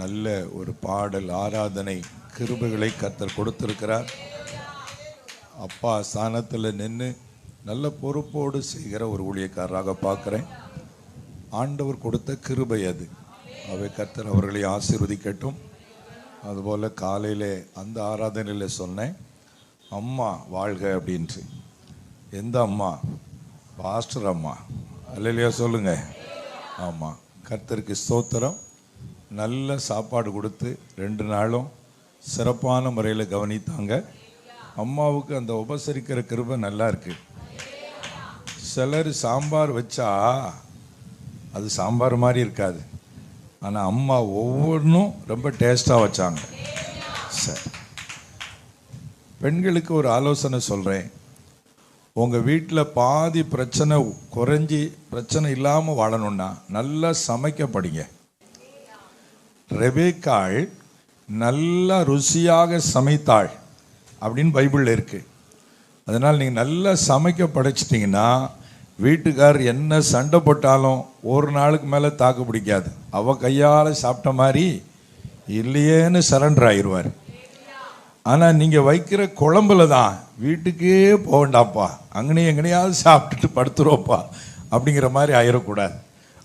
நல்ல ஒரு பாடல் ஆராதனை கிருபைகளை கர்த்தர் கொடுத்திருக்கிறார். அப்பா ஸ்தானத்தில் நின்று நல்ல பொறுப்போடு செய்கிற ஒரு ஊழியக்காரராக பார்க்குறேன். ஆண்டவர் கொடுத்த கிருபை அது. அவை கர்த்தர் அவர்களை ஆசீர்வதிக்கட்டும். அதுபோல் காலையில் அந்த ஆராதனையில் சொன்னேன், அம்மா வாழ்க அப்படின்ட்டு. எந்த அம்மா? பாஸ்டர் அம்மா. அல்லையா சொல்லுங்க. ஆமாம், கர்த்தருக்கு ஸ்தோத்திரம். நல்ல சாப்பாடு கொடுத்து 2 நாளும் சிறப்பான முறையில் கவனித்தாங்க. அம்மாவுக்கு அந்த உபசரிக்கிற கிருபை நல்லா இருக்கு. சிலர் சாம்பார் வச்சா அது சாம்பார் மாதிரி இருக்காது, ஆனால் அம்மா ஒவ்வொன்றும் ரொம்ப டேஸ்டாக வச்சாங்க. சரி, பெண்களுக்கு ஒரு ஆலோசனை சொல்கிறேன். உங்கள் வீட்டில் பாதி பிரச்சனை குறைஞ்சி பிரச்சனை இல்லாமல் வாழணும்னா நல்லா சமைக்க படிங்க. ரெபேக்காள் நல்லா ருசியாக சமைத்தாள் அப்படின்னு பைபிளில் இருக்குது. அதனால் நீங்கள் நல்லா சமைக்க படைச்சிட்டிங்கன்னா வீட்டுக்காரர் என்ன சண்டை போட்டாலும் ஒரு நாளுக்கு மேலே தாக்கு பிடிக்காது. அவள் கையால் சாப்பிட்ட மாதிரி இல்லையேன்னு சரண்டர் ஆயிடுவார். ஆனால் நீங்கள் வைக்கிற குழம்புல தான் வீட்டுக்கே போகண்டாப்பா, அங்கனையும் எங்கனையாவது சாப்பிட்டுட்டு படுத்துருவோப்பா அப்படிங்கிற மாதிரி ஆயிடக்கூடாது.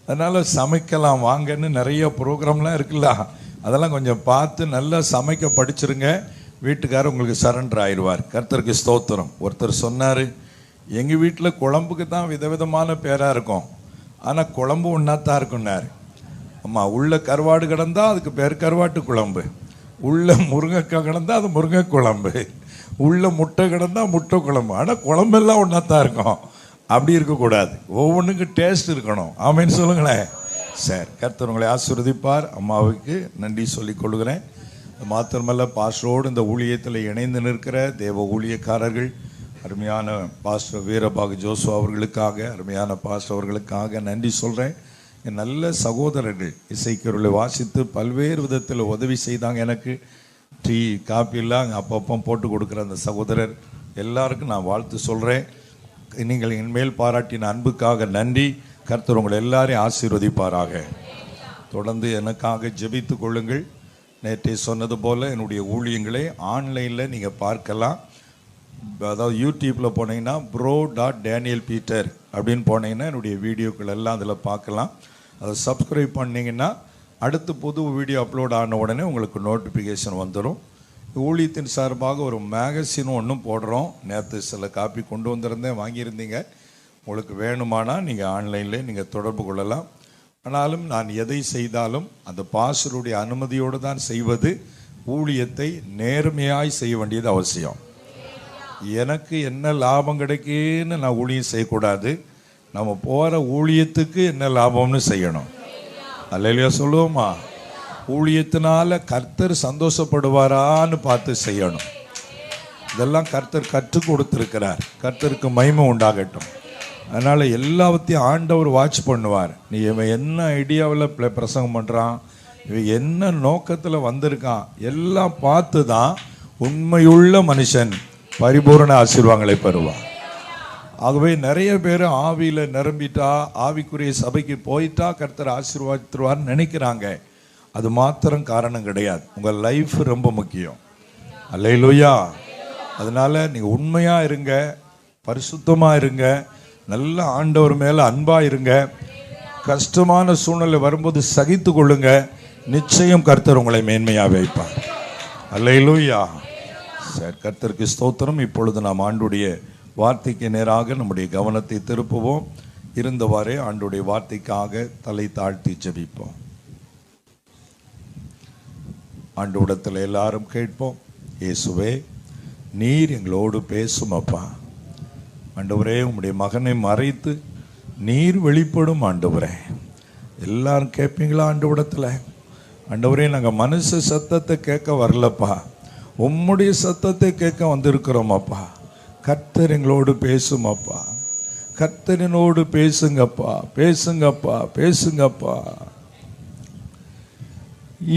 அதனால் சமைக்கலாம் வாங்கன்னு நிறைய ப்ரோக்ராம்லாம் இருக்குல்ல, அதெல்லாம் கொஞ்சம் பார்த்து நல்லா சமைக்க படிச்சிருங்க. வீட்டுக்காரர் உங்களுக்கு சரண்டர் ஆயிடுவார். கர்த்தருக்கு ஸ்தோத்திரம். ஒருத்தர் சொன்னார், எங்கள் வீட்டில் குழம்புக்கு தான் விதவிதமான பேராக இருக்கும், ஆனால் குழம்பு ஒன்றா தான் இருக்குன்னாரு. ஆமாம், உள்ள கருவாடு கிடந்தால் அதுக்கு பேர் கருவாட்டு குழம்பு, உள்ள முருங்கைக்காய் கிடந்தால் அது முருங்கை குழம்பு, உள்ள முட்டை கிடந்தால் முட்டை குழம்பு, ஆனால் குழம்பெல்லாம் ஒன்றா தான் இருக்கும். அப்படி இருக்கக்கூடாது, ஒவ்வொன்றுக்கும் டேஸ்ட் இருக்கணும். ஆமேன்னு சொல்லுங்களேன். சரி, கர்த்தர் உங்களை ஆசீர்வதிப்பார். அம்மாவுக்கு நன்றி சொல்லிக் கொள்கிறேன். மாத்திரமல்ல, பாஸ்டரோடு இந்த ஊழியத்தில் இணைந்து நிற்கிற தேவ ஊழியக்காரர்கள், அருமையான பாஸ்டர் வீரபாகு ஜோசு அவர்களுக்காக, அருமையான பாஸ்டர் அவர்களுக்காக நன்றி சொல்கிறேன். என் நல்ல சகோதரர்கள் இசைக்கருளை வாசித்து பல்வேறு விதத்தில் உதவி செய்தாங்க. எனக்கு டீ காப்பிலாம் அப்பப்போ போட்டு கொடுக்குற அந்த சகோதரர் எல்லாருக்கும் நான் வாழ்த்து சொல்கிறேன். நீங்கள் என்மேல் பாராட்டின அன்புக்காக நன்றி. கர்த்தர் உங்களை எல்லாரையும் ஆசீர்வதிப்பாராக. தொடர்ந்து எனக்காக ஜெபித்து கொள்ளுங்கள். நேற்றே சொன்னது போல் என்னுடைய ஊழியங்களை ஆன்லைனில் நீங்கள் பார்க்கலாம். அதாவது யூடியூப்பில் போனீங்கன்னா bro.danielpeter அப்படின்னு போனீங்கன்னா என்னுடைய வீடியோக்கள் எல்லாம் அதில் பார்க்கலாம். அதை சப்ஸ்கிரைப் பண்ணிங்கன்னா அடுத்து புது வீடியோ அப்லோட் ஆன உடனே உங்களுக்கு நோட்டிஃபிகேஷன் வந்துடும். ஊழியத்தின் சார்பாக ஒரு மேகசினும் ஒன்றும் போடுறோம். நேற்று சில காப்பி கொண்டு வந்திருந்தேன், வாங்கியிருந்தீங்க. உங்களுக்கு வேணுமானால் நீங்கள் ஆன்லைனில் நீங்கள் தொடர்பு கொள்ளலாம். ஆனாலும் நான் எதை செய்தாலும் அந்த பாஸ்டருடைய அனுமதியோடு தான் செய்வது. ஊழியத்தை நேர்மையாய் செய்ய வேண்டியது அவசியம். எனக்கு என்ன லாபம் கிடைக்குன்னு நான் ஊழியம் செய்யக்கூடாது. நம்ம போகிற ஊழியத்துக்கு என்ன லாபம்னு செய்யணும். அல்லையா சொல்லுவோமா? ஊழியத்தினால கர்த்தர் சந்தோஷப்படுவாரான்னு பார்த்து செய்யணும். இதெல்லாம் கர்த்தர் கற்றுக் கொடுத்துருக்கிறார். கர்த்தருக்கு மகிமை உண்டாகட்டும். அதனால் எல்லாத்தையும் ஆண்டவர் வாட்ச் பண்ணுவார். நீ இவன் என்ன ஐடியாவில் பிரசங்கம் பண்ணுறான், இவன் என்ன நோக்கத்தில் வந்திருக்கான், எல்லாம் பார்த்து தான் உண்மையுள்ள மனுஷன் பரிபூரண ஆசீர்வாதங்களை பெறுவான். ஆகவே நிறைய பேர் ஆவியில் நிரம்பிட்டா, ஆவிக்குரிய சபைக்கு போயிட்டா கர்த்தர் ஆசீர்வாதித்துருவார்னு நினைக்கிறாங்க. அது மாத்திரம் காரணம் கிடையாது. உங்கள் லைஃப் ரொம்ப முக்கியம். அல்லேலூயா. அதனால் நீங்கள் உண்மையாக இருங்க, பரிசுத்தமாக இருங்க, நல்ல ஆண்டவர் மேலே அன்பாக இருங்க. கஷ்டமான சூழ்நிலை வரும்போது சகித்து கொள்ளுங்க. நிச்சயம் கர்த்தர் உங்களை மேன்மையாக வைப்பார். அல்லேலூயா. சரி, கர்த்தருக்கு ஸ்தோத்திரம். இப்பொழுது நாம் ஆண்டுடைய வார்த்தைக்கு நேராக நம்முடைய கவனத்தை திருப்புவோம். இருந்தவாறே ஆண்டுடைய வார்த்தைக்காக தலை தாழ்த்தி ஜெபிப்போம். ஆண்டவரிடத்தில் எல்லாரும் கேட்போம். இயேசுவே, நீர் எங்களோடு பேசும் அப்பா. ஆண்டவரே, உம்முடைய மகனை மறைத்து நீர் வெளிப்படும் ஆண்டவரே. எல்லாரும் கேட்பீங்களா ஆண்டவரிடத்தில்? ஆண்டவரே, நாங்கள் மனுஷ சத்தத்தை கேட்க வரலப்பா, உம்முடைய சத்தத்தை கேட்க வந்திருக்கிறோம் அப்பா. கர்த்தர் எங்களோடு பேசும் அப்பா. கர்த்தரினோடு பேசுங்கப்பா, பேசுங்கப்பா, பேசுங்கப்பா.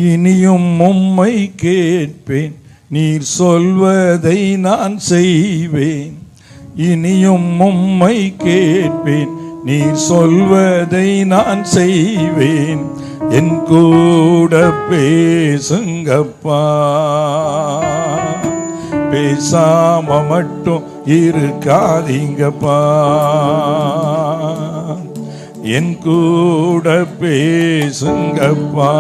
இனியும் உம்மை கேட்பேன், நீர் சொல்வதை நான் செய்வேன். இனியும் உம்மை கேட்பேன், நீர் சொல்வதை நான் செய்வேன். என் கூட பேசுங்கப்பா, பேசாம மட்டும் இருக்காதீங்கப்பா, என் கூட பேசுங்கப்பா,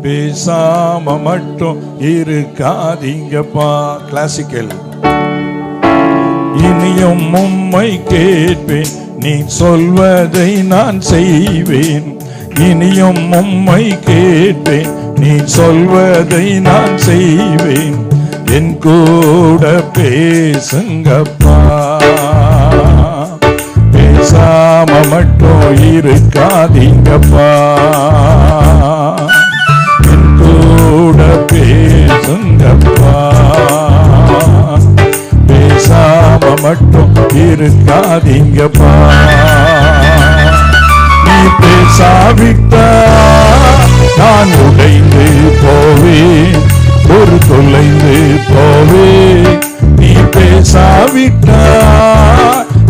பேசாம மட்டும் இருக்காதீங்கப்பா. கிளாசிக்கல். இனியும் உம்மை கேட்பேன், நீ சொல்வதை நான் செய்வேன். இனியும் உம்மை கேட்பேன், நீ சொல்வதை நான் செய்வேன். என் கூட பேசுங்கப்பா, பேசாம மட்டும் இருக்காதீங்கப்பா, என் கூட பேசுங்கப்பா, பேசாம மட்டும் இருக்காதீங்கப்பா. நீ பேசாவிட்டா நான் உடைந்து போவேன், ஒரு தொலைந்து போவேன். நீ பேசாவிட்டா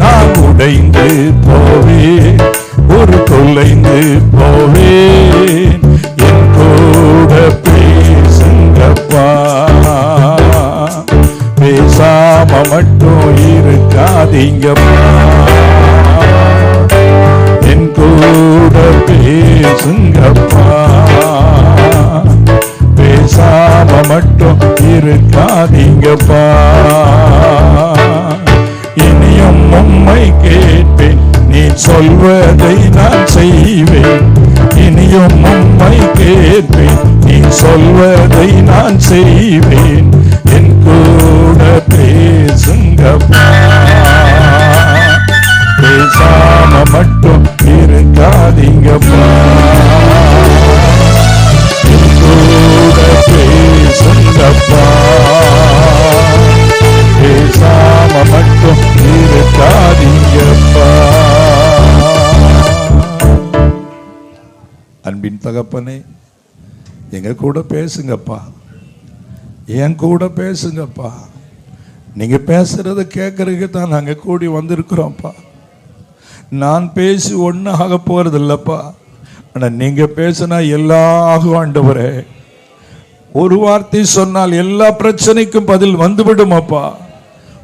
நான் உடைந்து போவேன், ஒரு தொலைந்து போவேன். என் கூட பேசுங்கப்பா, பேசாம மட்டும் இருக்காதீங்கப்பா, என் கூட பேசுங்கப்பா, பேசாம மட்டும் இருக்காதீங்கப்பா. இனியும் உம்மை கேட்பேன், நீ சொல்வதை நான் செய்வேன். இனியும் உம்மை கேட்பேன், நீ சொல்வதை நான் செய்வேன். என் கூட பேசுங்கப்பா, பேசாம மட்டும் இருக்காதீங்கப்பா, என் கூட பேசுங்கப்பா, பேசாம மட்டும் இருக்காதீங்கப்பா. அன்பின் தகப்பனே, எங்க கூட பேசுங்கப்பா, என் கூட பேசுங்கப்பா. நீங்க பேசுறத கேட்கறதுக்கு தான் நாங்க கூடி வந்திருக்கிறோம்ப்பா. நான் பேசி ஒன்றும் ஆக போறது இல்லப்பா, ஆனா நீங்க பேசினா எல்லாம் ஆகும் ஆண்டவரே. ஒரு வார்த்தை சொன்னால் எல்லா பிரச்சனைக்கும் பதில் வந்துவிடும் அப்பா.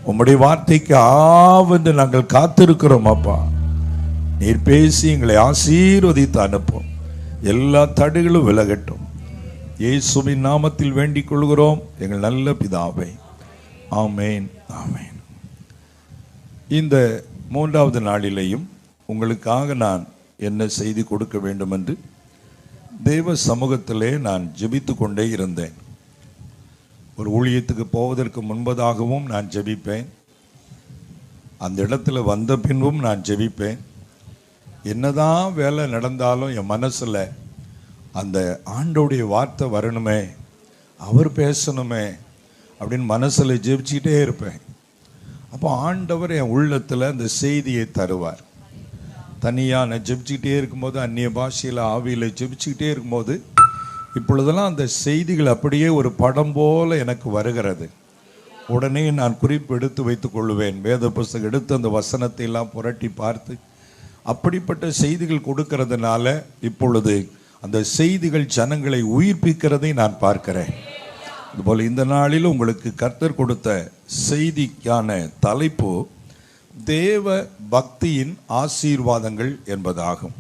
உம்முடைய வார்த்தைக்கு ஆவென்று நாங்கள் காத்திருக்கிறோம் அப்பா. நீர் பேசி எங்களை ஆசீர்வதித்து அனுப்பும், எல்லா தடைகளும் விலகட்டும். இயேசுவின் நாமத்தில் வேண்டிக் கொள்கிறோம் எங்கள் நல்ல பிதாவே, ஆமேன், ஆமேன். இந்த 3வது நாளிலேயும் உங்களுக்காக நான் என்ன செய்தி கொடுக்க வேண்டும் என்று தேவ சமூகத்திலே நான் ஜெபித்து கொண்டே இருந்தேன். ஒரு ஊழியத்துக்கு போவதற்கு முன்பதாகவும் நான் ஜெபிப்பேன், அந்த இடத்துல வந்த பின்பும் நான் ஜெபிப்பேன். என்னதான் வேலை நடந்தாலும் என் மனசில் அந்த ஆண்டோடைய வார்த்தை வரணுமே, அவர் பேசணுமே அப்படின்னு மனசில் ஜெபிச்சுக்கிட்டே இருப்பேன். அப்போ ஆண்டவர் என் உள்ளத்தில் அந்த செய்தியை தருவார். தனியாக நான் ஜெபிச்சுக்கிட்டே இருக்கும்போது, அந்நிய பாஷையில் ஆவியில் ஜெபிச்சுக்கிட்டே இருக்கும்போது, இப்பொழுதெல்லாம் அந்த செய்திகள் அப்படியே ஒரு படம் போல எனக்கு வருகிறது. உடனே நான் குறிப்பு எடுத்து வைத்துக் கொள்ளுவேன். வேத புஸ்தகம் எடுத்து அந்த வசனத்தை எல்லாம் புரட்டி பார்த்து அப்படிப்பட்ட செய்திகள் கொடுக்கறதுனால இப்பொழுது அந்த செய்திகள் ஜனங்களை உயிர்ப்பிக்கிறதை நான் பார்க்கிறேன். அதுபோல் இந்த நாளில் உங்களுக்கு கர்த்தர் கொடுத்த செய்திக்கான தலைப்பு தேவ பக்தியின் ஆசீர்வாதங்கள் என்பதாகும்.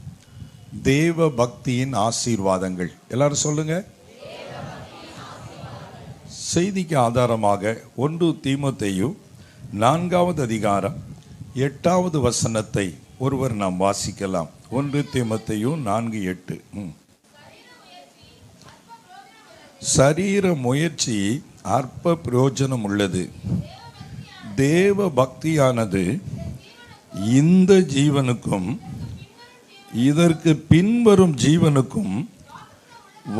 தேவ பக்தியின் ஆசீர்வாதங்கள். எல்லாரும் சொல்லுங்க. செய்திக்கு ஆதாரமாக 1 தீமோத்தேயு 4வது அதிகாரம் 8வது வசனத்தை ஒருவர் நாம் வாசிக்கலாம். 1 தீமோத்தேயு 4:8. சரீர முயற்சி அற்ப பிரயோஜனம் உள்ளது, தேவ பக்தியானது இந்த ஜீவனுக்கும் இதற்கு பின்வரும் ஜீவனுக்கும்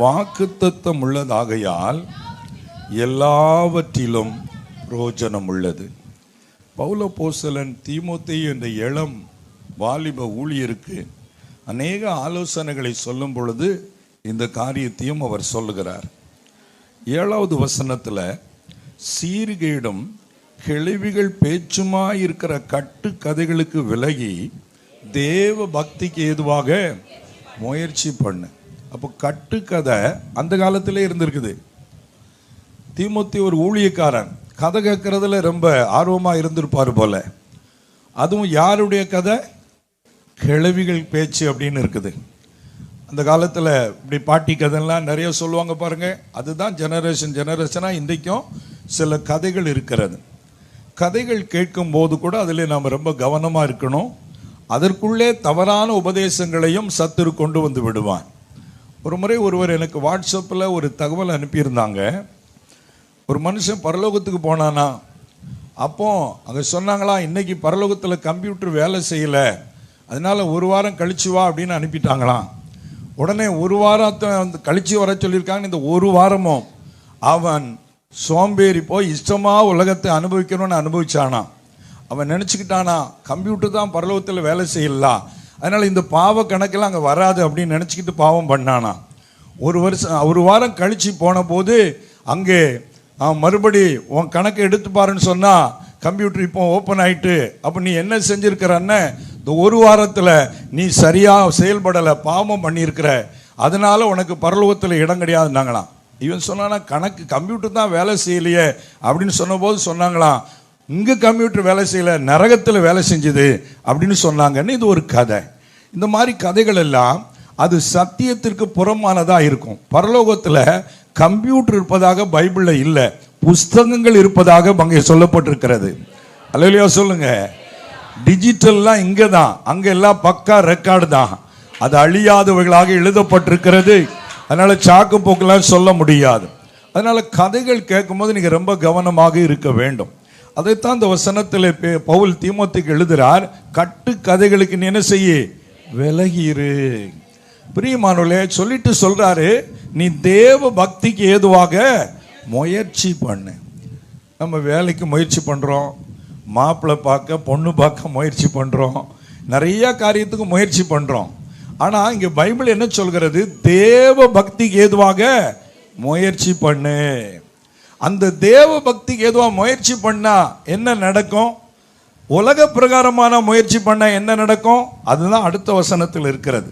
வாக்குத்தத்தம் உள்ளதாகையால் எல்லாவற்றிலும் பிரயோஜனம் உள்ளது. பவுலப்போஸ்தலன் தீமோத்தேயு என்ற இளம் வாலிப ஊழியருக்கு அநேக ஆலோசனைகளை சொல்லும் பொழுது இந்த காரியத்தையும் அவர் சொல்லுகிறார். 7வது வசனத்தில் சீர்கேடும் கிழவிகள் பேச்சுமாயிருக்கிற கட்டு கதைகளுக்கு விலகி தேவ பக்திக்கு ஏதுவாக முயற்சி பண்ணு. அப்போ கட்டுக்கதை அந்த காலத்திலே இருந்திருக்குது. தீமோத்தி ஒரு ஊழியக்காரன், கதை கேட்கறதுல ரொம்ப ஆர்வமாக இருந்திருப்பார் போல. அதுவும் யாருடைய கதை? கிழவிகள் பேச்சு அப்படின்னு இருக்குது. அந்த காலத்தில் இப்படி பாட்டி கதைலாம் நிறைய சொல்லுவாங்க பாருங்க. அதுதான் ஜெனரேஷனாக இன்றைக்கும் சில கதைகள் இருக்கிறது. கதைகள் கேட்கும் போது கூட அதில் நாம் ரொம்ப கவனமாக இருக்கணும். அதற்குள்ளே தவறான உபதேசங்களையும் சத்துரு கொண்டு வந்து விடுவான். ஒரு முறை ஒருவர் எனக்கு வாட்ஸ்அப்பில் ஒரு தகவல் அனுப்பியிருந்தாங்க. ஒரு மனுஷன் பரலோகத்துக்கு போனானா, அப்போ அங்கே சொன்னாங்களா, இன்னைக்கு பரலோகத்தில் கம்ப்யூட்டர் வேலை செய்யலை, அதனால ஒரு வாரம் கழிச்சு வா அப்படின்னு அனுப்பிட்டாங்களாம். உடனே ஒரு வாரத்தை கழிச்சு வர சொல்லியிருக்காங்க. இந்த ஒரு வாரமும் அவன் சோம்பேறி போய் இஷ்டமாக உலகத்தை அனுபவிக்கணும்னு அனுபவிச்சானா. அவன் நினச்சிக்கிட்டானா கம்ப்யூட்டர் தான் பரலோகத்தில் வேலை செய்யலாம், அதனால் இந்த பாவ கணக்கெல்லாம் அங்கே வராது அப்படின்னு நினச்சிக்கிட்டு பாவம் பண்ணானா. ஒரு வாரம் கழித்து போன போது அங்கே மறுபடி உன் கணக்கை எடுத்து பாருன்னு சொன்னால் கம்ப்யூட்டர் இப்போ ஓப்பன் ஆகிட்டு, அப்போ நீ என்ன செஞ்சுருக்கிறன்னு, இந்த ஒரு வாரத்தில் நீ சரியாக செயல்படலை, பாவம் பண்ணியிருக்கிற, அதனால உனக்கு பரலோகத்தில் இடம் கிடையாதுன்னாங்களாம். இவன் சொன்னானா கணக்கு கம்ப்யூட்டர் தான் வேலை செய்யலையே அப்படின்னு சொன்னபோது சொன்னாங்களாம், இங்கே கம்ப்யூட்டர் வேலை செய்யலை, நரகத்தில் வேலை செஞ்சுது அப்படின்னு சொன்னாங்கன்னு. இது ஒரு கதை. இந்த மாதிரி கதைகள் எல்லாம் அது சத்தியத்திற்கு புறமானதாக இருக்கும். பரலோகத்தில் கம்ப்யூட்டர் இருப்பதாக பைபிளில் இல்லை, புஸ்தகங்கள் இருப்பதாக அங்கே சொல்லப்பட்டிருக்கிறது. அல்லேலூயா சொல்லுங்க. டிஜிட்டல்லாம் இங்கே தான், அங்கே எல்லாம் பக்கா ரெக்கார்டு தான், அது அழியாதவைகளாக எழுதப்பட்டிருக்கிறது. அதனால சாக்கு போக்கெல்லாம் சொல்ல முடியாது. அதனால கதைகள் கேட்கும்போது நீங்க ரொம்ப கவனமாக இருக்க வேண்டும். அதைத்தான் இந்த வசனத்தில் பவுல் தீமோத்திக்கு எழுதுறார். கட்டு கதைகளுக்கு நீ என்ன செய்ய, விலகிரு. பிரியமானவர்களே, சொல்லிட்டு சொல்றாரு, நீ தேவ பக்திக்கு ஏதுவாக முயற்சி பண்ணு. நம்ம வேலைக்கு முயற்சி பண்றோம், மாப்பிள்ளை பார்க்க பொண்ணு பார்க்க முயற்சி பண்றோம், நிறைய காரியத்துக்கு முயற்சி பண்றோம். ஆனா இங்க பைபிள் என்ன சொல்கிறது? தேவ பக்திக்கு ஏதுவாக முயற்சி பண்ணு. அந்த தேவ பக்திக்கு ஏதுவாக முயற்சி பண்ணா என்ன நடக்கும்? உலக பிரகாரமான முயற்சி பண்ண என்ன நடக்கும்? அதுதான் அடுத்த வசனத்தில் இருக்கிறது.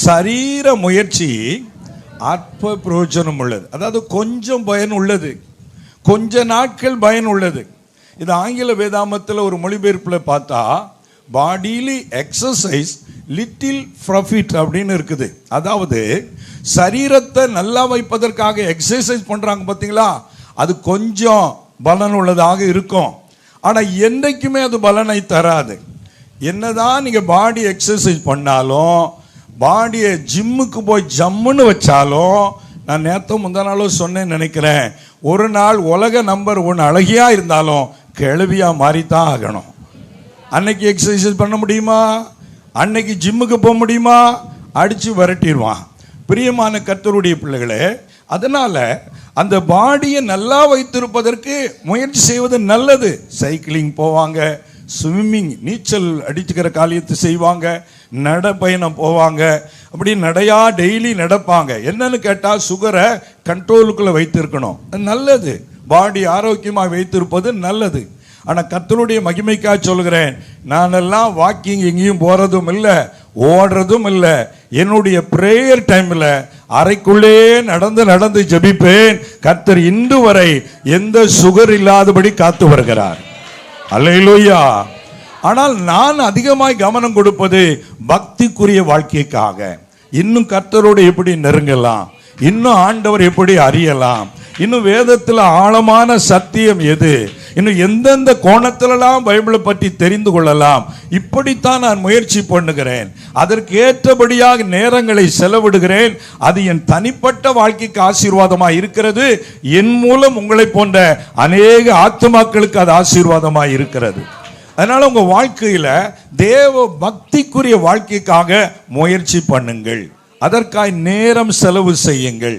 சரீர முயற்சி அற்ப பிரயோஜனம் உள்ளது. அதாவது கொஞ்சம் பயன் உள்ளது, கொஞ்ச நாட்கள் பயன் உள்ளது. இது ஆங்கில வேதாமத்தில் ஒரு மொழிபெயர்ப்பில் பார்த்தா பாடிலி எக்ஸசைஸ் லிட்டில் ப்ராஃபிட் அப்படின்னு இருக்குது. அதாவது சரீரத்தை நல்லா வைப்பதற்காக எக்ஸசைஸ் பண்றாங்க பார்த்தீங்களா, அது கொஞ்சம் பலன் உள்ளதாக இருக்கும். ஆனால் என்றைக்குமே அது பலனை தராது. என்னதான் நீங்க பாடி எக்ஸசைஸ் பண்ணாலும், பாடியை ஜிம்முக்கு போய் ஜம்முன்னு வச்சாலும், நான் நேற்று முந்தா நாளும் சொன்னேன்னு நினைக்கிறேன், ஒரு நாள் உலக நம்பர் 1 அழகியா இருந்தாலும் கிளவியா மாறித்தான் ஆகணும். அன்னைக்கு எக்ஸசைஸ் பண்ண முடியுமா? அன்னைக்கு ஜிம்முக்கு போக முடியுமா? அடிச்சு விரட்டிடுவான். பிரியமான கர்த்தருடைய பிள்ளைகளே, அதனால அந்த பாடியை நல்லா வைத்திருப்பதற்கு முயற்சி செய்வது நல்லது. சைக்கிளிங் போவாங்க, ஸ்விம்மிங் நீச்சல் அடிச்சுக்கிற காரியத்தை செய்வாங்க, நடைப்பயணம் போவாங்க, அப்படி நடையா டெய்லி நடப்பாங்க. என்னன்னு கேட்டால் சுகரை கண்ட்ரோலுக்குள்ள வைத்திருக்கணும், நல்லது. பாடி ஆரோக்கியமாக வைத்திருப்பது நல்லது. ஆனால் கர்த்தருடைய மகிமைக்காக சொல்கிறேன், நானெல்லாம் வாக்கிங் எங்கேயும் போறதும் இல்லை, ஓடுறதும் இல்லை. என்னுடைய பிரேயர் டைம்ல அறைக்குள்ளே நடந்து ஜெபிப்பேன். கர்த்தர் இன்று வரை எந்த சுகர் இல்லாதபடி காத்து வருகிறார். அல்லேலூயா. ஆனால் நான் அதிகமாய் கவனம் கொடுப்பது பக்திக்குரிய வாழ்க்கைக்காக. இன்னும் கர்த்தரோடு எப்படி நெருங்கலாம், இன்னும் ஆண்டவர் எப்படி அறியலாம், இன்னும் வேதத்தில் ஆழமான சத்தியம் எது, இன்னும் எந்தெந்த கோணத்திலெல்லாம் பைபிளை பற்றி தெரிந்து கொள்ளலாம், இப்படித்தான் நான் முயற்சி பண்ணுகிறேன். அதற்கு ஏற்றபடியாக நேரங்களை செலவிடுகிறேன். அது என் தனிப்பட்ட வாழ்க்கைக்கு ஆசீர்வாதமாக இருக்கிறது. என் மூலம் உங்களை போன்ற அநேக ஆத்துமாக்களுக்கு அது ஆசீர்வாதமாக இருக்கிறது. அதனால உங்க வாழ்க்கையில தேவ பக்திக்குரிய வாழ்க்கைக்காக முயற்சி பண்ணுங்கள். அதற்காக நேரம் செலவு செய்யுங்கள்.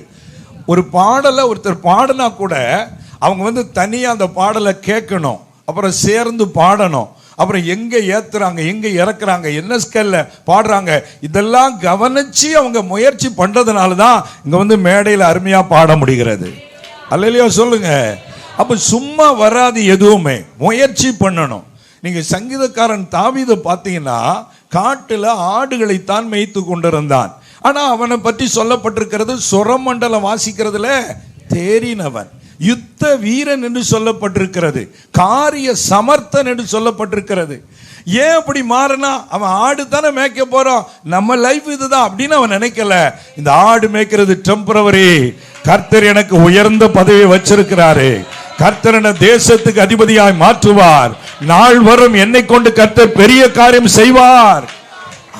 ஒரு பாடலை ஒருத்தர் பாடினா கூட அவங்க தனியா அந்த பாடலை கேட்கணும், அப்புறம் சேர்ந்து பாடணும், அப்புறம் எங்க ஏத்துறாங்க எங்க இறக்குறாங்க என்ன ஸ்கேல்ல பாடுறாங்க, இதெல்லாம் கவனிச்சு அவங்க முயற்சி பண்றதுனால தான் இங்க மேடையில் அருமையா பாட முடிகிறது. அல்லேலூயா சொல்லுங்க. அப்ப சும்மா வராது, எதுவுமே முயற்சி பண்ணணும். நீங்க சங்கீதக்காரன் தாவீதை பார்த்தீங்கன்னா காட்டுல ஆடுகளைத்தான் மேய்த்து கொண்டிருந்தான். ஆனா அவனை பற்றி சொல்லப்பட்டிருக்கிறது சுரமண்டலம் வாசிக்கிறதுல தேறினவன், யுத்த வீரன் என்று சொல்லப்பட்டிருக்கிறது, காரிய சமர்த்தன் என்று சொல்லப்பட்டிருக்கிறது. ஏன் அப்படி மாறினா? அவன் ஆடு தானே மேய்க்க போறான், நம்ம லைஃப் இதுதான் அப்படின்னு அவன் நினைக்கல. இந்த ஆடு மேய்க்கிறது டெம்பரவரி, கர்த்தர் எனக்கு உயர்ந்த பதவியை வச்சிருக்கிறாரு, கர்த்தர் என்ன தேசத்துக்கு அதிபதியாய் மாற்றுவார், நாள் வரும் என்னை கொண்டு கர்த்தர் பெரிய காரியம் செய்வார்,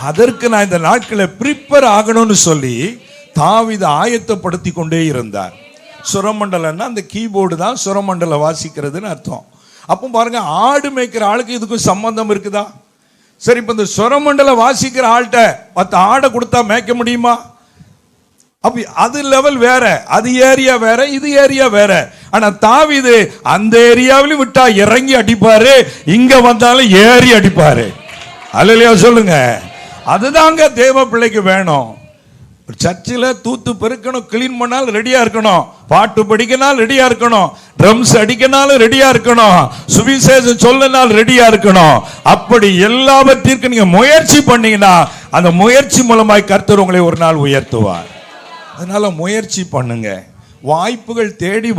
அதற்கு நான் இந்த நாட்களை ப்ரிப்பேர் ஆகணும்னு சொல்லி தாவீது ஆயத்தப்படுத்தி கொண்டே இருந்தார். சுரமண்டலம்னா அந்த கீபோர்டு தான் சுரமண்டலம் வாசிக்கிறதுன்னு அர்த்தம். அப்போ பாருங்க, ஆடு மேய்க்கிற ஆளுக்கு இதுக்கும் சம்பந்தம் இருக்குதா? சரி, இப்ப இந்த சுரமண்டலம் வாசிக்கிற ஆள்கிட்ட 10 ஆடை கொடுத்தா மேய்க்க முடியுமா? அப்ப அது லெவல் வேற, அது ஏரியா வேற, இது ஏரியா வேற. ஆனா தாவீது அந்த ஏரியாவிலும் விட்டா இறங்கி அடிப்பாரு, இங்க வந்தாலும் ஏறி அடிப்பாரு. அல்லேலூயா சொல்லுங்க. அதுதாங்க தேவ பிள்ளைக்கு வேணும். சர்ச்சில் தூத்து பெருக்கணும், கிளீன் பண்ணாலும் ரெடியா இருக்கணும், பாட்டு படிக்கனாலும் ரெடியா இருக்கணும், ட்ரம்ஸ் அடிக்கனாலும் ரெடியா இருக்கணும், சுவிசேஷம் சொல்லனாலும் ரெடியா இருக்கணும். அப்படி எல்லாவற்றிற்கும் நீங்க முயற்சி பண்ணீங்கன்னா அந்த முயற்சி மூலமாய் கர்த்தர் உங்களை ஒரு நாள் உயர்த்துவார். அதனால முயற்சி பண்ணுங்க. வாய்ப்புகள் தேடி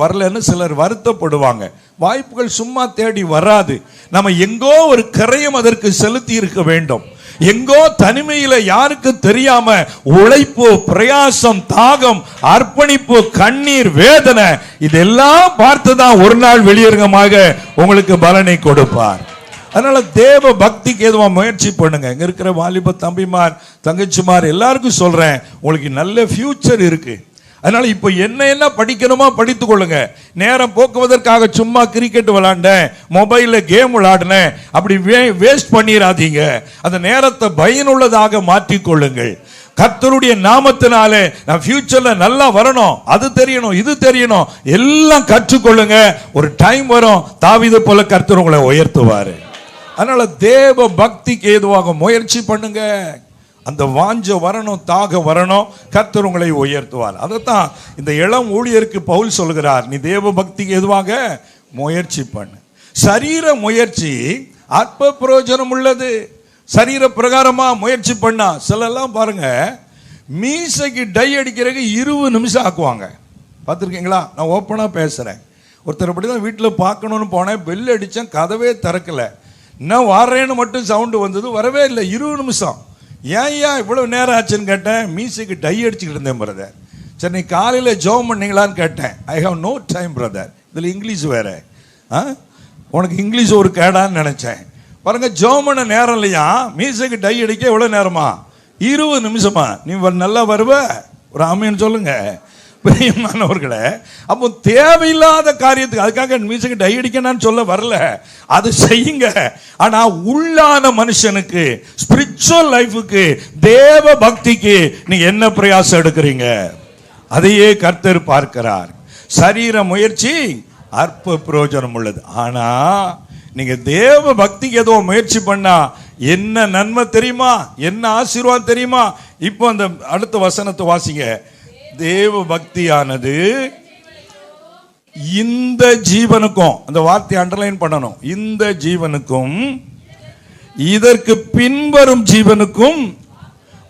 வரலன்னு சிலர் வருத்தப்படுவாங்க. வாய்ப்புகள் சும்மா தேடி வராது. நம்ம எங்கோ ஒரு கரையும் அதற்கு செலுத்தி இருக்க வேண்டும். எங்கோ தனிமையில யாருக்கு தெரியாம உழைப்பு, பிரயாசம், தாகம், அர்ப்பணிப்பு, கண்ணீர், வேதனை இதெல்லாம் பார்த்துதான் ஒரு நாள் வெளியரங்கமாக உங்களுக்கு பலனை கொடுப்பார். அதனால தேவ பக்திக்கு எதுவா முயற்சி பண்ணுங்க. இங்க இருக்கிற வாலிப தம்பிமார், தங்கச்சிமார் எல்லாருக்கும் சொல்றேன், உங்களுக்கு நல்ல ஃபியூச்சர் இருக்கு. அதனால இப்ப என்ன படிக்கணுமோ படித்துக் கொள்ளுங்க. நேரம் போக்குவதற்காக சும்மா கிரிக்கெட் விளையாண்டேன், மொபைல்ல கேம் விளையாடினேன் அப்படி வேஸ்ட் பண்ணிடாதீங்க. அந்த நேரத்தை பயனுள்ளதாக மாற்றிக்கொள்ளுங்கள். கர்த்தருடைய நாமத்தினாலே நான் ஃபியூச்சர்ல நல்லா வரணும், அது தெரியணும், இது தெரியணும், எல்லாம் கற்றுக்கொள்ளுங்க. ஒரு டைம் வரும், தாவீது போல கர்த்தர் உங்களை உயர்த்துவாரு. அதனால தேவ பக்திக்கு ஏதுவாக முயற்சி பண்ணுங்க. அந்த வாஞ்ச வரணும், தாக வரணும், கர்த்தர் உங்களை உயர்த்துவார். அதைத்தான் இந்த இளம் ஊழியருக்கு பவுல் சொல்கிறார், நீ தேவ பக்திக்கு எதுவாக முயற்சி பண்ணு. சரீர முயற்சி அற்ப பிரயோஜனம் உள்ளது. சரீர பிரகாரமா முயற்சி பண்ணா சிலெல்லாம் பாருங்க, மீசைக்கு டை அடிக்கிறதுக்கு 20 நிமிஷம் ஆக்குவாங்க. பார்த்துருக்கீங்களா? நான் ஓப்பனா பேசுறேன். ஒருத்தர் அப்படிதான் வீட்டில் பார்க்கணும்னு போனேன், பெல் அடிச்சேன், கதவே திறக்கல. இன்னும் வரேன்னு மட்டும் சவுண்டு வந்தது, வரவே இல்லை. 20 நிமிஷம். ஏன் இவ்வளவு நேரம் ஆச்சுன்னு கேட்டேன். மீசைக்கு டை அடிச்சுக்கிட்டு இருந்தேன் பிரதர். சரி, நீ காலையில் ஜெபம் பண்ணீங்களான்னு கேட்டேன். I have no time brother. இதில் இங்கிலீஷ் வேற, உனக்கு இங்கிலீஷ் ஒரு கேடான்னு நினைச்சேன். பாருங்க, ஜெபம் பண்ண நேரம் இல்லையா, மீசைக்கு டை அடிக்க எவ்வளவு நேரமா? 20 நிமிஷமா? நீ நல்லா வருவ? ஒரு ஆமீன்னு சொல்லுங்க பிரியமானவர்களே. அப்போ தேவையில்லாத காரியத்துக்கு அதுக்காக மியூசிக் டை அடிக்கணும்னு சொல்ல வரல, அது செய்யுங்க. ஆனா உள்ளான மனுஷனுக்கு, ஸ்பிரிச்சுவல் லைஃபுக்கு, தேவ பக்திக்கு நீங்க என்ன பிரயாசம் எடுக்கிறீங்க, அதையே கர்த்தர் பார்க்கிறார். சரீர முயற்சி அற்ப பிரயோஜனம் உள்ளது. ஆனா நீங்க தேவ பக்திக்கு ஏதோ முயற்சி பண்ணா என்ன நன்மை தெரியுமா, என்ன ஆசீர்வாதம் தெரியுமா? இப்போ அந்த அடுத்த வசனத்தை வாசிங்க. தேவ பக்தியானது இந்த ஜீவனுக்கும், அந்த வார்த்தையை அண்டர்லைன் பண்ணணும், இந்த ஜீவனுக்கும் இதற்கு பின்வரும் ஜீவனுக்கும்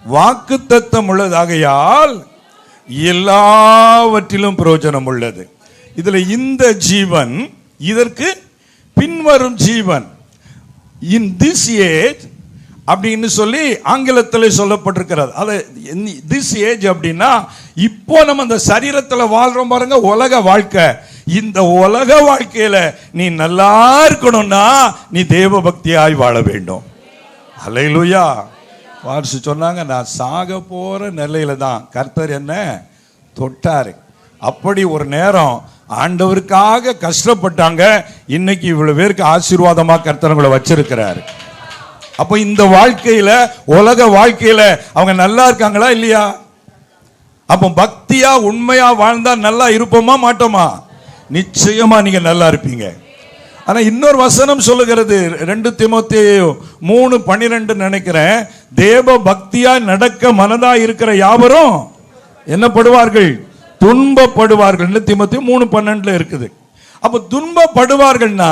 வாக்குத்தத்தம் உள்ளதாகையால் எல்லாவற்றிலும் பிரயோஜனம் உள்ளது. இதுல இந்த ஜீவன், இதற்கு பின்வரும் ஜீவன், இன் திஸ் ஏஜ் அப்படின்னு சொல்லி ஆங்கிலத்தில் சொல்லப்பட்டிருக்கிறது. அது திஸ் ஏஜ் அப்படின்னா இப்போ நம்ம அந்த சரீரத்தில் வாழ்றோம் பாருங்க, உலக வாழ்க்கை. இந்த உலக வாழ்க்கையில நீ நல்லா இருக்கணும்னா நீ தேவ பக்தியாய் வாழ வேண்டும். அல்லேலூயா. வார்ஸ் சொன்னாங்க, நான் சாக போற நிலையில தான் கர்த்தர் என்ன தொட்டாரு. அப்படி ஒரு நேரம் ஆண்டவருக்காக கஷ்டப்பட்டாங்க. இன்னைக்கு இவ்வளவு பேருக்கு ஆசீர்வாதமா கர்த்தர் வச்சிருக்கிறாரு. அப்ப இந்த வாழ்க்கையில, உலக வாழ்க்கையில அவங்க நல்லா இருக்காங்களா இல்லையா? அப்ப பக்தியா உண்மையா வாழ்ந்தா நல்லா இருப்போமா மாட்டோமா? நிச்சயமா நீங்க நல்லா இருப்பீங்க. ஆனா இன்னொரு வசனம் சொல்லுகிறது, 2 தீமோத்தேயு 3:12 நினைக்கிறேன், தேவ பக்தியா நடக்க மனதா இருக்கிற யாவரும் என்ன படுவார்கள்? துன்பப்படுவார்கள். 2 தீமோத்தேயு 3:12 இருக்குது. அப்ப துன்பப்படுவார்கள்னா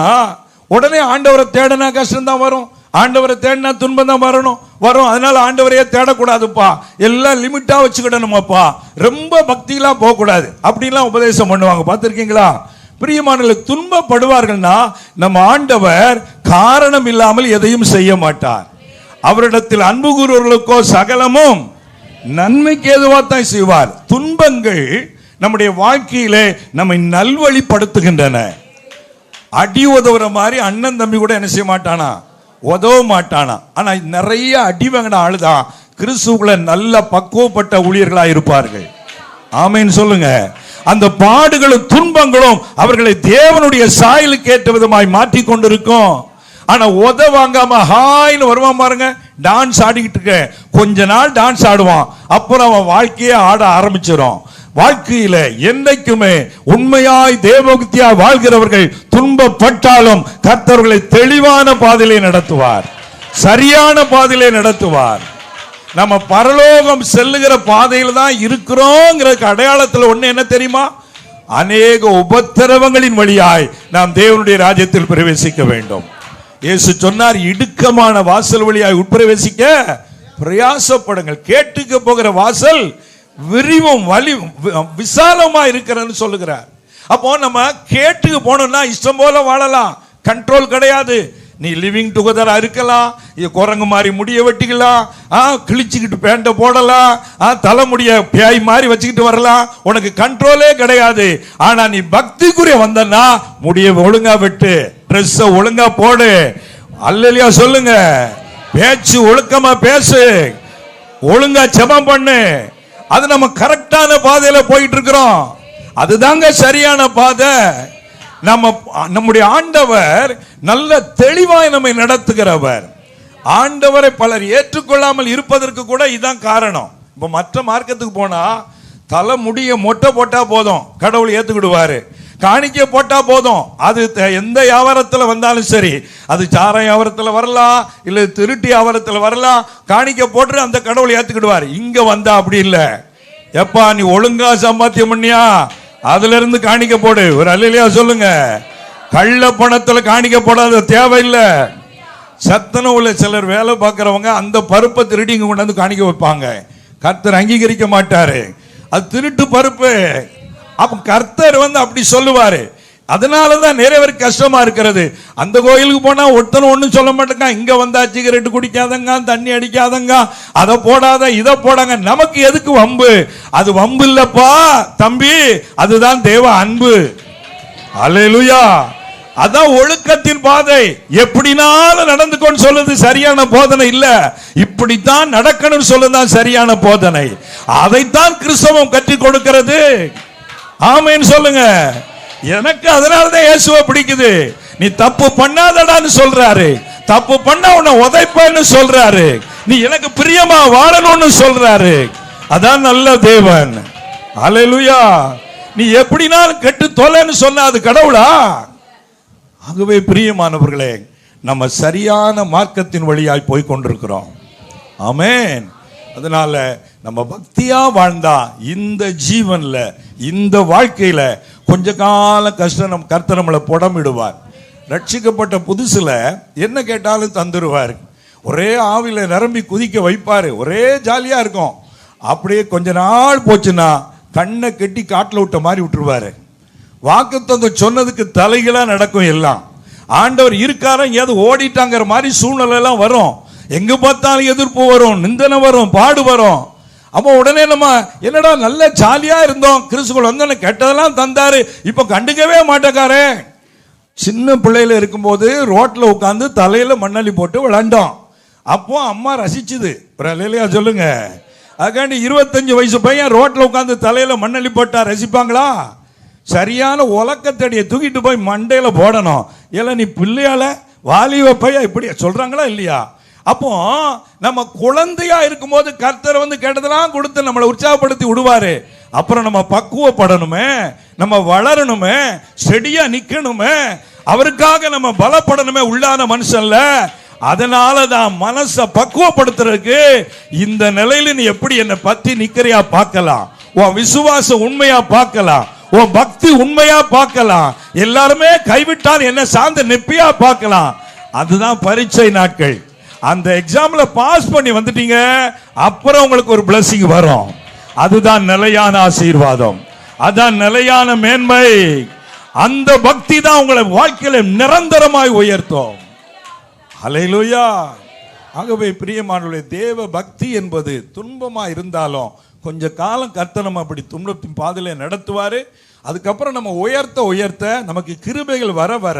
உடனே ஆண்டவரை தேடனா கஷ்டம் தான் வரும். ஆண்டவரை தேடினா துன்பம் தான் வரும். அதனால ஆண்டவரையே தேடக்கூடாதுப்பா, எல்லாம் லிமிட்டா வச்சுக்கிடணுமாப்பா, ரொம்ப பக்தியெல்லாம் போக கூடாது அப்படின்லாம் உபதேசம் பண்ணுவாங்க. பார்த்திருக்கீங்களா? பிரியமானவர்களே, துன்பப்படுவார்கள்னா நம்ம ஆண்டவர் காரணம் இல்லாமல் எதையும் செய்ய மாட்டார். அவரிடத்தில் அன்பு கூறுவர்களுக்கோ சகலமும் நன்மைக்கு ஏதுவாத்தான் செய்வார். துன்பங்கள் நம்முடைய வாழ்க்கையிலே நம்மை நல்வழிப்படுத்துகின்றன. அடி உதவுற மாதிரி அண்ணன் தம்பி கூட என்ன செய்ய மாட்டானா, உதவ மாட்டானா. ஆனா நிறைய அடி வாங்கின ஆளுதான் கிறிஸ்துவுக்குள்ள நல்ல பக்குவப்பட்ட ஊழியர்களா இருப்பார்கள். ஆமென் சொல்லுங்க. அந்த பாடுகளும் துன்பங்களும் அவர்களை தேவனுடைய சாயலுக்கு ஏற்ற விதமாய் மாற்றி கொண்டிருக்கும். ஆனா உத வாங்காம ஹாய்னு வருவான் பாருங்க, டான்ஸ் ஆடிக்கிட்டு இருக்க, கொஞ்ச நாள் டான்ஸ் ஆடுவான், அப்புறம் அவன் வாழ்க்கையே ஆட ஆரம்பிச்சிடும். வாழ்க்கையில என்னைக்குமே உண்மையாய் தேவபக்தியாய் வாழ்கிறவர்கள் துன்பப்பட்டாலும் கர்த்தர்களை தெளிவான பாதையிலே நடத்துவார், சரியான பாதையிலே நடத்துவார். நம்ம பரலோகம் செல்லுகிற பாதையில தான் இருக்கிறோங்கிறதுக்கு அடையாளத்தில் ஒண்ணு என்ன தெரியுமா? அநேக உபத்திரவங்களின் வழியாய் நாம் தேவனுடைய ராஜ்யத்தில் பிரவேசிக்க வேண்டும். இயேசு சொன்னார், இடுக்கமான வாசல் வழியாய் உட்பிரவேசிக்க பிரயாசப்படுங்கள். கேட்டுக்க போகிற வாசல் விரிவும் வலி விசாலமா இருக்கிறன்னு சொல்லுகிறார். அப்போ நம்ம கேட்டுக்கு போனோம்னா இஷ்டம் போல வாழலாம், கண்ட்ரோல் கிடையாது. நீ லிவிங் டுகெதரா இருக்கலாம், குரங்கு மாதிரி முடிய வெட்டிக்கலாம், கிழிச்சுக்கிட்டு பேண்ட போடலாம், தலைமுடிய பேய் மாதிரி வச்சுக்கிட்டு வரலாம், உனக்கு கண்ட்ரோலே கிடையாது. ஆனா நீ பக்திக்குரிய வந்தன்னா முடிய ஒழுங்கா வெட்டு, ட்ரெஸ் ஒழுங்கா போடு, அல்லேலூயா சொல்லுங்க, பேச்சு ஒழுக்கமா பேசு, ஒழுங்கா ஜெபம் பண்ணு. அது நம்ம கரெக்டான பாதையில போயிட்டு இருக்கிறோம். அதுதாங்க சரியான பாதை. நம்முடைய ஆண்டவர் நல்ல தெளிவாய் நம்மை நடத்துகிறவர். ஆண்டவரை பலர் ஏற்றுக்கொள்ளாமல் இருப்பதற்கு கூட இதுதான் காரணம். இப்ப மற்ற மார்க்கத்துக்கு போனா தலை முடிய மொட்டை போட்டா போதும், கடவுள் ஏத்துக்கிடுவாரு. காணிக்க போட்டா போதும், அது எந்த வியாபாரத்தில் வந்தாலும் சரி, அது சார வியாபாரத்தில் வரலாம், இல்ல திருட்டி வியாபாரத்தில் வரலாம், காணிக்க போட்டு அந்த கடவுள் ஏத்துக்கிடுவார். இங்க வந்தா அப்படி இல்லை. எப்பா நீ ஒழுங்கா சம்பாத்தியம் பண்ணியா, அதுல இருந்து காணிக்க போடு. ஒரு அல்லேலூயா சொல்லுங்க. கள்ள பணத்துல காணிக்க போடாத தேவையில்லை. சத்தனம் உள்ள சிலர் வேலை பார்க்கிறவங்க அந்த பருப்பை திருடி இங்க கொண்டாந்து காணிக்க வைப்பாங்க. கர்த்தர் அங்கீகரிக்க மாட்டாரு, அது திருட்டு பருப்பு. அப்ப கர்த்தர் அப்படி சொல்லுவாரு. அதனாலதான் நிறைய பேருக்கு கஷ்டமா இருக்கிறது. அந்த கோயிலுக்கு போனா ஒருத்தனும் ஒண்ணும் சொல்ல மாட்டேங்க, இங்க வந்தா சிகரெட் குடிக்காதங்க, தண்ணி அடிக்காதங்க, அதை போடாத இதை போடாங்க. நமக்கு எதுக்கு வம்பு? அது வம்பு இல்லப்பா தம்பி, அதுதான் தேவ அன்பு. அல்லேலூயா. அதான் ஒழுக்கத்தின் பாதை. எப்படினாலும் நடந்துக்கொண்டு சொல்லுது சரியான போதனை இல்ல, இப்படித்தான் நடக்கணும் சொல்லுதான் சரியான போதனை. அதைத்தான் கிறிஸ்தவம் கற்றுக் கொடுக்கிறது. ஆமென் சொல்லுங்க. எனக்கு அதனாலதான் இயேசுவை பிடிக்குது. நீ தப்பு பண்ணாதடான்னு சொல்றாரு, தப்பு பண்ணா உன்னை உதைப்பேன்னு சொல்றாரு, நீ எனக்கு பிரியமா வாழணும்னு சொல்றாரு. அதான் நல்ல தேவன். அல்லேலூயா. நீ எப்படினாலும் கெட்டு தொலைன்னு சொன்ன அது கடவுளா? ஆகவே பிரியமானவர்களே, நம்ம சரியான மார்க்கத்தின் வழியாய் போய் கொண்டிருக்கிறோம். ஆமென். அதனால நம்ம பக்தியா வாழ்ந்தா இந்த ஜீவன்ல இந்த வாழ்க்கையில கொஞ்ச கால கஷ்டம் கர்த்தர் நம்மளை புடமிடுவார். ரட்சிக்கப்பட்ட புதுசுல என்ன கேட்டாலும் தந்துருவார். ஒரே ஆவில நிரம்பி குதிக்க வைப்பாரு, ஒரே ஜாலியா இருக்கும். அப்படியே கொஞ்ச நாள் போச்சுன்னா கண்ணை கட்டி காட்டில் விட்ட மாதிரி விட்டுருவாரு. வாக்குத்தத்தம் சொன்னதுக்கு தலைகளா நடக்கும் எல்லாம். ஆண்டவர் இருக்கார எங்கேயாவது ஓடிட்டாங்கிற மாதிரி சூழ்நிலை எல்லாம் வரும். எங்க பார்த்தாலும் எதிர்ப்பு வரும், நிந்தனை வரும், பாடு வரும். அப்போ உடனே நம்ம என்னடா நல்ல ஜாலியா இருந்தோம், கிறிஸ்துக்குள்ள வந்து கெட்டதெல்லாம் தந்தாரு, இப்ப கண்டுக்கவே மாட்டேக்காரே. சின்ன பிள்ளையில இருக்கும்போது ரோட்ல உட்காந்து தலையில மண்ணள்ளி போட்டு விளையாண்டோம். அப்போ அம்மா ரசிச்சுது. இல்லையா சொல்லுங்க. அதுக்காண்டி 25 வயசு பையன் ரோட்ல உட்காந்து தலையில மண்ணள்ளி போட்டா ரசிப்பாங்களா? சரியான உலக்கத்தடியை தூக்கிட்டு போய் மண்டையில போடணும். இல்ல நீ பிள்ளையால வாலிப பையன் இப்படி சொல்றாங்களா இல்லையா? அப்போ நம்ம குழந்தையா இருக்கும் போது கர்த்தர் வந்து கேட்டதெல்லாம் கொடுத்து நம்மளை உற்சாகப்படுத்தி விடுவாரு. அப்புறம் நம்ம பக்குவப்படணுமே, நம்ம வளரணுமே, செடியா நிக்கணுமே, அவருக்காக நம்ம பலப்படணுமே, உள்ளான மனுஷன்ல. அதனாலதான் மனசை பக்குவப்படுத்துறதுக்கு இந்த நிலையில நீ எப்படி என்னை பத்தி நிக்கிறியா பார்க்கலாம், உன் விசுவாசம் உண்மையா பார்க்கலாம், உன் பக்தி உண்மையா பார்க்கலாம், எல்லாருமே கைவிட்டால் என்ன சார்ந்த நெப்பியா பார்க்கலாம். அதுதான் பரீட்சை நாட்கள். அந்த எக்ஸாம்ல பாஸ் பண்ணி வந்துட்டீங்க, அப்புறம் உங்களுக்கு ஒரு blessing வரும். அதுதான் நிலையான ஆசீர்வாதம், அதான் நிலையான மேன்மை. அந்த பக்தி தான் உங்களை வாழ்க்கையில நிரந்தரமாய் உயர்த்தும். ஹல்லேலூயா. ஆகவே பிரியமானவர்களே, தேவ பக்தி என்பது துன்பமா இருந்தாலும் கொஞ்ச காலம் கர்த்தர் நம்ம அப்படி துன்பத்தின் பாதையில நடத்துவாரு. அதுக்கப்புறம் நம்ம உயர்த்த உயர்த்த நமக்கு கிருபைகள் வர வர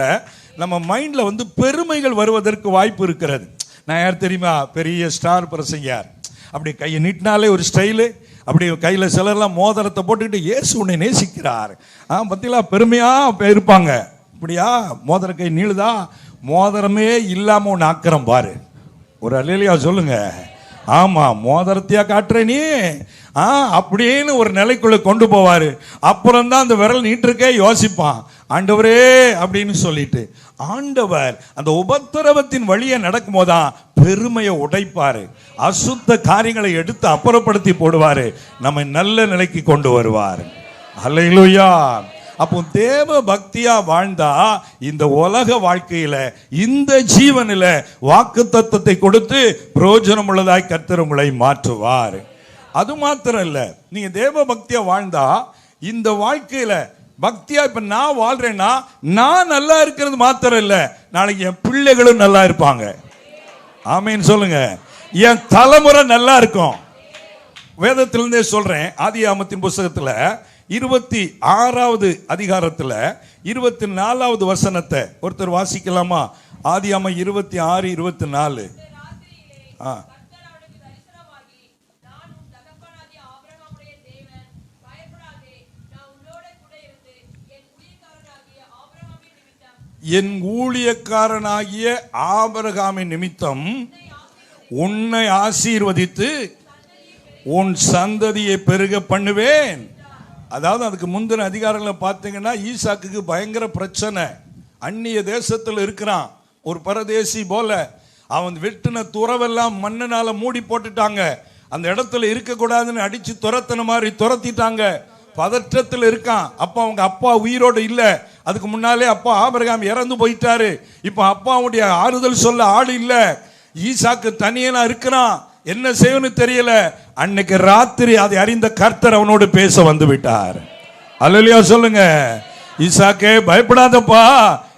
நம்ம மைண்ட்ல பெருமைகள் வருவதற்கு வாய்ப்பு இருக்கிறது. நான் யார் தெரியுமா? பெரிய ஸ்டார் பிரசங்கர். அப்படி கையை நீட்டினாலே ஒரு ஸ்டைலு, அப்படி கையில் சிலர்லாம் மோதிரத்தை போட்டுக்கிட்டு இயேசு உன்னை நேசிக்கிறார் பத்திலா பெருமையா இருப்பாங்க. இப்படியா மோதிர கை நீளுதா? மோதிரமே இல்லாம ஒன்று ஆக்கிரம் பாரு. ஒரு அல்லேலூயா சொல்லுங்க. ஆமா, மோதிரத்தையா காட்டுற நீ அப்படின்னு ஒரு நிலைக்குள்ள கொண்டு போவாரு. அப்புறம் தான் அந்த விரல் நீட்டிருக்கே யோசிப்பான், ஆண்டவரே அப்படின்னு சொல்லிட்டு. ஆண்டவர் அந்த உபத்திரவத்தின் வழியை நடக்கும் போதான் பெருமையை உடைப்பாரு, அசுத்த காரியங்களை எடுத்து அப்புறப்படுத்தி போடுவாரு, நம்ம நல்ல நிலைக்கு கொண்டு வருவார். அல்லேலூயா. அப்போ தேவ பக்தியா வாழ்ந்தா இந்த உலக வாழ்க்கையில இந்த ஜீவனில வாக்குத்தத்தத்தை கொடுத்து பிரயோஜனம் உள்ளதாய் கர்த்தர் உங்களை மாற்றுவார். அது மாத்திரம் இல்ல, நீங்க தேவ பக்தியா வாழ்ந்தா இந்த வாழ்க்கையில பக்தியா இப்ப நான் வாழ்றேன்னா நான் நல்லா இருக்கிறது மாத்திரம் இல்ல, நாளைக்கு என் பிள்ளைகளும் நல்லா இருப்பாங்க. ஆமீன் சொல்லுங்க. என் தலைமுறை நல்லா இருக்கும். வேதத்திலிருந்தே சொல்றேன். ஆதியாகமத்தின் புத்தகத்துல 26வது அதிகாரத்துல 24வது வசனத்தை ஒருத்தர் வாசிக்கலாமா? ஆதியாகமம் 26, 24. என் ஊழியக்காரனாகிய ஆபிரகாமின் நிமித்தம் உன்னை ஆசீர்வதித்து உன் சந்ததியை பெருக பண்ணுவேன். அதாவது அதுக்கு முந்தின அதிகாரங்களில் பார்த்தீங்கன்னா ஈசாக்குக்கு பயங்கர பிரச்சனை. அந்நிய தேசத்தில் இருக்கிறான், ஒரு பரதேசி போல. அவன் வெட்டின துறவெல்லாம் மண்ணனால மூடி போட்டுட்டாங்க. அந்த இடத்துல இருக்கக்கூடாதுன்னு அடிச்சு துரத்தின மாதிரி துரத்திட்டாங்க. பதற்றத்தில் இருக்கான். அப்போ அவங்க அப்பா உயிரோடு இல்லை. அதுக்கு முன்னாலே அப்பா ஆபிரகாம் இறந்து போயிட்டாரு. இப்போ அப்பாவுடைய ஆறுதல் சொல்ல ஆள் இல்லை. ஈசாக்கு தனியனா இருக்கிறான், என்ன செய்யணும்னு தெரியல. அன்னைக்கு ராத்திரி அதை அறிந்த கர்த்தர் அவனோடு பேச வந்து விட்டார். அல்லேலூயா சொல்லுங்க. ஈசாக்கே பயப்படாதப்பா,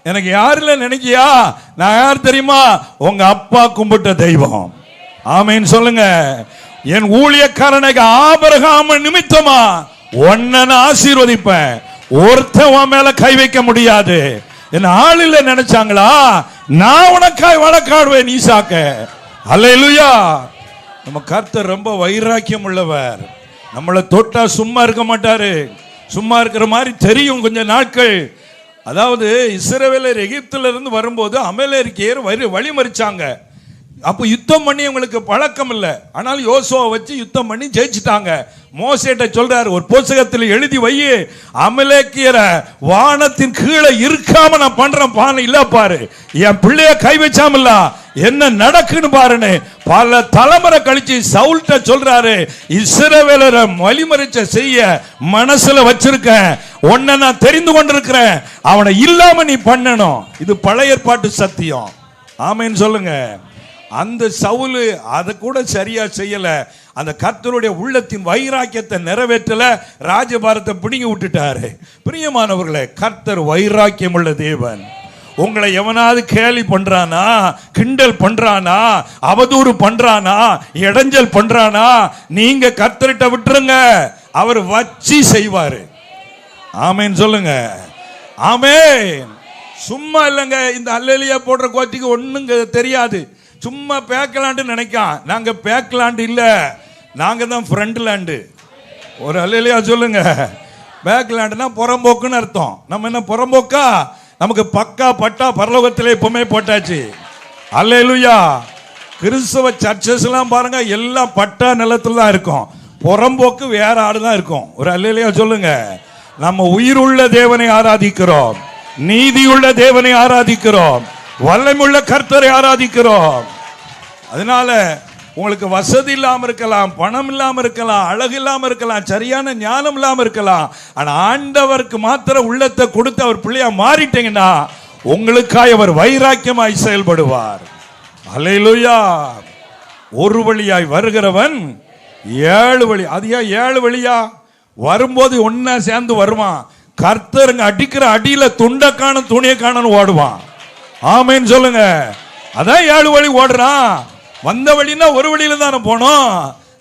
எனக்கு யாருல நினைக்கியா? நான் யார் தெரியுமா? உங்க அப்பா கும்பிட்ட தெய்வம். ஆமீன் சொல்லுங்க. என் ஊழியக்காரனுக்கு ஆபிரகாம் நிமித்தமா உன்னை நான் ஆசீர்வதிப்பேன். ஒருத்தன் உன் மேல கை வைக்க முடியாது. என் ஆளில் நினைச்சாங்களா? நான் உனக்காய் வழக்காடுவேன் ஈசாக்க. அல்லேலூயா. நம்ம கர்த்தர் ரொம்ப வைராக்கியம் உள்ளவர். நம்மளை தொட்டா சும்மா இருக்க மாட்டாரு. சும்மா இருக்கிற மாதிரி தெரியும் கொஞ்ச நாட்கள். அதாவது இஸ்ரவேலர் எகிப்தில இருந்து வரும்போது அமலேக்கியர் வழிமறிச்சாங்க. அப்போ யுத்தம் பண்ணி உங்களுக்கு பழக்கம் இல்லை. ஆனால் யோசுவா வச்சு யுத்தம் பண்ணி ஜெயிச்சிட்டாங்க. மோசேட்ட சொல்றாரு, ஒரு புத்தகத்தில் எழுதி வை, அமலேக்கியரை வானத்தின் கீழே இருக்காம நான் பண்றேன் பானை இல்ல பாரு, என் பிள்ளைய கை வச்சாமல்ல என்ன நடக்குன்னு பாருன்னு பல தலைமுறை கழிச்சு சவுல்ட்ட சொல்றாரு, இஸ்ரவேலரை வழிமறிச்ச செய்ய மனசுல வச்சிருக்கேன், உன்னை நான் தெரிந்து கொண்டிருக்கிறேன், அவனை இல்லாம நீ பண்ணணும். இது பழைய ஏற்பாட்டு சத்தியம். ஆமேன்னு சொல்லுங்க. அந்த சவுலு அதை கூட சரியா செய்யல. அந்த கர்த்தருடைய உள்ளத்தின் வைராக்கியத்தை நிறைவேற்றல, ராஜபாரத்தை பிடிங்கி விட்டுட்டாரு. பிரியமானவர்களே, கர்த்தர் வைராக்கியம் உள்ள தேவன். உங்களை எவனாவது கேலி பண்றானா, கிண்டல் பண்றானா, அவதூறு பண்றானா, இடைஞ்சல் பண்றானா, நீங்க கர்த்தர்கிட்ட விட்டுருங்க, அவர் வச்சு செய்வாரு. ஆமேன் சொல்லுங்க. ஆமேன். சும்மா இல்லைங்க. இந்த அல்லேலியா போடுற கோச்சிக்கு ஒண்ணுங்க தெரியாது. சும்மா பேக்கலாண்டு நினைக்கான். நாங்க பேக்கலாண்டு இல்ல, நாங்க தான் ஃப்ரண்ட் லேண்டு. ஒரு அல்லேலியா சொல்லுங்க. பேக்லாண்டுனா புறம்போக்குன்னு அர்த்தம். நம்ம என்ன புறம்போக்கா? நமக்கு பக்கா பட்டா பரலோகத்திலே எப்பவுமே போட்டாச்சு. அல்லேலூயா. கிறிஸ்தவ சர்ச்சஸ் எல்லாம் பாருங்க, எல்லாம் பட்டா நிலத்துல தான் இருக்கும். புறம்போக்கு வேற ஆடு தான் இருக்கும். ஒரு அல்லேலூயா சொல்லுங்க. நம்ம உயிருள்ள தேவனை ஆராதிக்கிறோம், நீதியுள்ள தேவனை ஆராதிக்கிறோம், வல்லமையுள்ள கர்த்தரை ஆராதிக்கிறோம். அதனால உங்களுக்கு வசதி இல்லாம இருக்கலாம், பணம் இல்லாம இருக்கலாம், அழகு இல்லாம இருக்கலாம், சரியான ஞானம் இல்லாம இருக்கலாம். ஆனா ஆண்டவருக்கு மாத்திர உள்ளத்தை கொடுத்து அவர் பிள்ளையா மாறிட்டீங்கன்னா உங்களுக்காய் அவர் வைராக்கியமாய் செயல்படுவார். அல்லேலூயா. ஒரு வழியாய் வருகிறவன் 7 வழி. அது ஏன் 7 வழியா? வரும்போது ஒன்னா சேர்ந்து வருவான். கர்த்தருங்க அடிக்கிற அடியில துண்டை காணும் துணியை காணும் ஓடுவான். ஆமேன்னு சொல்லுங்க. அதான் 7 வழி ஓடுறான். வந்த வழின்னா ஒரு வழியில தானே போனோம்.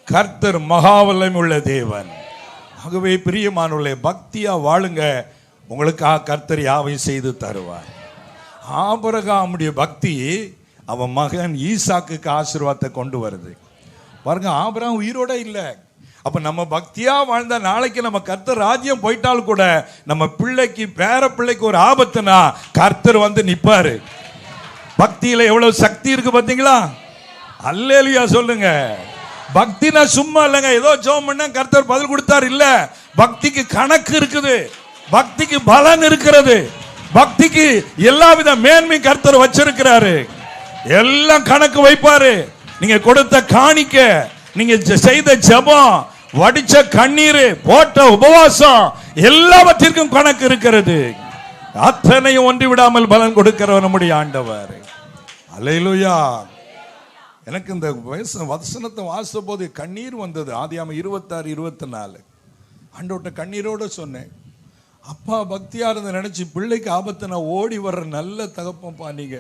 கர்த்தர் மகாவல்லமை உள்ள தேவன். ஆகவே பிரியமானவர்களே, பக்தியா வாழுங்க. உங்களுக்காக கர்த்தர் யாவையும் செய்து தருவார். ஆபிரகாமுடைய பக்தி அவன் மகன் ஈசாக்குக்கு ஆசீர்வாதத்தை கொண்டு வருது. பாருங்க, ஆபிரகாம் உயிரோட இல்லை. அப்ப நம்ம பக்தியா வாழ்ந்தா நாளைக்கு நம்ம கர்த்தர் ராஜ்யம் போயிட்டால் கூட நம்ம பிள்ளைக்கு பேர பிள்ளைக்கு ஒரு ஆபத்துனா கர்த்தர் வந்து நிப்பாரு. பக்தியில எவ்வளவு சக்தி இருக்கு பாத்தீங்களா? அல்லேலூயா சொல்லுங்க. பக்தினா சும்மா இல்லைங்க, ஏதோ ஜெபம் பண்ணா கர்த்தர் பதில் கொடுத்தார் இல்ல. பக்திக்கு கணக்கு இருக்குது, பக்திக்கு பலன் இருக்கிறது, பக்திக்கு எல்லாவித மேன்மை கர்த்தர் வச்சிருக்கிறாரு. எல்லாம் கணக்கு வைப்பாரு. நீங்க கொடுத்த காணிக்க, நீங்க செய்த ஜெபம், வடிச்ச கண்ணீர், போட்ட உபவாசம், எல்லாவற்றிற்கும் கணக்கு இருக்கிறது. அத்தனையும் ஒன்றி விடாமல் பலன் கொடுக்கிறவர் நம்முடைய ஆண்டவர். அல்லேலூயா. எனக்கு இந்த வசனத்தை வாசித்த போது கண்ணீர் வந்தது. ஆதியாகமம் 26-24 ஆண்டவர்ட்ட கண்ணீரோட சொன்னேன், அப்பா பக்தியா இருந்து நினைச்சு பிள்ளைக்கு ஆபத்தை நான் ஓடி வர்ற நல்ல தகப்பப்பா நீங்க.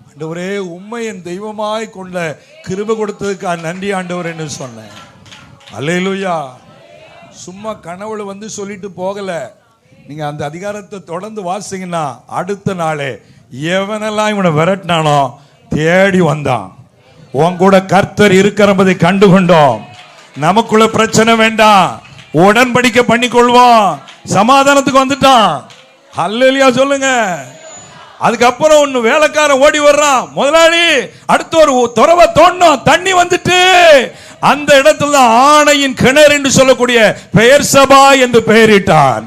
ஆண்டவரே, உம்மை என் தெய்வமாய் கொண்ட கிருபை கொடுத்ததுக்கு நன்றி ஆண்டவரேன்னு சொன்னேன். அல்லேலூயா. சும்மா கனவுல வந்து சொல்லிட்டு போகல. நீங்க அந்த அதிகாரத்தை தொடர்ந்து வாசிங்கன்னா அடுத்த நாளே எவனெல்லாம் இவனை விரட்டினானோ தேடி வந்தான். உன் கூட கர்த்தர் இருக்கிறதை கண்டுகொண்டோம். நமக்குள்ள பிரச்சனை வேண்டாம், உடன்படிக்கை பண்ணிக்கொள்வோம், சமாதானத்துக்கு வந்துட்டான். அல்லேலூயா சொல்லுங்க. அதுக்கப்புறம் ஒன்னு வேலைக்காரன் ஓடி வர்றான், முதலாளி அடுத்து ஒரு துறவை தோண்டணும், தண்ணி வந்துட்டு. அந்த இடத்துல ஆணையின் கிணறு என்று சொல்லக்கூடிய பெயர் சபா என்று பெயரிட்டான்.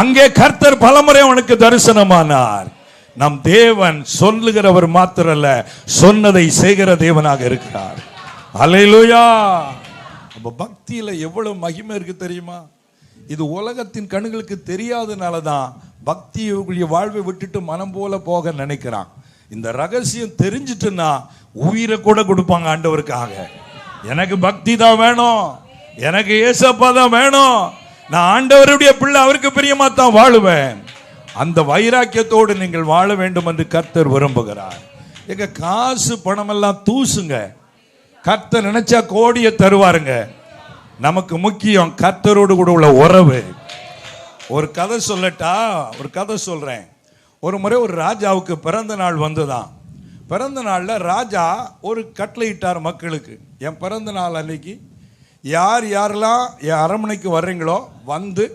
அங்கே கர்த்தர் பலமுறை அவனுக்கு தரிசனமானார். நம் தேவன் சொல்லுகிறவர் மாத்திரல்ல, சொன்னதை செய்கிற தேவனாக இருக்கிறார். அல்லேலூயா. அப்ப பக்தியில எவ்வளவு மகிமை இருக்கு தெரியுமா? இது உலகத்தின் கண்களுக்கு தெரியாதனால தான் பக்தியுடைய வாழ்வை விட்டுட்டு மனம் போல போக நினைக்கிறான். இந்த ரகசியம் தெரிஞ்சிட்டுன்னா உயிரை கூட கொடுப்பாங்க ஆண்டவருக்காக. எனக்கு பக்தி தான் வேணும், எனக்கு ஏசப்பா தான் வேணும், நான் ஆண்டவருடைய பிள்ளை, அவருக்கு பிரியமா தான் வாழுவேன். அந்த வைராக்கியத்தோடு நீங்கள் வாழ வேண்டும் என்று கர்த்தர் விரும்புகிறார். எங்க காசு பணம் எல்லாம் தூசுங்க, கர்த்தர் நினைச்சா கோடியை தருவாருங்க. நமக்கு முக்கியம் கர்த்தரோடு கூட உள்ள உறவு. ஒரு கதை சொல்லட்டா? ஒரு கதை சொல்றேன். ஒரு முறை ஒரு ராஜாவுக்கு பிறந்த நாள் வந்துதான். பிறந்த நாள்ல ராஜா ஒரு கட்டளை இட்டார் மக்களுக்கு, என் பிறந்த நாள் அன்னைக்கு யார் யாரெல்லாம் என் அரண்மனைக்கு வர்றீங்களோ வந்து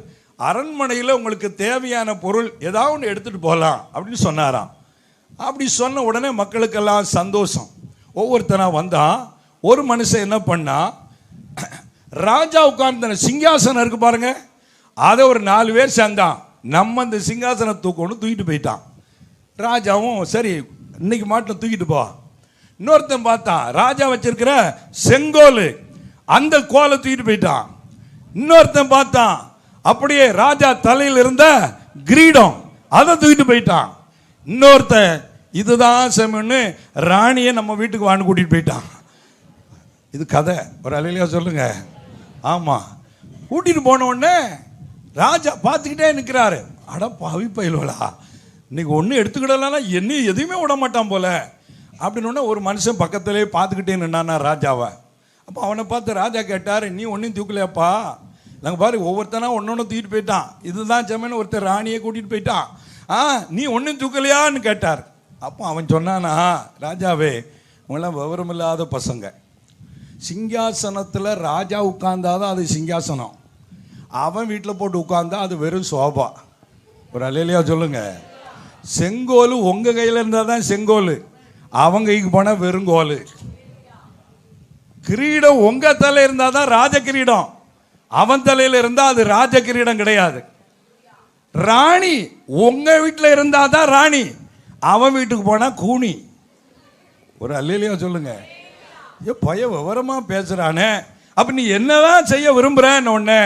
அரண்மனையில் உங்களுக்கு தேவையான பொருள் ஏதாவது ஒன்று எடுத்துட்டு போகலாம் அப்படின்னு சொன்னாராம். அப்படி சொன்ன உடனே மக்களுக்கெல்லாம் சந்தோஷம். ஒவ்வொருத்தனா வந்தான். ஒரு மனுஷன் என்ன பண்ணா, ராஜா உட்கார்ந்த சிங்காசனம் இருக்கு பாருங்க, அதை ஒரு 4 பேர் சேர்ந்தான். நம்ம அந்த சிங்காசனம் தூக்கிட்டு போயிட்டான். ராஜாவும் சரி இன்னைக்கு மாட்டம் தூக்கிட்டு போ. இன்னொருத்தன் பார்த்தான், ராஜா வச்சிருக்கிற செங்கோல், அந்த கோலை தூக்கிட்டு போயிட்டான். இன்னொருத்தன் பார்த்தான், அப்படியே ராஜா தலையில் இருந்த கிரீடம், அதை தூக்கிட்டு போயிட்டான். இன்னொருத்தன் இதுதான் செம்மன்னு ராணியை நம்ம வீட்டுக்கு வான்னு கூட்டிட்டு போயிட்டான். இது கதை. ஒரு அலையிலையா சொல்லுங்க. ஆமா, கூட்டிட்டு போன உடனே ராஜா பார்த்துக்கிட்டே நிற்கிறாரு. அட பாவி பயிலா, இன்னைக்கு ஒன்றும் எடுத்துக்கிடலாம், என்ன எதுவுமே விட மாட்டான் போல அப்படின்னு ஒரு மனுஷன் பக்கத்திலே பார்த்துக்கிட்டே நின்னானா ராஜாவை. அப்போ அவனை பார்த்து ராஜா கேட்டார், நீ ஒன்றையும் தூக்கலையாப்பா? நாங்கள் பாரு ஒவ்வொருத்தனா ஒன்னொன்று தூக்கிட்டு போயிட்டான், இதுதான் செம்மன்னு ஒருத்தர் ராணியை கூட்டிகிட்டு போயிட்டான், நீ ஒன்றும் தூக்கலையான்னு கேட்டார். அப்போ அவன் சொன்னானா, ராஜாவே உங்களாம் விவரமில்லாத பசங்க, சிங்காசனத்தில் ராஜா உட்கார்ந்தாதான் அது சிங்காசனம், அவன் வீட்டில் போட்டு உட்கார்ந்தா அது வெறும் சோபா. ஒரு அல்லேலூயா சொல்லுங்க. செங்கோல் உங்கள் கையில் இருந்தால் தான் செங்கோல், அவங்க கைக்கு போனால் வெறுங்கோல். கிரீடம் உங்க தலை இருந்தால் தான் ராஜ கிரீடம், அவன் தலையில் இருந்தா அது ராஜ கிரீடம் கிடையாது. ராணி உங்க வீட்டில் இருந்தா தான் ராணி, அவன் வீட்டுக்கு போனா கூனி. ஒரு அல்லேலூயா சொல்லுங்க. பய விவரமா பேசுறானே. அப்ப நீ என்னதான் செய்ய விரும்புறன்னு ஒண்ணு,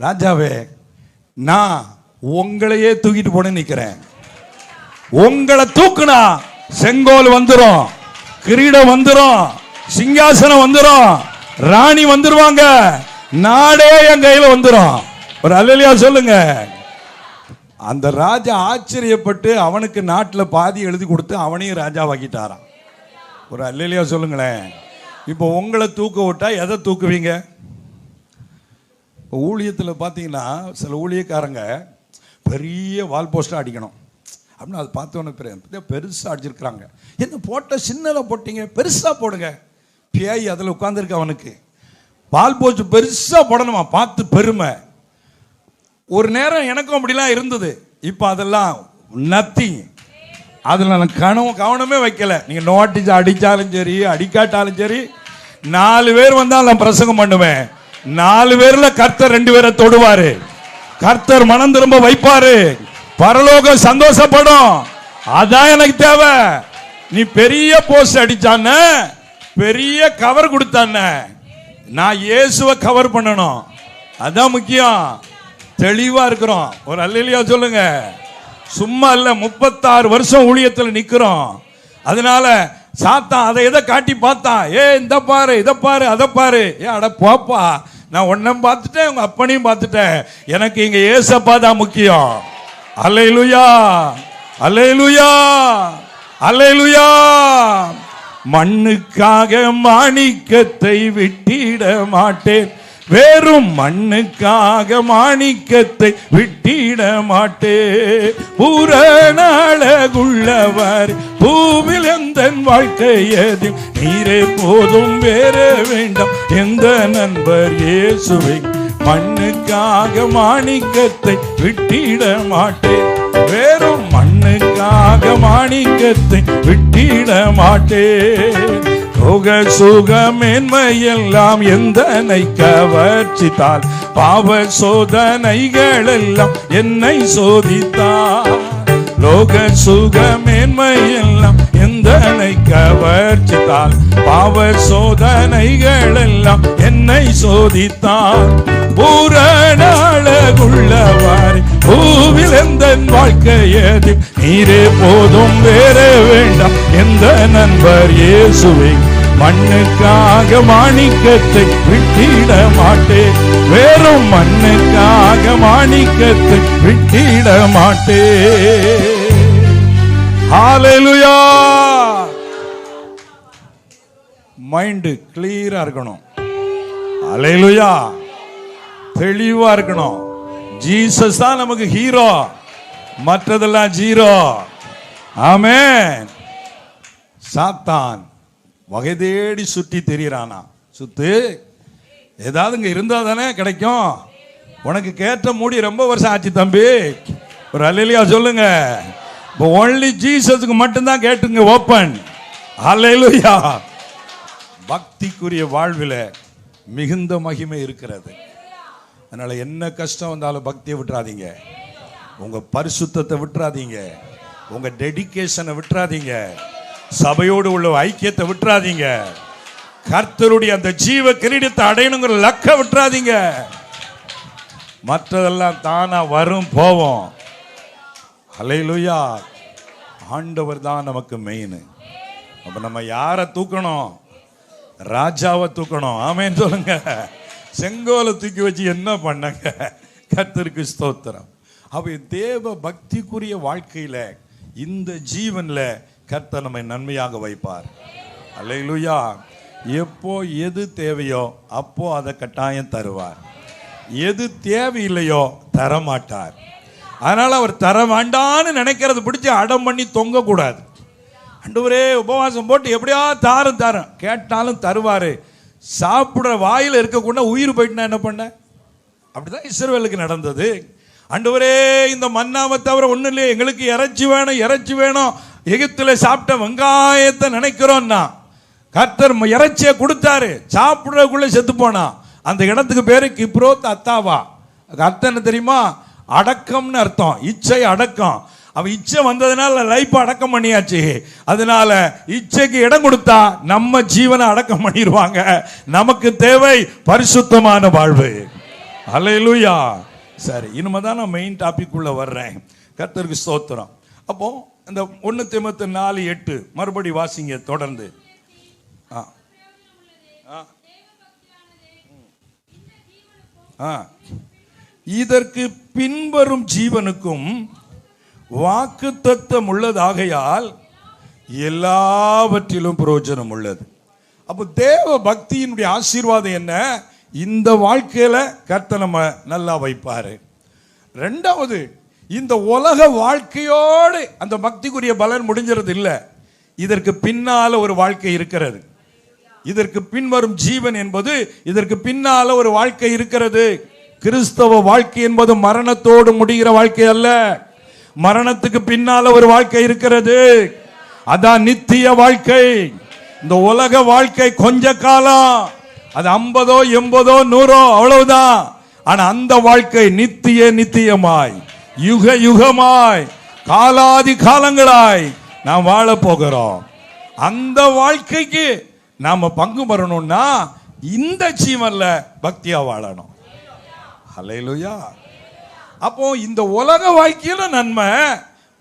ராஜாவே நான் உங்களையே தூக்கிட்டு போன நிக்கிறேன். உங்களை தூக்குனா செங்கோல் வந்துரும், கிரீடம் வந்துரும், சிங்காசனம் வந்துரும், ராணி வந்துருவாங்க, நாடே என் கையில வந்துரும். ஒரு அல்லேலூயா சொல்லுங்க. அந்த ராஜா ஆச்சரியப்பட்டு அவனுக்கு நாட்டில் பாதி எழுதி கொடுத்து அவனையும் ராஜாவாக்கிட்டாராம். ஒரு அல்லேலூயா சொல்லுங்களேன். இப்போ உங்களை தூக்க விட்டா எதை தூக்குவீங்க? இப்போ ஊழியத்தில் பார்த்தீங்கன்னா சில ஊழியக்காரங்க பெரிய வால் போஸ்டாக அடிக்கணும் அப்படின்னு அதை பார்த்தோன்னே பெருசாக அடிச்சிருக்கிறாங்க. என்ன போட்ட சின்னதாக போட்டீங்க, பெருசாக போடுங்க. பேய் அதில் உட்காந்துருக்கு. அவனுக்கு வால் போஸ்ட் பெருசாக போடணுமா, பார்த்து பெருமை. ஒரு நேரம் எனக்கும் அப்படிலாம் இருந்தது. இப்போ அதெல்லாம் நத்திங். அதில் நான் கவனமே வைக்கல. நீங்கள் நோட்டீஸ் அடித்தாலும் சரி அடிக்காட்டாலும் சரி, 4 பேர் வந்தால் நான் பிரசங்கம் பண்ணுவேன். 4 பேர்ல கர்த்தர் 2 பேரை தொடுவாரு. கர்த்தர் மனம் திரும்ப வைப்பாரு. பரலோகம் சந்தோஷப்படும். அதான் எனக்கு தேவை. நீ பெரிய போஸ்ட் அடிச்சான, பெரிய கவர் கொடுத்தான, நான் இயேசுவை கவர் பண்ணணும். அதான் முக்கியம். தெளிவா இருக்கிறோம். ஒரு அல்லேலூயா சொல்லுங்க. சும்மா இல்ல, 36 வருஷம் ஊழியத்தில் நிக்கிறோம். அதனால சாத்தான் அதை எதை காட்டி பார்த்தான். இந்த பாரு, இதை பாரு, அதை பாரு. அட போப்பா, நான் ஒன்னும் பார்த்துட்டேன், உங்க அப்பனையும் பார்த்துட்டேன். எனக்கு இங்க ஏசப்பா தான் முக்கியம். அல்லேலூயா, அல்லேலூயா, அல்லேலூயா. மண்ணுக்காக மாணிக்கத்தை விட்டிட மாட்டேன், வேறும் மண்ணுக்காக மாணிக்கத்தை விட்டிட மாட்டே. பூரணாளகுள்ளவர் பூவில் எந்த வாழ்க்கையதில் நீரே போதும், வேற வேண்டாம் எந்த நண்பர் இயேசுவை. மண்ணுக்காக மாணிக்கத்தை விட்டிட மாட்டேன், வேறும் மண்ணுக்காக மாணிக்கத்தை விட்டிட மாட்டேன். ரோக சுக மேன்மையெல்லாம் எந்தனை கவர்ச்சித்தால், பாவ சோதனைகள் எல்லாம் என்னை சோதித்தார். லோக சுக மேன்மையெல்லாம் எந்தனை கவர்ச்சித்தால், பாவ சோதனைகள் எல்லாம் என்னை சோதித்தார். பூரணாளகுள்ளவாறு பூவில் எந்த வாழ்க்கையது நீரே போதும், வேற வேண்டாம் எந்த நண்பர் இயேசுவை. மண்ணுக்காக மாணிக்கத்தை விட்டிட மாட்டேன், வேறும் மண்ணுக்காக மாணிக்கத்தை விட்டிட மாட்டேன். ஹல்லேலூயா. மைண்ட் கிளியரா இருக்கணும். ஹல்லேலூயா. தெளிவா இருக்கணும். ஜீசஸ் தான் நமக்கு ஹீரோ, மற்றதெல்லாம் ஜீரோ. ஆமென். சாத்தான் வகை தேடி சுற்றி தெரியறானா. சுத்து, ஏதாவது இங்க இருந்தா தானே கிடைக்கும். உனக்கு கேட்ட மூடி ரொம்ப வருஷம் ஆச்சு தம்பி. ஒரு அல்லேலூயா சொல்லுங்க. இப்போ ஒன்லி ஜீசஸ்க்கு மட்டும்தான் கேட்டுங்க ஓப்பன். அல்லேலூயா. பக்திக்குரிய வாழ்வில் மிகுந்த மகிமை இருக்கிறது. அதனால என்ன கஷ்டம் வந்தாலும் பக்தியை விட்டுறாதீங்க, உங்க பரிசுத்தத்தை விட்டுறாதீங்க, உங்க டெடிகேஷனை விட்டுறாதீங்க, சபையோடு உள்ள ஐக்கியத்தை விட்டுறாதீங்க, கர்த்தருடைய அந்த ஜீவ கிரீடத்தை அடையணுங்கிற லக்க விட்டுறாதீங்க. மற்றதெல்லாம் தானா வரும் போவோம். ஹல்லேலூயா. ஆண்டவர் தான் நமக்கு மெயின். அப்ப நம்ம யாரை தூக்கணும்? ராஜாவை தூக்கணும். ஆமென் சொல்லுங்க. செங்கோலை தூக்கி வச்சு என்ன பண்ணங்க? கர்த்தருக்கு ஸ்தோத்திரம். அவ தேவ பக்திக்குரிய வாழ்க்கையில இந்த ஜீவன்ல கர்த்தர் நம்மை நன்மையாக வைப்பார். அல்லேலூயா. எப்போ எது தேவையோ அப்போ அதை கட்டாயம் தருவார். எது தேவையில்லையோ தரமாட்டார். அதனால அவர் தர வேண்டான்னு நினைக்கிறது பிடிச்சி அடம் பண்ணி தொங்க கூடாது. ஆண்டவரே உபவாசம் போட்டு எப்படியா தாரும் கேட்டாலும் தருவாரு. சாப்பிடுற வாயில இருக்கக்கூட உயிர் போயிட்டுனா என்ன பண்ண? அப்படிதான் இஸ்ரவேலுக்கு நடந்தது. ஆண்டவரே இந்த மன்னாவை தவிர ஒண்ணு இல்லையே, எங்களுக்கு இறைச்சி வேணும். எகிப்துல சாப்பிட்ட வெங்காயத்தை நினைக்கிறோம்னா கர்த்தர் இறைச்சியை கொடுத்தாரு. சாப்பிடுறதுக்குள்ள செத்து போனா. அந்த இடத்துக்கு பேரு கிப்ரோத் அத்தாவா. அர்த்தம் என்ன தெரியுமா? அடக்கம்னு அர்த்தம். இச்சை அடக்கம். அவன் இச்சை வந்ததுனால லைஃப் அடக்கம் பண்ணியாச்சு. அதனால இச்சைக்கு இடம் கொடுத்தா நம்ம ஜீவனை அடக்கம் பண்ணிடுவாங்க. நமக்கு தேவை பரிசுத்தமான வாழ்வு. அல்லேலூயா. சரி, இனிமே தான் நான் மெயின் டாபிக் உள்ள வர்றேன். கர்த்தருக்கு ஸ்தோத்திரம். அப்போ அந்த 1 தீமோத்தேயு 4:8 மறுபடி வாசிங்க தொடர்ந்து. இதற்கு பின்வரும் ஜீவனுக்கும் வாக்குத்தத்தம் உள்ளதாகையால் எல்லாவற்றிலும் பிரயோஜனம் உள்ளது. அப்போ தேவ பக்தியினுடைய ஆசீர்வாதம் என்ன? இந்த வாழ்க்கையில கர்த்தர் நம்ம நல்லா வைப்பாரு. ரெண்டாவது, இந்த உலக வாழ்க்கையோடு அந்த பக்திக்குரிய பலன் முடிஞ்சிறது இல்லை. இதற்கு பின்னால ஒரு வாழ்க்கை இருக்கிறது. இதற்கு பின்வரும் ஜீவன் என்பது இதற்கு பின்னால ஒரு வாழ்க்கை இருக்கிறது. கிறிஸ்தவ வாழ்க்கை என்பது மரணத்தோடு முடிகிற வாழ்க்கை அல்ல. மரணத்துக்கு பின்னால ஒரு வாழ்க்கை இருக்கிறது. அதான் நித்திய வாழ்க்கை. இந்த உலக வாழ்க்கை கொஞ்ச காலம், அது 50, 80, 100 அவ்வளவுதான். ஆனா அந்த வாழ்க்கை நித்தியமாய் யுக யுகமாய் காலாதி காலங்களாய் நாம் வாழ போகிறோம். அந்த வாழ்க்கைக்கு நாம பங்கு பெறணும்னா இந்த ஜீவன்ல பக்தியா வாழணும். ஹல்லேலூயா. அப்போ இந்த உலக வாழ்க்கையிலும் நன்மை,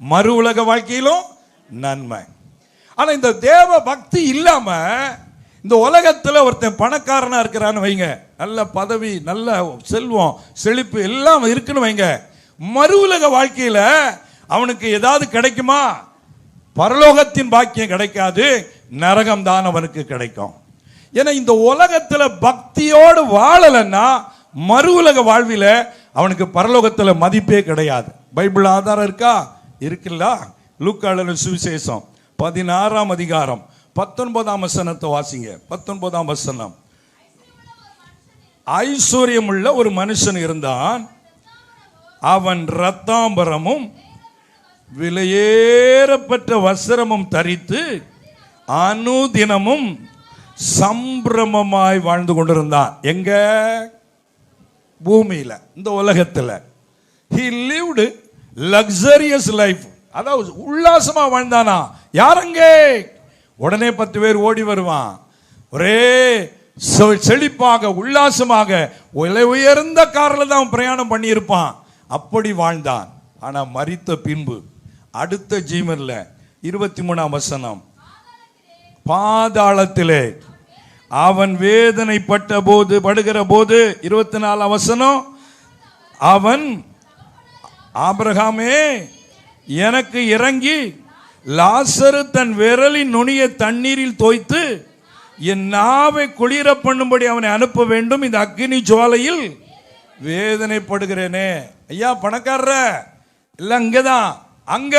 மறு உலக வாழ்க்கையிலும் நன்மை. ஆனா இந்த தேவ பக்தி இல்லாம இந்த உலகத்துல ஒருத்தன் பணக்காரனா இருக்கிறான்னு வைங்க, நல்ல பதவி, நல்ல செல்வம், செழிப்பு எல்லாம் இருக்குன்னு வைங்க, மறு உலக வாழ்க்கையில அவனுக்கு ஏதாவது கிடைக்குமா? பரலோகத்தின் பாக்கியம் கிடைக்காது, நரகம் தான் அவனுக்கு கிடைக்கும். ஏன்னா இந்த உலகத்துல பக்தியோடு வாழலன்னா மறு உலக வாழ்வில அவனுக்கு பரலோகத்துல மதிப்பே கிடையாது. பைபிள் ஆதாரம் இருக்கா? இருக்குல்ல. லூக்கா எழுதின சுவிசேஷம் 16ஆம் அதிகாரம் 19ஆம் வசனத்தை வாசிங்க. 19ஆம் வசனம். ஐஸ்வர்யம் உள்ள ஒரு மனுஷன் இருந்தான். அவன் ரத்தாம்பரமும் விலையேறப்பட்ட வஸ்திரமும் தரித்து அனுதினமும் சம்பிரமமாய் வாழ்ந்து கொண்டிருந்தான். எங்க? பூமியில, இந்த உலகத்துல. he lived luxurious life. அதாவது உல்லாசமா வாழ்ந்தானா. யாரங்க? உடனே 10 பேர் ஓடி வருவான். ஒரே செழிப்பாக உல்லாசமாக உயர்ந்த காரில் தான் பிரயாணம் பண்ணி இருப்பான். அப்படி வாழ்ந்தான். ஆனா மரித்த பின்பு அடுத்த ஜீவன்ல 23ஆம் வசனம், பாதாளத்திலே அவன் வேதனைப்பட்ட போது, படுகிற போது 24ஆம் வசனம், அவன் ஆபிரகாமே எனக்கு இறங்கி லாசரு தன் விரலின் நுனிய தண்ணீரில் தோய்த்து என் நாவை குளிர பண்ணும்படி அவனை அனுப்ப வேண்டும், இந்த அக்கினி ஜுவாலையில் வேதனைப்படுகிறேனே. ஐயா பணக்காரர இல்ல, அங்கதான். அங்க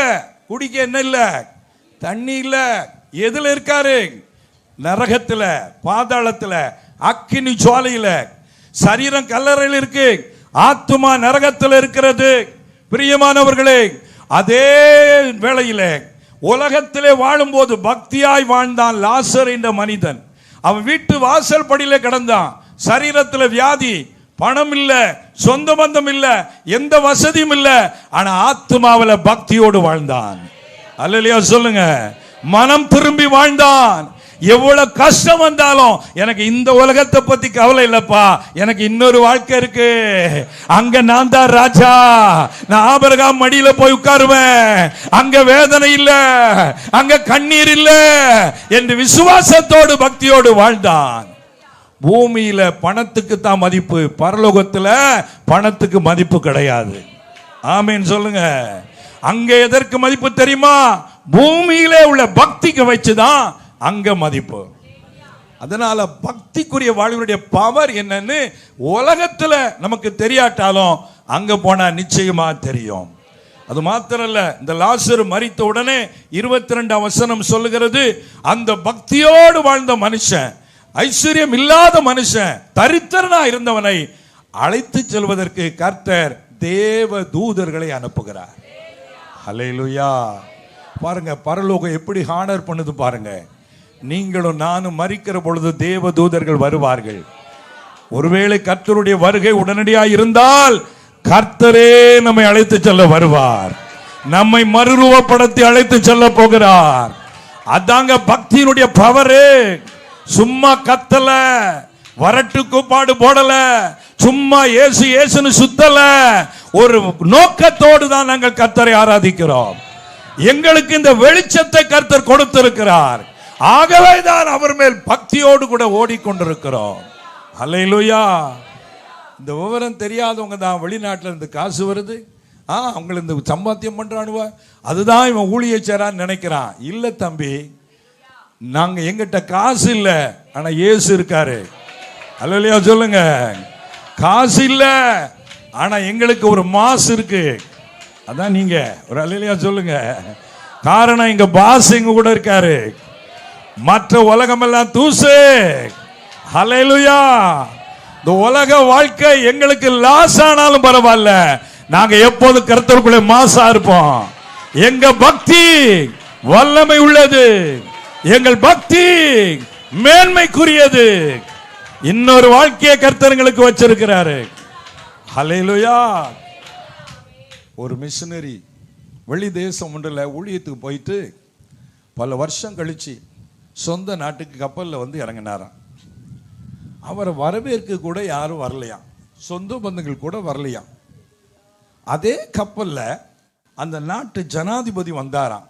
குடிக்க என்ன இல்ல? தண்ணி இல்ல. எதுல இருக்காரு? நரகத்துல, பாதாளத்துல, அக்கினி ஜுவாலையில. சரீரம் கல்லறையில் இருக்கு, ஆத்துமா நரகத்தில் இருக்கிறது. பிரியமானவர்களே, அதே வேளையில உலகத்திலே வாழும்போது பக்தியாய் வாழ்ந்தான் லாசர் என்ற மனிதன். அவன் வீட்டு வாசல் படியில கிடந்தான். சரீரத்தில் வியாதி, பணம் இல்ல, சொந்த பந்தம் இல்ல, எந்த வசதியும் இல்ல. ஆனா ஆத்துமாவில பக்தியோடு வாழ்ந்தான். அல்லேலூயா சொல்லுங்க. மனம் திரும்பி வாழ்ந்தான். எவ்வளவு கஷ்டம் வந்தாலும் எனக்கு இந்த உலகத்தை பத்தி கவலை இல்லப்பா, எனக்கு இன்னொரு வாழ்க்கை இருக்கு, அங்க நான் தான் ராஜா, நான் ஆபிரகாம் மடியில போய் உட்காருவேன், அங்க வேதனை இல்ல, அங்க கண்ணீர் இல்ல என்று விசுவாசத்தோடு பக்தியோடு வாழ்ந்தான். பூமியில பணத்துக்கு தான் மதிப்பு, பரலோகத்துல பணத்துக்கு மதிப்பு கிடையாது. ஆமீன் சொல்லுங்க. அங்க எதற்கு மதிப்பு தெரியுமா? பூமியிலே உள்ள பக்திக்கு வச்சுதான் அங்க மதிப்பு. அதனால பக்திக்குரிய வாழ்வினுடைய பவர் என்னன்னு உலகத்துல நமக்கு தெரியாட்டாலும் அங்க போனா நிச்சயமா தெரியும். அது மாத்திரல்ல, இந்த லாசரு மரித்த உடனே 22ஆம் வசனம் சொல்லுகிறது, அந்த பக்தியோடு வாழ்ந்த மனுஷன், ஐஸ்வர்யம் இல்லாத மனுஷன், தரித்திரனா இருந்தவனை அழைத்து செல்வதற்கு கர்த்தர் தேவ தூதர்களை அனுப்புகிறார். ஹல்லேலூயா. பாருங்க, பரலோகம் எப்படி ஹானர் பண்ணுது பாருங்க. நீங்களும் நானும் மரிக்கிற பொழுது தேவ தூதர்கள் வருவார்கள். ஒருவேளை கர்த்தருடைய வருகை உடனடியாக இருந்தால் கர்த்தரே நம்மை அழைத்து செல்ல வருவார், நம்மை மறுரூபப்படுத்தி அழைத்து செல்ல போகிறார். அதாங்க பக்தியினுடைய பவரு. சும்மா கத்தல, வரட்டு கூப்பாடு போடல, சும்மா ஏசு ஏசுன்னு சுத்தல, ஒரு நோக்கத்தோடு தான் நாங்கள் கர்த்தரை ஆராதிக்கிறோம். எங்களுக்கு இந்த வெளிச்சத்தை கர்த்தர் கொடுத்திருக்கிறார். ஆகவே தான் அவர் மேல் பக்தியோடு கூட ஓடிக்கொண்டிருக்கிறோம். அல்லேலூயா. இந்த விவரம் தெரியாதவங்க தான் வெளிநாட்டில் இருந்து காசு வருது, அவங்களை இந்த சம்பாத்தியம் பண்றானுவ, அதுதான் இவன் ஊழியச்சாரான்னு நினைக்கிறான். இல்ல தம்பி, நாங்க எங்கிட்ட காசு இல்ல, ஆனா இயேசு இருக்காரு. அல்லேலூயா சொல்லுங்க. காசு இல்ல, ஆனா எங்களுக்கு ஒரு மாசு இருக்கு. அதான் நீங்க ஒரு அல்லேலூயா சொல்லுங்க. காரணம் எங்க பாஸ் எங்க கூட இருக்காரு. மற்ற உலகமெல்லாம் தூசு. அல்லேலூயா. இந்த உலக வாழ்க்கை எங்களுக்கு லாஸ் ஆனாலும் பரவாயில்ல, நாங்க எப்போது கர்த்தருக்குள்ளே மாசா இருப்போம். எங்க பக்தி வல்லமை உள்ளது, எங்கள் பக்தி மேன்மைக்குரியது. இன்னொரு வாழ்க்கையை கர்த்தர்களுக்கு வச்சிருக்கிறாரு. ஹல்லேலூயா. ஒரு மிஷனரி வெளி தேசம் ஒன்றில் ஊழியத்துக்கு போயிட்டு பல வருஷம் கழிச்சு சொந்த நாட்டுக்கு கப்பலில் வந்து இறங்கினாராம். அவரை வரவேற்க கூட யாரும் வரலையாம், சொந்த பந்தங்கள் கூட வரலையாம். அதே கப்பல்ல அந்த நாட்டு ஜனாதிபதி வந்தாராம்.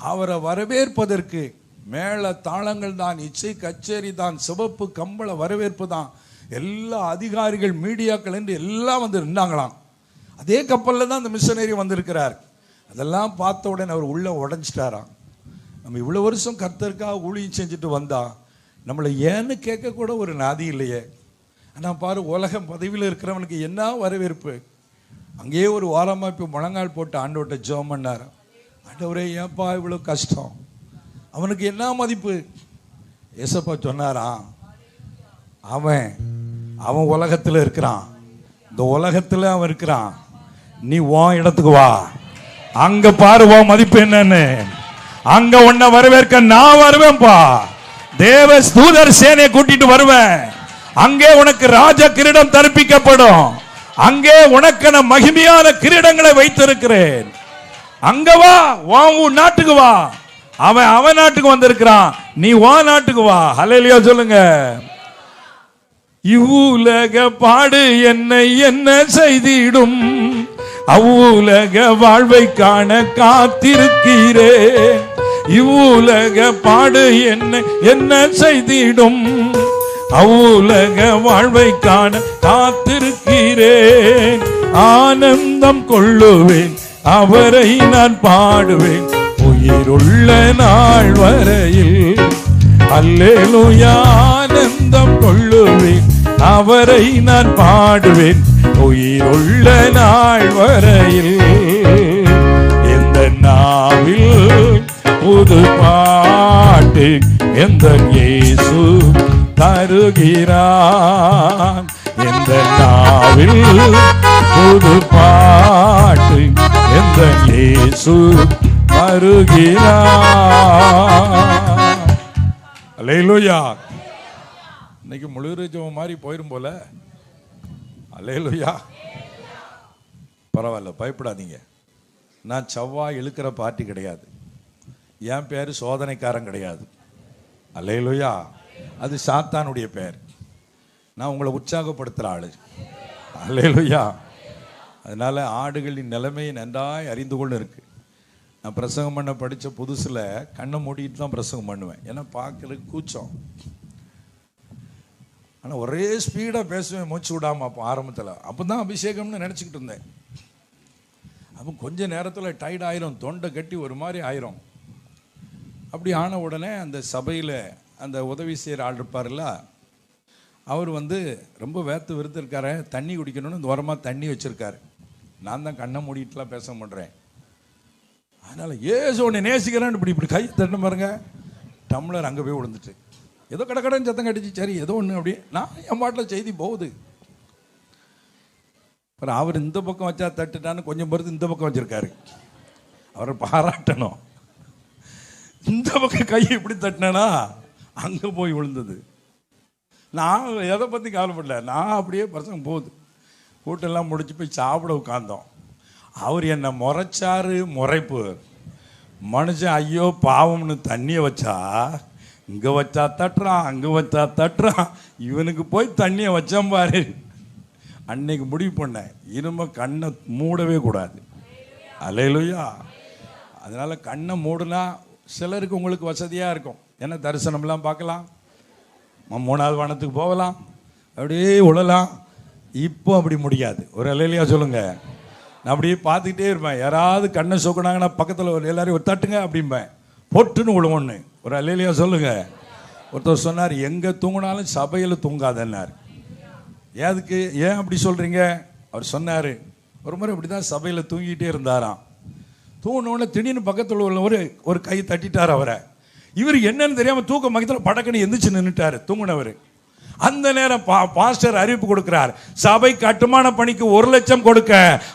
அவரை வரவேற்பதற்கு மேல தாளங்கள் தான், இசை கச்சேரி தான், சிவப்பு கம்பள வரவேற்பு தான், எல்லா அதிகாரிகள் மீடியாக்கள் என்று எல்லாம் வந்து இருந்தாங்களாம். அதே கப்பல்ல தான் அந்த மிஷனரி வந்திருக்கிறார். அதெல்லாம் பார்த்த உடனே அவர் உள்ள உடைஞ்சிட்டாராம். நம்ம இவ்வளவு வருஷம் கர்த்தருக்காக ஊழியம் செஞ்சுட்டு வந்தா நம்மளை ஏன்னு கேட்க கூட ஒரு நாதி இல்லையே. ஆனால் பாரு, உலகம் பதவியில் இருக்கிறவனுக்கு என்ன வரவேற்பு. அங்கேயே ஒரு வாரமாக இப்போ முழங்கால் போட்டு ஆண்டவர்கிட்ட ஜெபம் பண்ணார். ஆண்டவரே, ஏன்பா இவ்வளோ கஷ்டம், அவனுக்கு என்ன மதிப்பு? ஏசப்பா சொன்னாராம், அவன் உலகத்தில் இருக்கிறான், இந்த உலகத்தில் அவன் இருக்கிறான், நீ உன் இடத்துக்கு வா, அங்க பாரு உன் மதிப்பு என்னன்னு. அங்க உன்னை வரவேற்க நான் வருவேன்பா, தேவ தூதர் சேனையை கூட்டிட்டு வருவேன். அங்கே உனக்கு ராஜ கிரீடம் தரிப்பிக்கப்படும், அங்கே உனக்கு மகிமையான கிரீடங்களை வைத்திருக்கிறேன். அங்க வா, உன் நாட்டுக்கு வா. அவன் நாட்டுக்கு வந்திருக்கிறான், நீ உன் நாட்டுக்கு வா. ஹல்லேலூயா சொல்லுங்க. இவ்வுலக பாடு என்னை என்ன செய்திடும், அவ்வுலக வாழ்வை காண காத்திருக்கிறேன். இவ்வுலக பாடு என்னை என்ன செய்திடும், அவ்வுலக வாழ்வை காண காத்திருக்கிறேன். ஆனந்தம் கொள்ளுவேன், அவரை நான் பாடுவேன், உயிருள்ள நாள் வரையில். அல்லேலூயா. ஆனந்தம் கொள்ளுவேன், அவரை நான் பாடுவேன், உயிருள்ள நாள் வரையில். எந்த நாவில் புது பாட்டு எந்த இயேசு தருகிறான். எந்த நாவில் புது பாட்டு எந்த இயேசு தருகிறான். அல்லேலூயா. இன்னைக்கு முழு ஜெபம் மாதிரி போயிரும் போல. அல்லேலூயா. பரவாயில்ல, பயப்படாதீங்க. நான் செவ்வாய் இழுக்கிற பார்ட்டி கிடையாது, என் பேர் சோதனைக்காரன் கிடையாது. அல்லேலூயா. அது சாத்தானுடைய பேர். நான் உங்களை உற்சாகப்படுத்துகிற ஆளு. அல்லேலூயா. அதனால ஆடுகளின் நிலைமையை நன்றாய் அறிந்து கொண்டு இருக்கு. நான் பிரசங்கம் பண்ண படித்த புதுசில் கண்ணை மூடிட்டு தான் பிரசங்கம் பண்ணுவேன், ஏன்னா பார்க்கறதுக்கு கூச்சம். ஆனால் ஒரே ஸ்பீடாக பேசுவேன், மூச்சு விடாமல். அப்போ ஆரம்பத்தில் அப்போ தான் அபிஷேகம்னு நினச்சிக்கிட்டு இருந்தேன். அப்போ கொஞ்ச நேரத்தில் டைட் ஆயிரும், தொண்டை கட்டி ஒரு மாதிரி ஆயிரும். அப்படி ஆன உடனே அந்த சபையில் அந்த உதவி செய்கிற ஆள் இருப்பார்ல, அவர் வந்து ரொம்ப வேர்த்து விருத்திருக்காரு, தண்ணி குடிக்கணும்னு இந்த ஓரமாக தண்ணி வச்சுருக்காரு. நான் தான் கண்ணை மூடிட்டுலாம் பேச பண்ணுறேன். அதனால் ஏசு உன்னை நேசிக்கிறேன்னு இப்படி கை தட்டின பாருங்க, டம்ளர் அங்கே போய் விழுந்துட்டு ஏதோ கடன்னு சத்தம் கட்டிச்சு. சரி, ஏதோ ஒன்று அப்படி நான் என் பாட்டில் செய்தி போகுது. அப்புறம் அவர் இந்த பக்கம் வச்சா தட்டுட்டான்னு கொஞ்சம் பொறுத்து இந்த பக்கம் வச்சிருக்காரு. அவரை பாராட்டணும். இந்த பக்கம் கையை இப்படி தட்டினேன்னா அங்கே போய் விழுந்தது. நான் எதை பற்றி கவலைப்படல, நான் அப்படியே பசங்க போகுது. கூட்டெல்லாம் முடிச்சு போய் சாப்பிட உட்காந்தோம். அவர் என்னை முறைச்சாரு. முறைப்பு மனுஷன் ஐயோ பாவம்னு தண்ணியை வச்சா இங்கே வச்சா தட்டுறான், அங்கே வச்சா தட்டுறான். இவனுக்கு போய் தண்ணியை வச்சான் பாரு. அன்னைக்கு முடிவு பண்ணேன், இனிமே கண்ணை மூடவே கூடாது. அல்லேலூயா. அதனால கண்ணை மூடுனா சிலருக்கு உங்களுக்கு வசதியாக இருக்கும், என்ன தரிசனம்லாம் பார்க்கலாம், 3வது வானத்துக்கு போகலாம், அப்படியே உழலாம். இப்போ அப்படி முடியாது. ஒரு அல்லேலூயா சொல்லுங்க. நான் அப்படியே பார்த்துக்கிட்டே இருப்பேன். யாராவது கண்ணை சொக்குனாங்கன்னா பக்கத்தில் எல்லாரையும் ஒரு தட்டுங்க அப்படிம்பேன், பொட்டுன்னு விழுவோன்னு. ஒரு அல்லேலூயா சொல்லுங்க. ஒருத்தர் சொன்னார், எங்கே தூங்கினாலும் சபையில் தூங்காதன்னார். ஏதுக்கு, ஏன் அப்படி சொல்கிறீங்க? அவர் சொன்னார், ஒரு முறை இப்படி தான் சபையில் தூங்கிட்டே இருந்தாராம். தூங்கினோடனே திடீர்னு பக்கத்தில் உள்ள ஒரு கை தட்டிட்டார் அவரை. இவர் என்னன்னு தெரியாமல் தூக்க மகத்தில் படக்குன்னு எந்திரிச்சு நின்றுட்டார் தூங்கினவர். அந்த நேரம் பாஸ்டர் அறிவிப்பு கொடுக்கிறார், சபை கட்டுமான பணிக்கு 1 லட்சம் கொடுக்க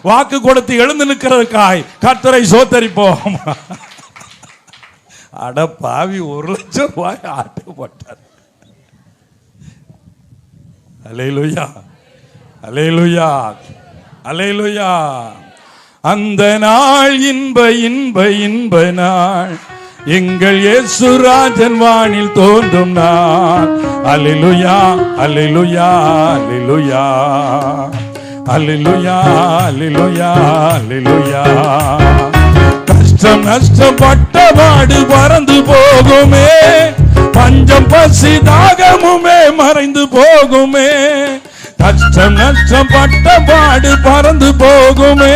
வாக்கு கொடுத்து எழுந்து நிற்கிறதுக்காய் கர்த்தரை சோத்தரிப்போம். அட பாவி, 1 லட்சம் ரூபாய் ஆட்டு போட்டார். அல்லேலூயா, அல்லேலூயா, அல்லேலூயா. அந்த நாள் இன்ப இன்ப இன்ப நாள், எங்கள் இயேசுராஜன் வானில் தோன்றும் நாள். அல்லேலூயா, அல்லேலூயா, அல்லேலூயா, அல்லேலூயா, அல்லேலூயா, அல்லேலூயா. கஷ்டம் நஷ்டப்பட்ட பாடு பறந்து போகுமே, பஞ்சம் பசி தாகமுமே மறைந்து போகுமே. கஷ்டம் நஷ்டம் பட்ட பாடு பறந்து போகுமே,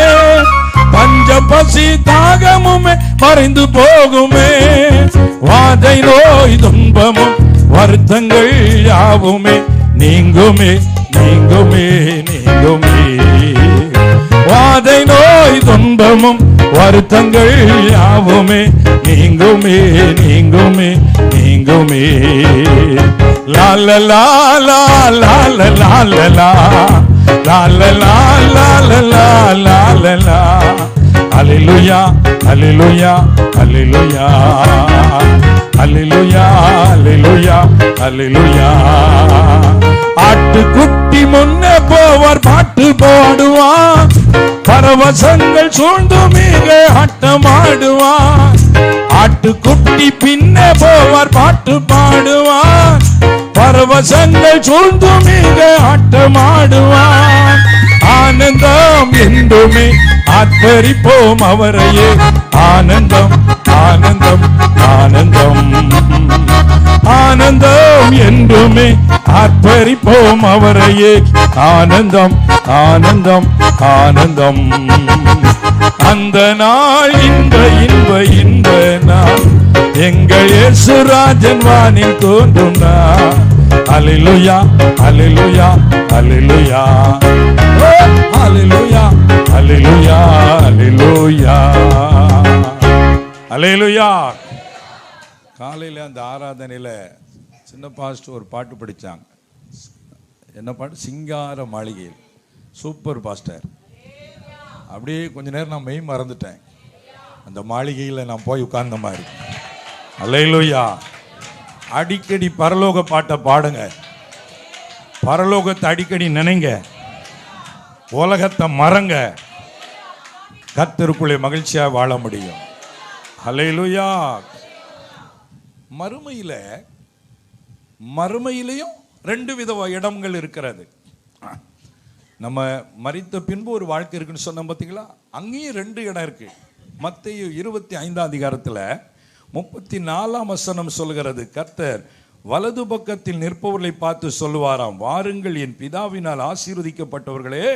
பஞ்ச பசி தாகமுமே மறைந்து போகுமே. வாதை நோய் துன்பமும் வருத்தங்கள் யாவுமே நீங்குமே, நீங்குமே, நீங்குமே. வாதை நோய் துன்பமும் வருத்தங்கள் யாவுமே நீங்குமே, நீங்குமே, நீங்குமே. லாலலா லாலலா லாலலா லாலலா லாலலா லாலலா. அல்லேலூயா, அல்லேலூயா, அல்லேலூயா, அல்லேலூயா, அல்லேலூயா, அல்லேலூயா. ஆட்டுக்குட்டி முன்னே போவார் பாட்டு பாடுவான், பரவசங்கள் சூழ்ந்து மிக ஆட்டமாடுவான். ஆட்டுக்குட்டி பின்னே போவார் பாட்டு பாடுவான், பரவசங்கள் சூழ்ந்து மிக ஆட்டமாடுவான். ஆனந்தம் என்றுமே ஆர்ப்பரிப்போம் அவரையே, ஆனந்தம், ஆனந்தம், ஆனந்தம், ஆனந்தம் என்றுமே ஆர்ப்பரிப்போம் அவரையே, ஆனந்தம், ஆனந்தம், ஆனந்தம். அந்த நாள் இன்ப இன்ப இன்ப நாள், எங்கள் இயேசுராஜன் வானில் தோன்றும் நாள். அல்லேலூயா, அல்லேலூயா, அல்லேலூயா, அல்லேலூயா, அல்லேலூயா, அல்லேலூயா, அல்லேலூயா. காலையில் அந்த ஆராதனையில் சின்ன பாஸ்டர் ஒரு பாட்டு படித்தாங்க. என்ன பாட்டு? சிங்கார மாளிகையில். Super pastor. அப்படியே கொஞ்ச நேரம் நான் மெய் மறந்துட்டேன். அந்த மாளிகையில் நான் போய் உட்கார்ந்த மாதிரி. அல்லேலூயா. அடிக்கடி பரலோக பாட்டை பாடுங்க, பரலோகத்தை அடிக்கடி நினைங்க, உலகத்தை மறங்க, கர்த்தருக்குள்ளே மகிழ்ச்சியா வாழ முடியும். அல்லேலூயா. மறுமையிலையும் 2 வித இடங்கள் இருக்கிறது. நம்ம மரித்த பின்பு ஒரு வாழ்க்கை இருக்குன்னு சொன்னோம் பார்த்தீங்களா, அங்கேயும் 2 இடம் இருக்கு. மத்தேயு 25ஆம் அதிகாரத்தில் 34ஆம் வசனம் சொல்கிறது, கர்த்தர் வலது பக்கத்தில் நிற்பவர்களை பார்த்து சொல்லுவாராம், வாருங்கள் என் பிதாவினால் ஆசீர்வதிக்கப்பட்டவர்களே,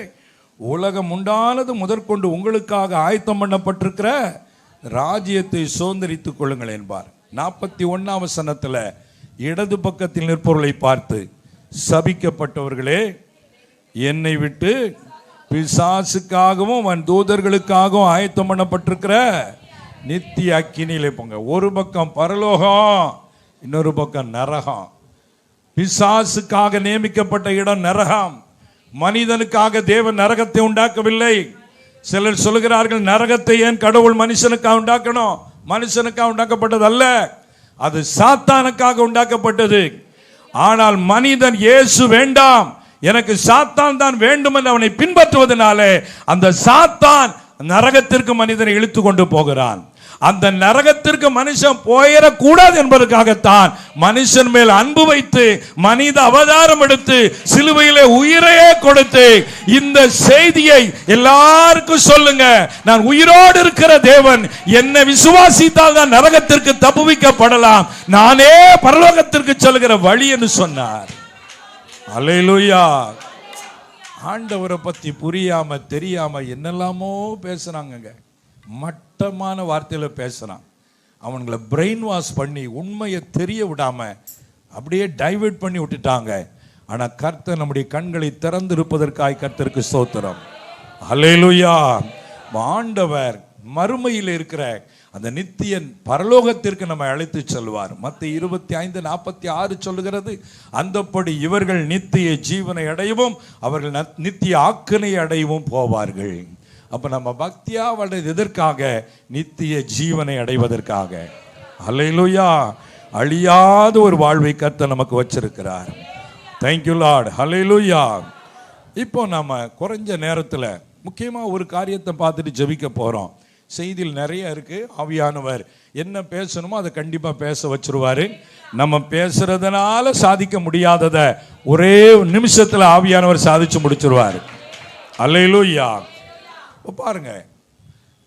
உலகம் உண்டானது முதற்கொண்டு உங்களுக்காக ஆயத்தம் பண்ணப்பட்டிருக்கிற ராஜ்யத்தை சுதந்தரித்துக் கொள்ளுங்கள் என்பார். 41ஆம் வசனத்தில் இடது பக்கத்தில் நிற்பவர்களை பார்த்து, சபிக்கப்பட்டவர்களே, என்னை விட்டு பிசாசுக்காகவும் அவன் தூதர்களுக்காகவும் ஆயத்தம் பண்ணப்பட்டிருக்கிற நித்திய அக்கினியிலே போங்க. ஒரு பக்கம் பரலோகம், இன்னொரு பக்கம் நரகம். பிசாசுக்காக நியமிக்கப்பட்ட இடம் நரகம். மனிதனுக்காக தேவன் நரகத்தை உண்டாக்கவில்லை. சிலர் சொல்கிறார்கள், நரகத்தை ஏன் கடவுள் மனுஷனுக்காக உண்டாக்கணும்? மனுஷனுக்காக உண்டாக்கப்பட்டது அல்ல, அது சாத்தானுக்காக உண்டாக்கப்பட்டது. ஆனால் மனிதன் இயேசு வேண்டாம், எனக்கு சாத்தான் தான் வேண்டும் என்று அவனை பின்பற்றுவதனாலே அந்த சாத்தான் நரகத்திற்கு மனிதனை இழுத்து கொண்டு போகிறான். அந்த நரகத்திற்கு மனுஷன் போயிடக்கூடாது என்பதற்காகத்தான் மனுஷன் மேல் அன்பு வைத்து மனித அவதாரம் எடுத்து சிலுவையிலே உயிரையே கொடுத்து இந்த செய்தியை எல்லாருக்கும் சொல்லுங்க, நான் உயிரோடு இருக்கிற தேவன், என்னை விசுவாசித்தால் தான் நரகத்திற்கு தப்புவிக்கப்படலாம், நானே பரலோகத்திற்கு செல்கிற வழி என்று சொன்னார். அல்லேலூயா. ஆண்டவரை பத்தி புரியாம தெரியாம என்னெல்லாமோ பேசுறாங்க, மட்டமான வார்த்தையில பேசுறான். அவங்களை பிரெயின் வாஷ் பண்ணி உண்மையை தெரிய விடாம அப்படியே டைவர்ட் பண்ணி விட்டுட்டாங்க. ஆனா கர்த்தர் நம்முடைய கண்களை திறந்து இருப்பதற்காக கர்த்தருக்கு ஸ்தோத்திரம். அல்லேலூயா. ஆண்டவர் மறுமையில் இருக்கிற அந்த நித்திய பரலோகத்திற்கு நம்ம அழைத்து செல்வார். மத்தேயு 25:46 சொல்லுகிறது, அந்தப்படி இவர்கள் நித்திய ஜீவனை அடையவும் அவர்கள் நித்திய ஆக்கினை அடையவும் போவார்கள். அப்ப நம்ம பக்தியா வாழ்றது எதற்காக? நித்திய ஜீவனை அடைவதற்காக. அல்லேலூயா. அழியாத ஒரு வாழ்வை கர்த்தர் நமக்கு வச்சிருக்கிறார். Thank you Lord. அல்லேலூயா. இப்போ நம்ம குறைஞ்ச நேரத்தில் முக்கியமா ஒரு காரியத்தை பார்த்துட்டு ஜெபிக்க போறோம். செய்தியில் நிறைய இருக்கு. ஆவியானவர் என்ன பேசணுமோ அதை கண்டிப்பா பேச வச்சிருவாரு. நம்ம பேசுறதுனால சாதிக்க முடியாதத ஒரே நிமிஷத்துல ஆவியானவர் சாதிச்சு முடிச்சிருவாரு. அல்லேலூயா. பாருங்க,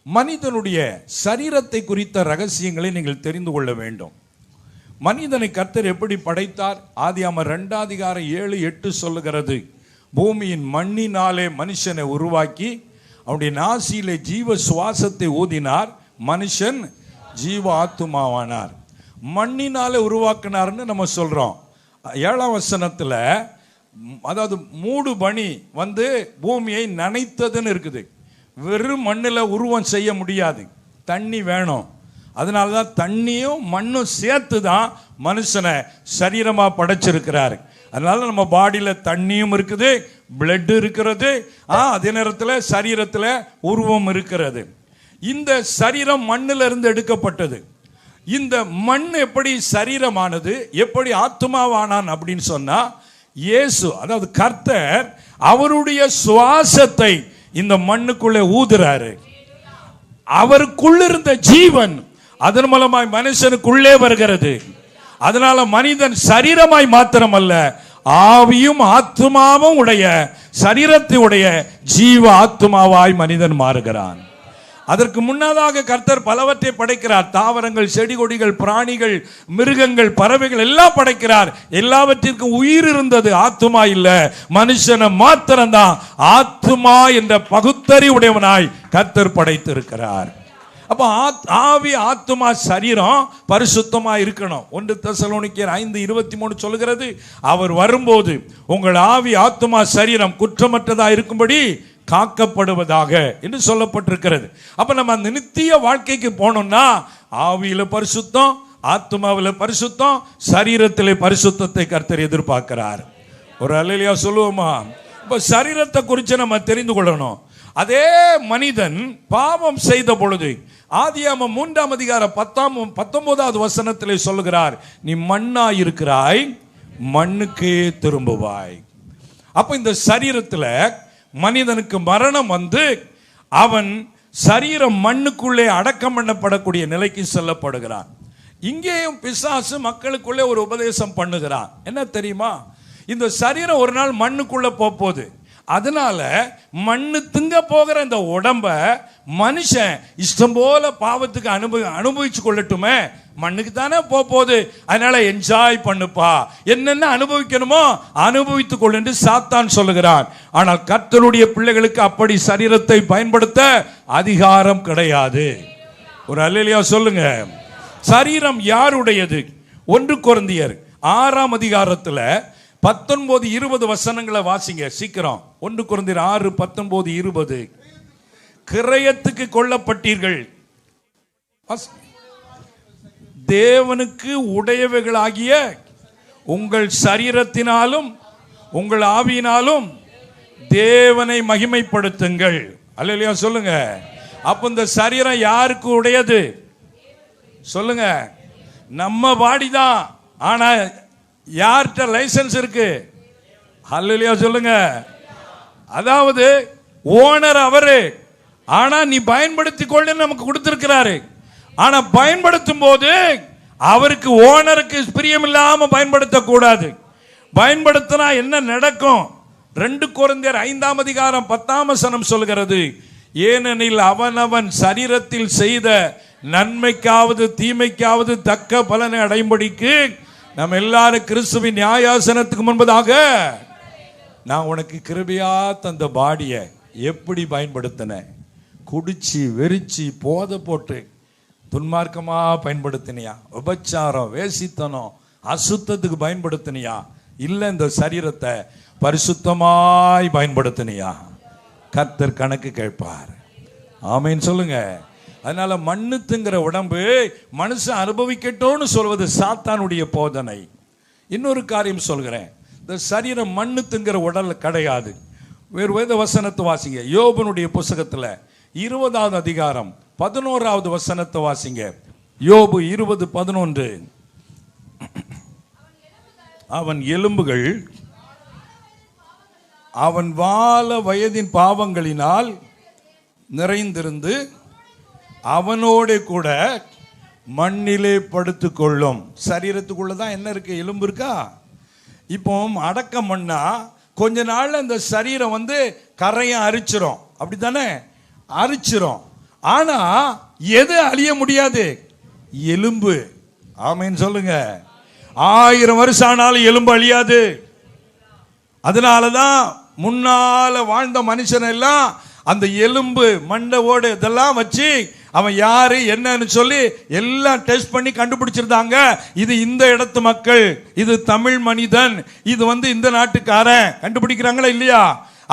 மனிதனுடைய சரீரத்தை குறித்த ரகசியங்களை நீங்கள் தெரிந்து கொள்ள வேண்டும். மனிதனை கர்த்தர் எப்படி படைத்தார்? ஆதியாகமம் 2:7-8 சொல்லுகிறது, பூமியின் மண்ணினாலே மனுஷனை உருவாக்கி அவனுடைய நாசியிலே ஜீவ சுவாசத்தை ஊதினார், மனுஷன் ஜீவ ஆத்துமாவானார். மண்ணினாலே உருவாக்கினார்னு நம்ம சொல்றோம். 7ஆம் வசனத்துல அதாவது மூடு பனி வந்து பூமியை நனைத்ததுன்னு இருக்குது. வெறும் மண்ணில் உருவம் செய்ய முடியாது, தண்ணி வேணும். அதனாலதான் தண்ணியும் மண்ணும் சேர்த்து தான் மனுஷனை சரீரமா படைச்சிருக்கிறாரு. அதனால நம்ம பாடியில தண்ணியும் இருக்குது, பிளட் இருக்கிறது, அதே நேரத்தில் சரீரத்தில் உருவம் இருக்கிறது. இந்த சரீரம் மண்ணில் இருந்து எடுக்கப்பட்டது. இந்த மண் எப்படி சரீரமானது, எப்படி ஆத்துமாவானான் அப்படின்னு சொன்னா, இயேசு அதாவது கர்த்தர் அவருடைய சுவாசத்தை இந்த மண்ணுக்குள்ளே ஊதுறாரு. அவருக்குள்ள இருந்த ஜீவன் அதன் மூலமாய் மனுஷனுக்குள்ளே வருகிறது. அதனால மனிதன் சரீரமாய் மாத்திரமல்ல, ஆவியும் ஆத்துமாவும் உடைய சரீரத்தை உடைய ஜீவ ஆத்துமாவாய் மனிதன் மாறுகிறான். அதற்கு முன்னதாக கர்த்தர் பலவற்றை படைக்கிறார். தாவரங்கள், செடி கொடிகள், பிராணிகள், மிருகங்கள், பறவைகள் எல்லாம் படைக்கிறார். எல்லாவற்றிற்கும் உயிர் இருந்தது, ஆத்துமா இல்ல. மனுஷனை மாத்திரம்தான் ஆத்துமா என்ற பகுத்தறிவுடையவனாய் கர்த்தர் படைத்திருக்கிறார். அப்ப ஆவி, ஆத்துமா, சரீரம் பரிசுத்தமா இருக்கணும். 1 தெசலோனிக்கேயர் 5:23 சொல்லுகிறது, அவர் வரும்போது உங்கள் ஆவி, ஆத்துமா, சரீரம் குற்றமற்றதா இருக்கும்படி காக்கப்படுவதாக என்று சொல்லப்பட்டிருக்கிறது. அப்ப நம்ம அந்த நித்திய வாழ்க்கைக்கு போனோம்னா ஆவியில பரிசுத்தம், ஆத்துமாவில பரிசுத்தம், சரீரத்திலே பரிசுத்தத்தை கர்த்தர் எதிர்பார்க்கிறார். ஒரு அல்லேலூயா சொல்லுவோமா? இப்ப சரீரத்தை குறித்து நம்ம தெரிந்து கொள்ளணும். அதே மனிதன் பாவம் செய்த பொழுது ஆதியாகமம் 3:19 வசனத்திலே சொல்லுகிறார், நீ மண்ணா இருக்கிறாய், மண்ணுக்கே திரும்புவாய். அப்ப இந்த சரீரத்துல மனிதனுக்கு மரணம் வந்து அவன் சரீரம் மண்ணுக்குள்ளே அடக்கம் பண்ணப்படக்கூடிய நிலைக்கு செல்லப்படுகிறான். இங்கேயும் பிசாசு மக்களுக்குள்ளே ஒரு உபதேசம் பண்ணுகிறான். என்ன தெரியுமா? இந்த சரீரம் ஒரு நாள் மண்ணுக்குள்ள போகுது. அதனால மண்ணு திங்க போகிற இந்த உடம்ப மனுஷன் இஷ்டம் போல பாவத்துக்கு அனுபவிச்சு கொள்ளட்டுமே, மண்ணுக்கு தானே போகுது, அதனால என்ஜாய் பண்ணுப்பா, என்னென்ன அனுபவிக்கணுமோ அனுபவித்துக் கொள் என்று சாத்தான் சொல்லுகிறான். ஆனால் கர்த்தருடைய பிள்ளைகளுக்கு அப்படி சரீரத்தை பயன்படுத்த அதிகாரம் கிடையாது. ஒரு அல்லேலூயா சொல்லுங்க. சரீரம் யாருடையது? 1 கொரிந்தியர் 6ஆம் அதிகாரத்துல 19-20 வசனங்களை வாசிங்க சீக்கிரம். 1 கொரிந்தியர் 6:19-20. கிரயத்துக்கு கொல்லப்பட்டீர்கள், தேவனுக்கு உடையவைகளாகிய உங்கள் சரீரத்தினாலும் உங்கள் ஆவியினாலும் தேவனை மகிமைப்படுத்துங்கள். அல்லேலூயா சொல்லுங்க. அப்ப இந்த சரீரம் யாருக்கு உடையது சொல்லுங்க? நம்ம பாடி தான். ஆனா யார்கிட்ட லைசன்ஸ் இருக்கு? அல்லேலூயா சொல்லுங்க. அதாவது ஓனர் அவரு, ஆனா நீ பயன்படுத்தி கொள்ள நமக்கு கொடுத்திருக்கிறாரு. ஆனா பயன்படுத்தும் போது அவருக்கு ஓனருக்கு பிரியமில்லாம பயன்படுத்தக்கூடாது. பயன்படுத்தினா என்ன நடக்கும்? 2 கொரிந்தியர் 5:10 சொல்கிறது, ஏனெனில் அவனவன் சரீரத்தில் செய்த நன்மைக்காவது தீமைக்காவது தக்க பலனை அடையும்படிக்கு நம்ம எல்லாரும் கிறிஸ்துவின் நியாயாசனத்துக்கு முன்பதாக நான் உனக்கு கிருபையா தந்த பாடியை எப்படி பயன்படுத்தின? குடிச்சு வெறிச்சு போதை போட்டு துன்மார்க்கமா பயன்படுத்தினியா? விபச்சாரம், வேசித்தனம், அசுத்தத்துக்கு பயன்படுத்தினியா? இல்ல இந்த சரீரத்தை பரிசுத்தமாய் பயன்படுத்தினியா? கர்த்தர் கணக்கு கேட்பார். ஆமேன்னு சொல்லுங்க. அதனால மண்ணு திங்கிற உடம்பு மனுஷன் அனுபவிக்கட்டும்னு சொல்வது சாத்தானுடைய போதனை. இன்னொரு காரியம் சொல்கிறேன், இந்த சரீரம் மண்ணு திங்கிற உடல் கிடையாது. வேறு வேத வசனத்தை வாசிங்க. யோபனுடைய புஸ்தகத்துல 20வது அதிகாரம் 11வது வசனத்தை வாசிங்க. யோபு 20:11. அவன் எலும்புகள் அவன் வால வயதின் பாவங்களினால் நிறைந்திருந்து அவனோட கூட மண்ணிலே படுத்துக்கொள்ளும். சரீரத்துக்குள்ளதான் என்ன இருக்கு? எலும்பு இருக்கா? இப்போ அடக்கம் பண்ணா கொஞ்ச நாள் அந்த சரீரம் கரையை அரிச்சிரும், அப்படித்தானே? அரிச்சிரும். ஆனா எது அழிய முடியாது? எலும்பு. ஆமேன்னு சொல்லுங்க. 1000 வருஷம் ஆனாலும் எலும்பு அழியாது. அதனாலதான் முன்னால வாழ்ந்த மனுஷன் எல்லாம் அந்த எலும்பு மண்டவோடு இதெல்லாம் வச்சு அவன் யாரு என்னன்னு சொல்லி எல்லாம் டெஸ்ட் பண்ணி கண்டுபிடிச்சிருந்தாங்க. இது இந்த இடத்து மக்கள், இது தமிழ் மனிதன், இது இந்த நாட்டுக்காரன். கண்டுபிடிக்கிறாங்களா இல்லையா?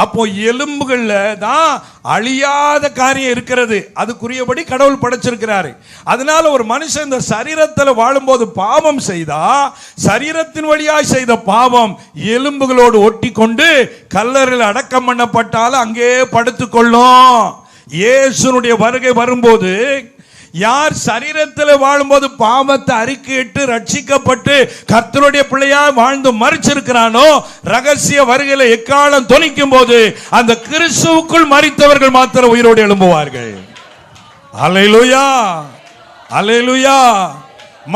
அப்போ எலும்புகள்ல தான் அழியாத காரியம் இருக்கிறது. அதுக்குரியபடி கடவுள் படைச்சிருக்கிறாரு. அதனால ஒரு மனுஷன் இந்த சரீரத்தில் வாழும்போது பாவம் செய்தா, சரீரத்தின் வழியாய் செய்த பாவம் எலும்புகளோடு ஒட்டி கொண்டு கல்லறையில் அடக்கம் பண்ணப்பட்டாலும் அங்கே படுத்துக்கொள்ளும். இயேசுனுடைய வருகை வரும்போது யார் சரீரத்தில் வாழும்போது பாவத்தை அறிக்கையிட்டு ரட்சிக்கப்பட்டு கர்த்தருடைய பிள்ளையா வாழ்ந்து மரிச்சிருக்கிறானோ, ரகசிய வருகையில எக்காலம் தொனிக்கும் போது அந்த கிறிஸ்துவுக்குள் மரித்தவர்கள் மாத்திரம் உயிரோடு எழும்புவார்கள். அல்லேலூயா, அல்லேலூயா.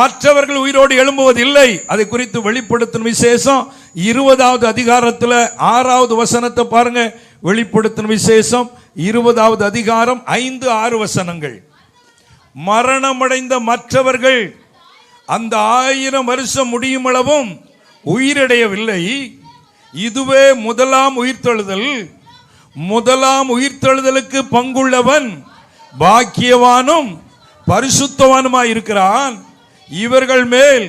மற்றவர்கள் உயிரோடு எழும்புவது இல்லை. அதை குறித்து வெளிப்படுத்தும் விசேஷம் 20வது அதிகாரத்தில் 6வது வசனத்தை பாருங்க. வெளிப்படுத்தும் விசேஷம் 20வது அதிகாரம் 5-6 வசனங்கள். மரணமடைந்த மற்றவர்கள் அந்த 1000 வருஷம் முடியும் அளவும் உயிரடையவில்லை. இதுவே முதலாம் உயிர்த்தெழுதல். முதலாம் உயிர்த்தெழுதலுக்கு பங்குள்ளவன் பாக்கியவானும் பரிசுத்தவானுமாய் இருக்கிறான். இவர்கள் மேல்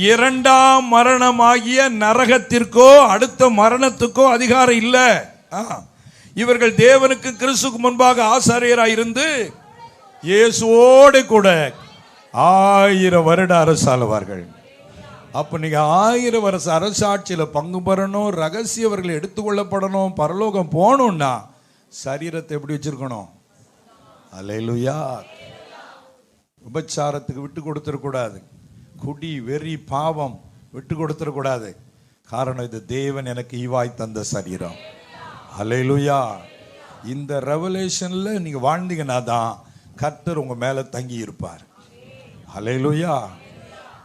2ஆம் மரணமாகிய நரகத்திற்கோ அடுத்த மரணத்துக்கோ அதிகாரம் இல்லை. இவர்கள் தேவனுக்கு கிறிஸ்துக்கு முன்பாக ஆசாரியராய் இருந்து இயேசுவோடு கூட 1000 வருட அரசாளுவார்கள். அப்ப நீங்க 1000 வருஷ அரசாட்சியில பங்கு பெறணும், ரகசியவர்கள் எடுத்துக்கொள்ளப்படணும், பரலோகம் போகணும்னா சரீரத்தை எப்படி வச்சிருக்கணும்? அல்லேலூயா. விபச்சாரத்துக்கு விட்டு கொடுத்துடக்கூடாது. குடி, வெறி, பாவம் விட்டு கொடுத்துடக்கூடாது. காரணம் இது தேவன் எனக்கு ஈவாய் தந்த சரீரம். அல்லேலூயா. இந்த ரெவலேஷன்ல நீங்க வாழ்ந்தீங்கன்னா தான் கர்த்தர் உங்க மேல தங்கி இருப்பார். அல்லேலூயா.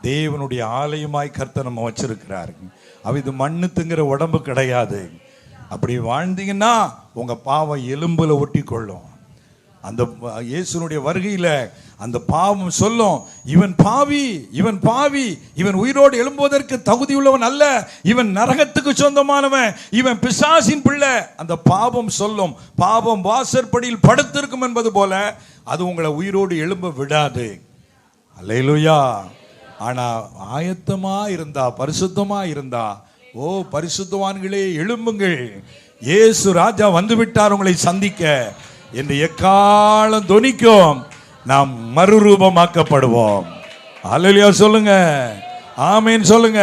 தேவனுடைய ஆலயமாய் கர்த்தர் நம்ம வச்சிருக்கிறார். இது மண்ணு திங்கிற உடம்பு கிடையாது. அப்படி வாழ்ந்தீங்கன்னா உங்க பாவம் எலும்புல ஒட்டி கொள்ளும். அந்த இயேசுனுடைய வருகையில அந்த பாவம் சொல்லும், இவன் பாவி, இவன் பாவி, இவன் உயிரோடு எழும்புவதற்கு தகுதி உள்ளவன் அல்ல, இவன் நரகத்துக்கு சொந்தமானவன், இவன் பிசாசின் பிள்ளை. அந்த பாவம் சொல்லும். பாவம் வாசற்படியில் படுத்திருக்கும் என்பது போல அது உங்களை உயிரோடு எழும்ப விடாது. அல்லேலூயா. ஆனா ஆயத்தமா இருந்தா, பரிசுத்தமா இருந்தா, ஓ பரிசுத்தவான்களே எழும்புங்கள், இயேசு ராஜா வந்து விட்டார் உங்களை சந்திக்க என்று எக்காலம் தொனிக்கும். நாம் மறுரூபமாக்கப்படுவோம். அல்லேலூயா சொல்லுங்க, ஆமேன் சொல்லுங்க.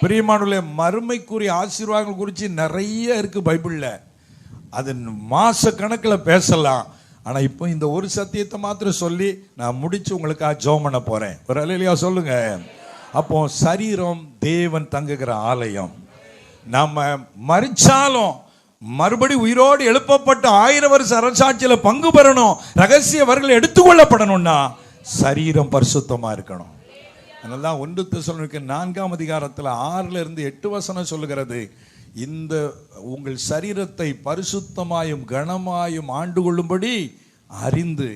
பிரியமானவர்களே, மறுமைக்குரிய ஆசீர்வாதங்கள் குறித்து நிறைய இருக்கு பைபிள்ல. அது மாச கணக்கில் பேசலாம். ஆனா இப்போ இந்த ஒரு சத்தியத்தை மாத்திரம் சொல்லி நான் முடிச்சு உங்களுக்கு ஜெபம் பண்ண போறேன். ஒரு அல்லேலூயா சொல்லுங்க. அப்போ சரீரம் தேவன் தங்குகிற ஆலயம். நம்ம மரிச்சாலும் மறுபடி உயிரோடு எழுப்பப்பட்ட 1000 வருஷ அரசாட்சியில பங்கு பெறணும், ரகசிய வரங்கள் எடுத்துக்கொள்ளப்படணும்னா சரீரம் பரிசுத்தமா இருக்கணும். அதனால 1 தெசலோனிக்கே 4ஆம் அதிகாரத்தில் 6-8 வசனம் சொல்லுகிறது, இந்த உங்கள் சரீரத்தை பரிசுத்தமாயும் கனமாயும் ஆண்டு கொள்ளும்படி அறிந்து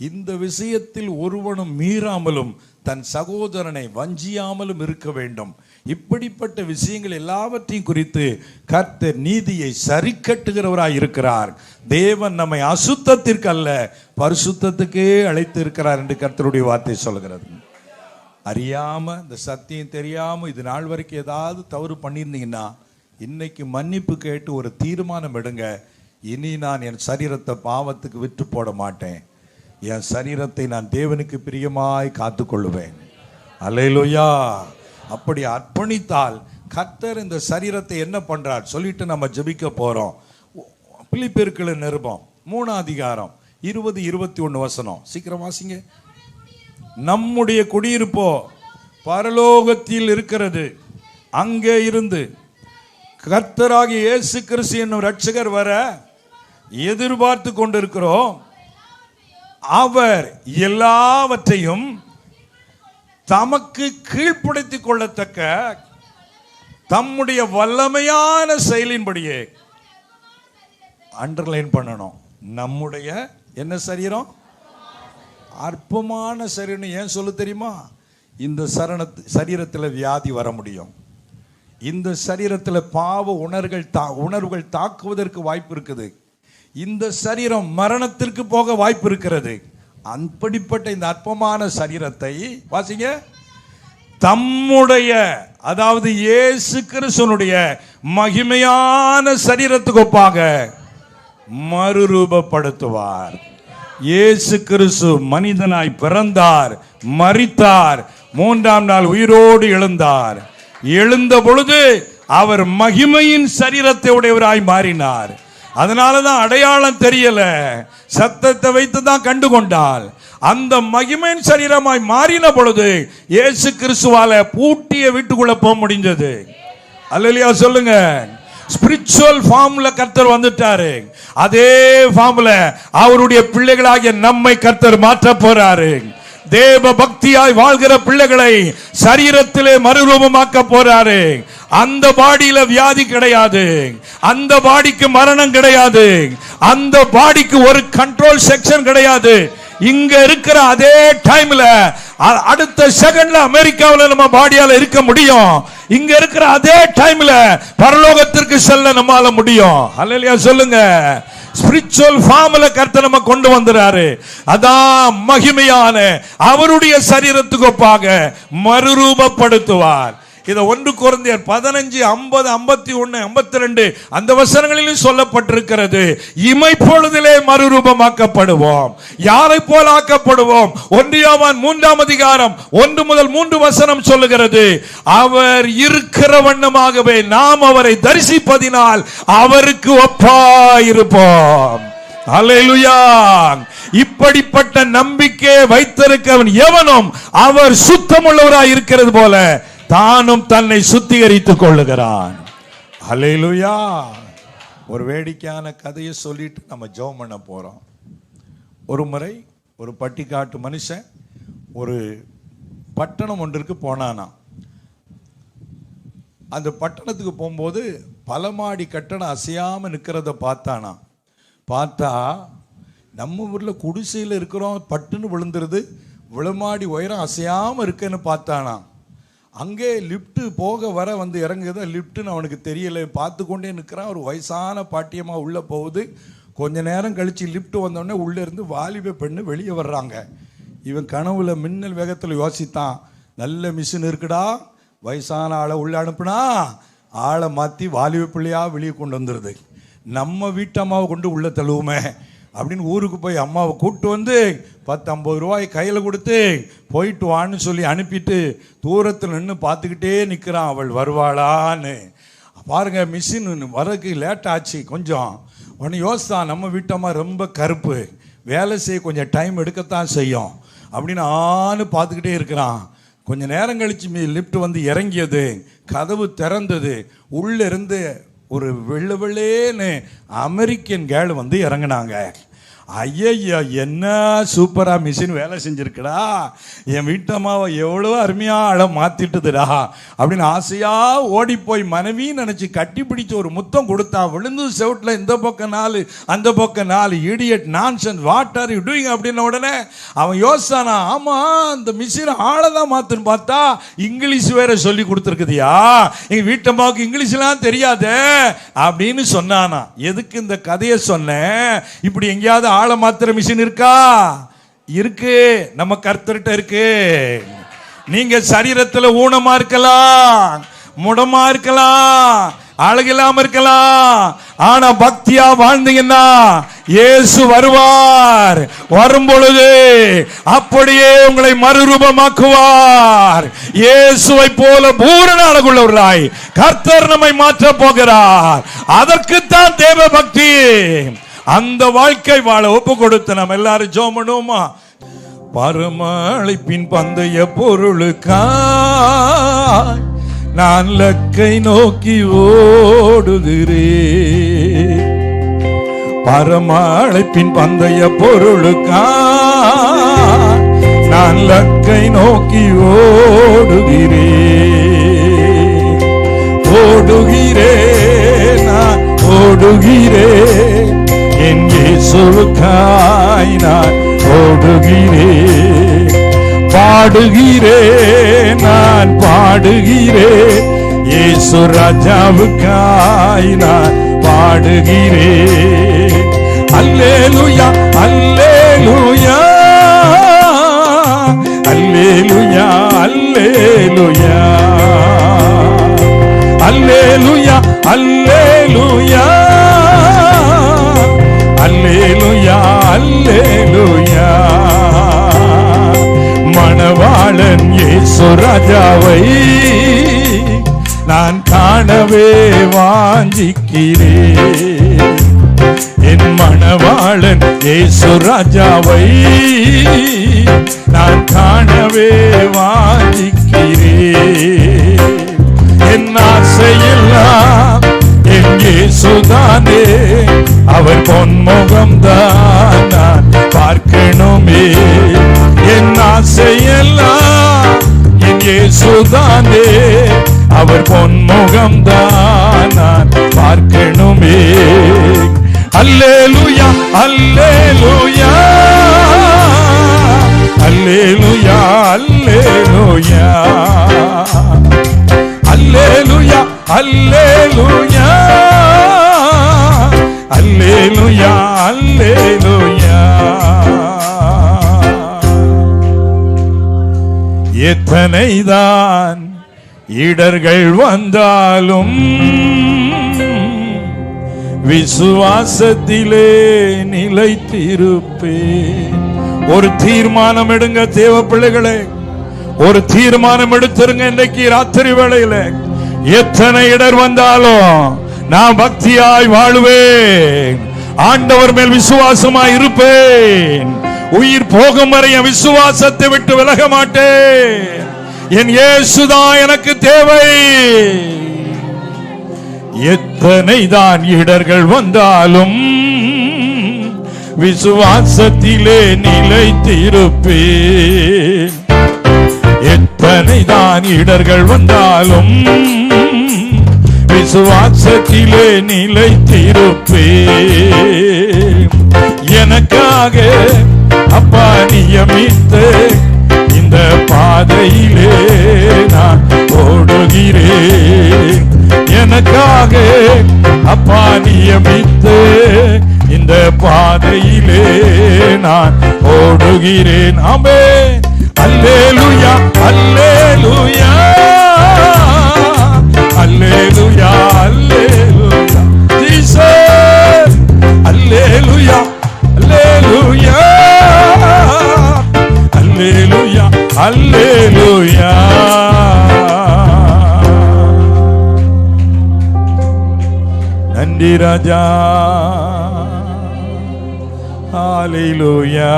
இந்த விஷயத்தில் ஒருவனும் மீறாமலும் தன் சகோதரனை வஞ்சியாமலும் இருக்க வேண்டும். இப்படிப்பட்ட விஷயங்கள் எல்லாவற்றையும் குறித்து கர்த்தர் நீதியை சரி கட்டுகிறவராய் இருக்கிறார். தேவன் நம்மை அசுத்தத்திற்கு அல்ல பரிசுத்தத்துக்கே அழைத்து இருக்கிறார் என்று கர்த்தருடைய வார்த்தை சொல்கிறது. அறியாம இந்த சத்தியம் தெரியாம இது நாள் வரைக்கும் ஏதாவது தவறு பண்ணியிருந்தீங்கன்னா இன்னைக்கு மன்னிப்பு கேட்டு ஒரு தீர்மானம் எடுங்க. இனி நான் என் சரீரத்தை பாவத்துக்கு விற்று போட மாட்டேன், என் சரீரத்தை நான் தேவனுக்கு பிரியமாய் காத்துக்கொள்ளுவேன். அல்லேலூயா. அப்படி அர்ப்பணித்தால் கர்த்தர் இந்த சரீரத்தை என்ன பண்றார் சொல்லிட்டு நம்ம ஜெபிக்க போறோம். பிலிப்பியர்க்கு நிருபம் 3ஆம் அதிகாரம் 20-21 வசனம் சீக்கிரம் வாசிங்க. நம்முடைய குடியிருப்போ பரலோகத்தில் இருக்கிறது, அங்கே இருந்து கர்த்தராகிய இயேசு கிறிஸ்து என்னும் ரட்சகர் வர எதிர்பார்த்து கொண்டிருக்கிறோம். அவர் எல்லாவற்றையும் தமக்கு கீழ்ப்படுத்திக் கொள்ளத்தக்க தம்முடைய வல்லமையான செயலின்படியே, அண்டர்லைன் பண்ணணும், நம்முடைய என்ன சரீரம்? அற்பமான சரீரம். ஏன் சொல்ல தெரியுமா? இந்த சரீரத்தில் வியாதி வர முடியும், இந்த சரீரத்தில் பாவ உணர்வுகள் தாக்குவதற்கு வாய்ப்பு இருக்குது, இந்த சரீரம் மரணத்திற்கு போக வாய்ப்பு இருக்கிறது. அப்படிப்பட்ட இந்த அற்பமான சரீரத்தை வாசிங்க, தம்முடைய அதாவது இயேசு கிறிஸ்துவினுடைய மகிமையான சரீரத்துக்கு ஒப்பாக மறுரூபப்படுத்துவார். இயேசு கிறிஸ்து மனிதனாய் பிறந்தார், மரித்தார், 3ஆம் நாள் உயிரோடு எழுந்தார். எழுந்த பொழுது அவர் மகிமையின் சரீரத்தை உடையவராய் மாறினார். அதனாலதான் அடையாளம் தெரியல, சத்தத்தை வைத்து தான் கண்டுகொண்டால். அந்த மகிமையின் சரீரமாய் மாறின பொழுது இயேசு கிறிஸ்துவால பூட்டிய வீட்டுக்குள்ள போக முடிஞ்சது. அல்லேலூயா சொல்லுங்க. ஸ்பிரிச்சுவல் ஃபார்ம்ல கர்த்தர் வந்துட்டாரு, அதே ஃபார்ம்ல அவருடைய பிள்ளைகளாகிய நம்மை கர்த்தர் மாற்ற போறாரு. தேவ பக்தியாய் வாழ்கிற பிள்ளைகளை சரீரத்திலே மறுரூபமாக்க போறாரு. அந்த பாடியில வியாதி கிடையாது, அந்த பாடிக்கு மரணம் கிடையாது, அந்த பாடிக்கு ஒரு கண்ட்ரோல் செக்ஷன் கிடையாது. இங்க இருக்கிற அதே டைம்ல அடுத்த செகண்ட்ல அமெரிக்காவில் நம்ம பாடியால இருக்க முடியும். இங்க இருக்கிற அதே டைம்ல பரலோகத்திற்கு செல்ல நம்மால முடியும். அல்லேலூயா சொல்லுங்க. ஸ்பிரிச்சுவல் ஃபார்ம்ல கர்த்தர் நம்ம கொண்டு வந்தாரு. அதான் மகிமையான அவருடைய சரீரத்துக்கு ஒப்பாக மறுரூபப்படுத்துவார். இத 1 கொரிந்தியர் 15, 50, 51, 52 அந்த வசனங்களிலும் சொல்லப்பட்டிருக்கிறது. இமைப்பொழுதிலே மறுரூபமாக்கப்படுவோம். யாரை போல ஆக்கப்படுவோம்? 1 யோவான் 3ஆம் அதிகாரம் 1 முதல் 3 வசனம் சொல்லுகிறது, அவர் இருக்கிற வண்ணமாகவே நாம் அவரை தரிசிப்பதினால் அவருக்கு ஒப்பாயிருப்போம். அல்லேலூயா. இப்படிப்பட்ட நம்பிக்கை வைத்திருக்கிறவன் எவனும் அவர் சுத்தமுள்ளவராய் இருக்கிறது போல தானும் தன்னை சுத்திகரித்துக் கொள்ளுகிறான். அல்லேலூயா. ஒரு வேடிக்கையான கதையை சொல்லிட்டு நம்ம ஜெபம் பண்ண போறோம். ஒரு முறை ஒரு பட்டிக்காட்டு மனுஷன் ஒரு பட்டணம் ஒன்றிற்கு போனானா. அந்த பட்டணத்துக்கு போகும்போது பல மாடி கட்டணம் அசையாம நிற்கிறத பார்த்தானா. பார்த்தா நம்ம ஊர்ல குடிசையில் இருக்கிறோம், பட்டுன்னு விழுந்துருது, விளமாடி உயரம் அசையாம இருக்குன்னு பார்த்தானா. அங்கே லிஃப்ட் போக வர வந்து இறங்குது, லிஃப்ட்னு அவனுக்கு தெரியல, பார்த்து கொண்டே நிற்கிறான். ஒரு வயசான பாட்டியம்மா உள்ளே போகுது. கொஞ்ச நேரம் கழித்து லிஃப்ட் வந்தோடனே உள்ளே இருந்து வாலிப பெண்ணு வெளியே வர்றாங்க. இவன் கனவுல மின்னல் வேகத்தில் யோசித்தான், நல்ல மிஷின் இருக்குடா, வயசான ஆளை உள்ளே அனுப்புனா ஆளை மாற்றி வாலிப பிள்ளையா வெளியே கொண்டு வந்துடுது, நம்ம வீட்டு அம்மாவை கொண்டு உள்ளே தழுவுமே அப்படின்னு ஊருக்கு போய் அம்மாவை கூப்பிட்டு வந்து 10-50 ரூபாய் கையில் கொடுத்து போயிட்டு வான்னு சொல்லி அனுப்பிட்டு தூரத்தில் நின்று பார்த்துக்கிட்டே நிற்கிறான், அவள் வருவாளான்னு. பாருங்க, மிஷின் வரக்கு லேட் ஆச்சு கொஞ்சம். உடனே யோசித்தான், நம்ம வீட்டம்மா ரொம்ப கருப்பு, வேலை செய்ய கொஞ்சம் டைம் எடுக்கத்தான் செய்யும் அப்படின்னு ஆன்னு பார்த்துக்கிட்டே இருக்கிறான். கொஞ்சம் நேரம் கழிச்சு லிஃப்ட் வந்து இறங்கியது, கதவு திறந்தது, உள்ளே இருந்து ஒரு வெள்ளை வெள்ளேன்னு அமெரிக்கன் கேர்ள் வந்து இறங்கினாங்க. ஐயா என்ன சூப்பரா மிஷின் வேலை செஞ்சிருக்குடா, என் வீட்டம்மாவை எவ்வளோ அருமையா ஆளை மாத்திட்டுதுடா அப்படின்னு ஆசையா ஓடி போய் மனைவின்னு நினைச்சு கட்டி பிடிச்சு ஒரு முத்தம் கொடுத்தா. விழுந்து செவுட்டில் இந்த பக்கம் 4 அந்த பக்கம் 4. Idiot nonsense, what are you doing அப்படின்ன உடனே அவன் யோசிச்சானா, ஆமா இந்த மிஷின் ஆளை தான் மாத்துன்னு பார்த்தா இங்கிலீஷ் வேற சொல்லி கொடுத்துருக்குதியா, எங்க வீட்டம்மாவுக்கு இங்கிலீஷ்லாம் தெரியாது அப்படின்னு சொன்னானா. எதுக்கு இந்த கதையை சொன்னேன்? இப்படி எங்கேயாவது ஆளை மாத்திர மிஷின் இருக்கா? இருக்கு, நம்ம கர்த்தர்கிட்ட இருக்கு. நீங்க சரீரத்தில் ஊனமா இருக்கலாம், முடமா இருக்கலாம், அழகில்லாம இருக்கலாம், ஆனா பக்தியா வாழ்ந்தீங்கன்னா இயேசு வருவார். வரும் பொழுது அப்படியே உங்களை மறுரூபமாக்குவார். இயேசுவை போல பூரண அழகுள்ளவர்களாய் கர்த்தர் நம்மை மாற்ற போகிறார். அதற்குத்தான் தேவ பக்தி. அந்த வாழ்க்கை வாழ ஒப்பு கொடுத்து நம்ம எல்லாரும் ஜெபம் பண்ணுவோமா? பரம அழைப்பின் பந்தய பொருளுக்காய் நான் லக்கை நோக்கி ஓடுகிறேன். பரம அழைப்பின் பந்தய பொருளுக்காய் நான் லக்கை நோக்கி ஓடுகிறேன். ஓடுகிறேன், நான் ஓடுகிறேன், என் இயேசுவுக்காய் நான் ஓடுகிறேன். பாடுகிறேன், நான் பாடுகிறேன், இயேசு ராஜாவுக்காய் நான் பாடுகிறேன். அல்லேலூயா அல்லேலூயா அல்லேலூயா அல்லேலூயா அல்லேலூயா அல்லேலூயா அல்லேலூயா அல்லேலூயா. மணவாளன் இயேசு ராஜாவை நான் காணவே வாஞ்சிக்கிறேன். என் மணவாளன் இயேசு ராஜாவை நான் காணவே வாஞ்சிக்கிறேன். என் ஆசையெல்லாம் என் இயேசுதானே, அவர் பொன்முகம்தான் நான் பார்க்கணுமே. என் ஆசையெல்லாம் என் இயேசுதானே, அவர் பொன்முகம்தான் நான் பார்க்கணுமே. அல்லேலூயா அல்லேலூயா அல்லேலூயா அல்லேலூயா அல்லேலூயா அல்லேலூயா அல்லேலூயா அல்லேலூயா. எத்தனைதான் இடர்கள் வந்தாலும் விசுவாசத்திலே நிலைத்திருப்பேன். ஒரு தீர்மானம் எடுங்க தேவ பிள்ளைகளே, ஒரு தீர்மானம் எடுத்துருங்க. இன்றைக்கு ராத்திரி வேளையில எத்தனை இடர் வந்தாலும் நான் பக்தியாய் வாழுவேன், ஆண்டவர் மேல் விசுவாசமாய் இருப்பேன். உயிர் போகும் வரை என் விசுவாசத்தை விட்டு விலக மாட்டேன். என் இயேசுதான் எனக்கு தேவை. எத்தனை தான் இடர்கள் வந்தாலும் விசுவாசத்திலே நிலைத்திருப்பேன். எத்தனை தான் இடர்கள் வந்தாலும் விசுவாசத்திலே நிலைத்திருப்பேன். எனக்காக அப்பா நியமித்து இந்த பாதையிலே நான் ஓடுகிறேன். எனக்காக அப்பா நியமித்து இந்த பாதையிலே நான் ஓடுகிறேன். ஆமென். அல்லேலூயா அல்லேலூயா அல்லேலூயா அல்லேலூயா ஜீசஸ். அல்லேலூயா அல்லேலூயா அல்லேலூயா அல்லேலூயா. நன்றி ராஜா. ஹல்லேலூயா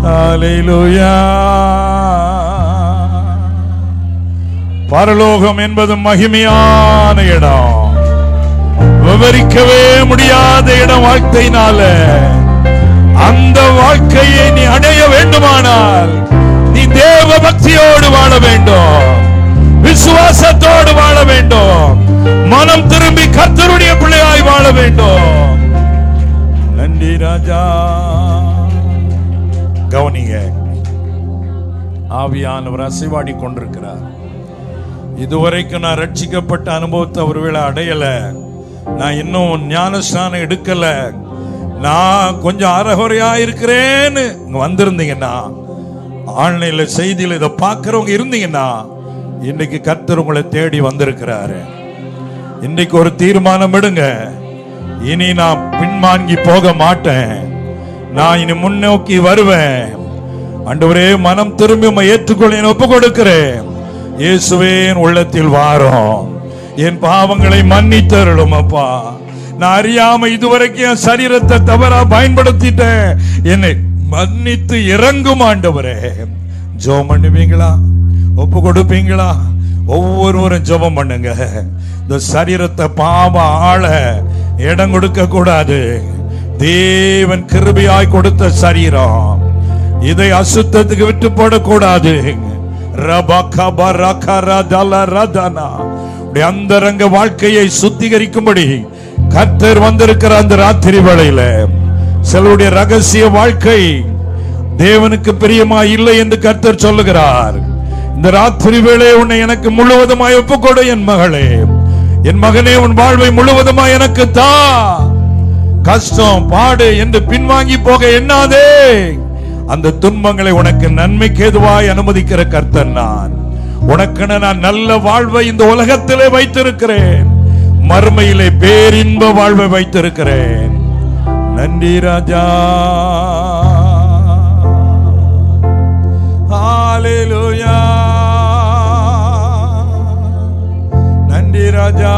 ஹல்லேலூயா. பரலோகம் என்பது மகிமையான இடம், விவரிக்கவே முடியாத இடம். வாழ்க்கையினால அந்த வாழ்க்கையை நீ அடைய வேண்டுமானால் நீ தேவ பக்தியோடு வாழ வேண்டும், விசுவாசத்தோடு வாழ வேண்டும், மனம் திரும்பி கர்த்தருடைய பிள்ளையாய் வாழ வேண்டும். நன்றி ராஜா. கவனிங்க, ஆவியானவர் அசைவாடி கொண்டிருக்கிறார். இதுவரைக்கும் நான் ரட்சிக்கப்பட்ட அனுபவத்தை ஒருவேளை அடையல, நான் இன்னும் ஞானஸ்நானம் எடுக்கல, நான் கொஞ்சம் அறகுறையா இருக்கிறேன்னு வந்திருந்தீங்கன்னா, ஆன்லைன்ல செய்தியில் இதை பார்க்கிறவங்க இருந்தீங்கன்னா, இன்னைக்கு கர்த்தர் உங்களை தேடி வந்திருக்கிறாரு. இன்னைக்கு ஒரு தீர்மானம் எடுங்க, இனி நான் பின்வாங்கி போக மாட்டேன், நான் இனி முன்னோக்கி வருவேன். ஆண்டவரே, மனம் திரும்பி ஏற்றுக்கொள்ள ஒப்பு கொடுக்கிறேன். இயேசுவே, உள்ளத்தில் வாரும், என் பாவங்களை மன்னித்தருளும் அப்பா. நான் அறியாம இதுவரைக்கும் என் சரீரத்தை தவறா பயன்படுத்திட்டேன், என்னை மன்னித்து இறங்கும் ஆண்டவரே. ஜெபம் பண்ணுவீங்களா? ஒப்பு கொடுப்பீங்களா? ஒவ்வொருவரும் ஜெபம் பண்ணுங்க. இந்த சரீரத்தை பாவ ஆள இடம் கொடுக்க கூடாது. தேவன் கிருபையாய் கொடுத்த சரீரம், இதை அசுத்தத்துக்கு விட்டு போடக்கூடாது. அந்தரங்க வாழ்க்கையை சுத்திகரிக்கும்படி கர்த்தர் வந்திருக்கிற அந்த ராத்திரி வேளையில சிலருடைய ரகசிய வாழ்க்கை தேவனுக்கு பிரியமா இல்லை என்று கர்த்தர் சொல்லுகிறார். இந்த ராத்திரி வேளை உன்னை எனக்கு முழுவதுமாய் ஒப்புக்கொடு என் மகளே, என் மகனே, உன் வாழ்வை முழுவதுமாய் எனக்கு தா. கஷ்டம் பாடு என்று பின்வாங்கி போக எண்ணாதே. அந்த துன்பங்களை உனக்கு நன்மைக்கு ஏதுவாய் அனுமதிக்கிற கர்த்தர் நான். உனக்கென நான் நல்ல வாழ்வை இந்த உலகத்திலே வைத்திருக்கிறேன், மறுமையிலே பேரின்ப வாழ்வை வைத்திருக்கிறேன். நன்றி ராஜா. ஹல்லேலூயா. நன்றி ராஜா.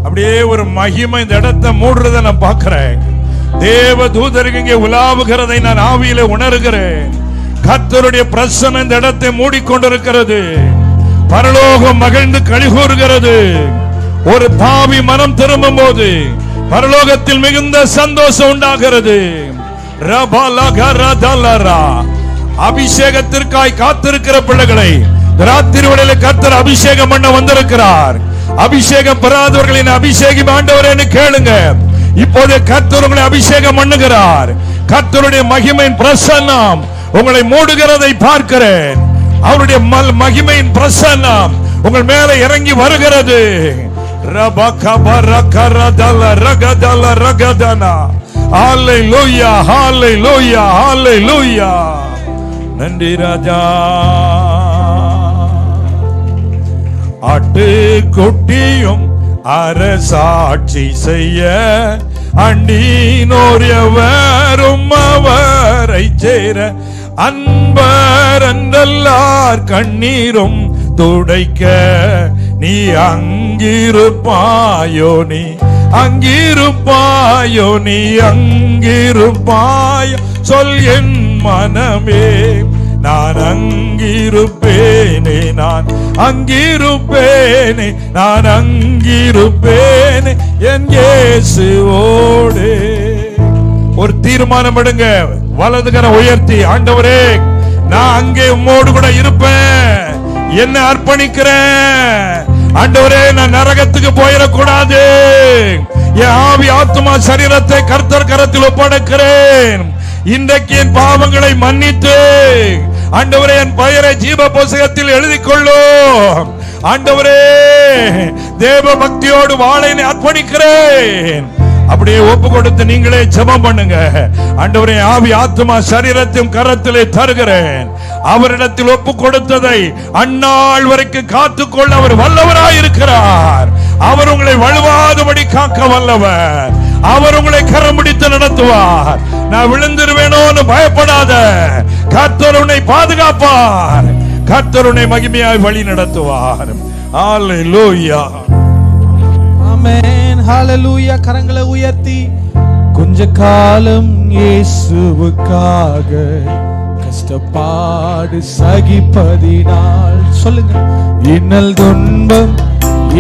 அப்படியே ஒரு மகிமை இந்த இடத்தை மூடுறதை நான் பார்க்கிறேன். தேவ தூதர்கள் இங்கே உலாவுகிறதை நான் ஆவியிலே உணர்கிறேன். கர்த்தருடைய பிரசன்னம் இந்த இடத்தை மூடிக்கொண்டிருக்கிறது. பரலோகம் மகிழ்ந்து களிகூறுகிறது. ஒரு பாவி மனம் திரும்பும் போது பரலோகத்தில் மிகுந்த சந்தோஷம் உண்டாகிறது. அபிஷேகத்திற்காய் காத்திருக்கிற பிள்ளைகளை ராத்திரி வேளையிலே கர்த்தர் அபிஷேகம் பண்ண வந்திருக்கிறார். அபிஷேகம் பெறாதவர்களின் அபிஷேகம் ஆண்டவரேன்னு கேளுங்க. இப்போது கர்த்தர் உங்களை அபிஷேகம் பண்ணுகிறார். கர்த்தருடைய மகிமையின் பிரசன்னம் உங்களை மூடுகிறதை பார்க்கிறேன். அவருடைய மகிமையின் பிரசன்னம் உங்கள் மேலே இறங்கி வருகிறது. ஹல்லேலூயா, ஹல்லேலூயா, ஹல்லேலூயா. நன்றி ராஜா. ஆட்டுக்குட்டியும் அரசாட்சி செய்ய அண்டினோர் எவரும் அவரை சேர, அன்பர் என்றல்லார் கண்ணீரும் துடைக்க நீ அங்கிருப்பாயோ, நீ அங்கிருப்பாயோ, நீ அங்கிருப்பாயோ, சொல் என் மனமே. நான் அங்கிருப்பேனே, நான் அங்கிருப்பேனே, நான் அங்கிருப்பேனே என் இயேசுவோடு. ஒரு தீர்மானம் எடுங்க, வலதுகரம் உயர்த்தி, ஆண்டவரே, நான் அங்கே உம்மோடு கூட இருப்பேன், என்ன அர்ப்பணிக்கிறேன். ஆண்டவரே, நான் நரகத்துக்கு போயிடக்கூடாது. என் ஆவி ஆத்துமா சரீரத்தை கர்த்தர் கரத்தில் ஒப்படைக்கிறேன். இன்றைக்கு என் பாவங்களை மன்னித்து ஆண்டவரே என் பெயரை ஜீவ புத்தகத்தில் எழுதிக் கொள்ளும். ஆண்டவரே, தேவ பக்தியோடு வாழ அர்ப்பணிக்கிறேன். அப்படியே ஒப்பு கொடுத்து நீங்களே ஜெபம் பண்ணுங்க. ஆண்டவரே, ஆவி ஆத்துமா சரீரத்தையும் கரத்திலே தருகிறேன். அவரிடத்தில் ஒப்பு கொடுத்ததை அந்நாள் வரைக்கும் காத்துக்கொள்ள அவர் வல்லவராயிருக்கிறார். அவர் உங்களை வழுவாதபடி காக்க வல்லவர். அவர் உங்களை கரம் பிடித்து நடத்துவார். நான் விழுந்துருவேனோன்னு பயப்படாத, கர்த்தர் உன்னை பாதுகாப்பார். கர்த்தர் உன்னை மகிமையாய் வழி நடத்துவார். ஹல்லேலூயா, ஆமென், ஹல்லேலூயா. கரங்களை உயர்த்தி கொஞ்ச காலம் இயேசுவுக்காக கஷ்டப்பாடு சகிப்பதினால் சொல்லுங்க, இன்னல் துன்பம்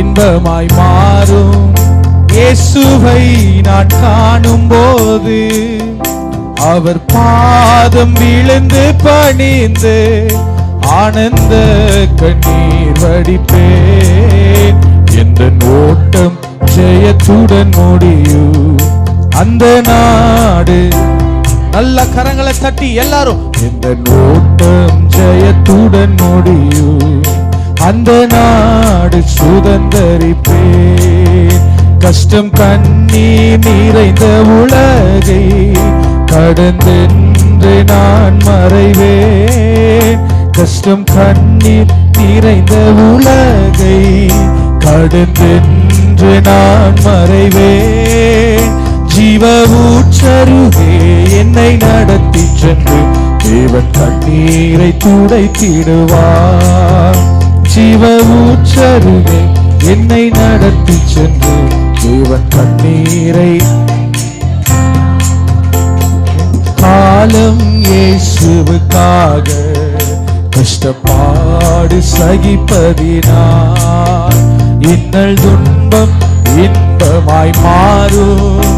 இன்பமாய் மாறும். இயேசுவை நான் காணும் போது அவர் பாதம் விழுந்து பணிந்து ஆனந்த கண்ணீர் வடிப்பேன். எந்த ஓட்டம் ஜெயத்துடன் முடியும் அந்த நாடு. நல்ல கரங்களை தட்டி எல்லாரும், எந்த ஓட்டம் ஜெயத்துடன் முடியும் அந்த நாடு சுதந்தரிப்பேன். கஷ்டம் கண்ணீர் நிறைந்த உலகை கடந்தென்று நான் மறைவேன். கஷ்டம் கண்ணீர் நிறைந்த உலகை கடந்தென்று நான் மறைவேன். ஜீவ ஊற்றருகே என்னை நடத்தி சென்று தேவன் கண்ணீரை துடைத்திடுவார். ஜீவ ஊற்றருகே என்னை நடத்தி சென்று தேவன் கண்ணீரை. காலம் இயேசுவுக்காக கஷ்டப்பாடு சகிப்பதினால் இன்னல் துன்பம் இன்பமாய் மாறும்.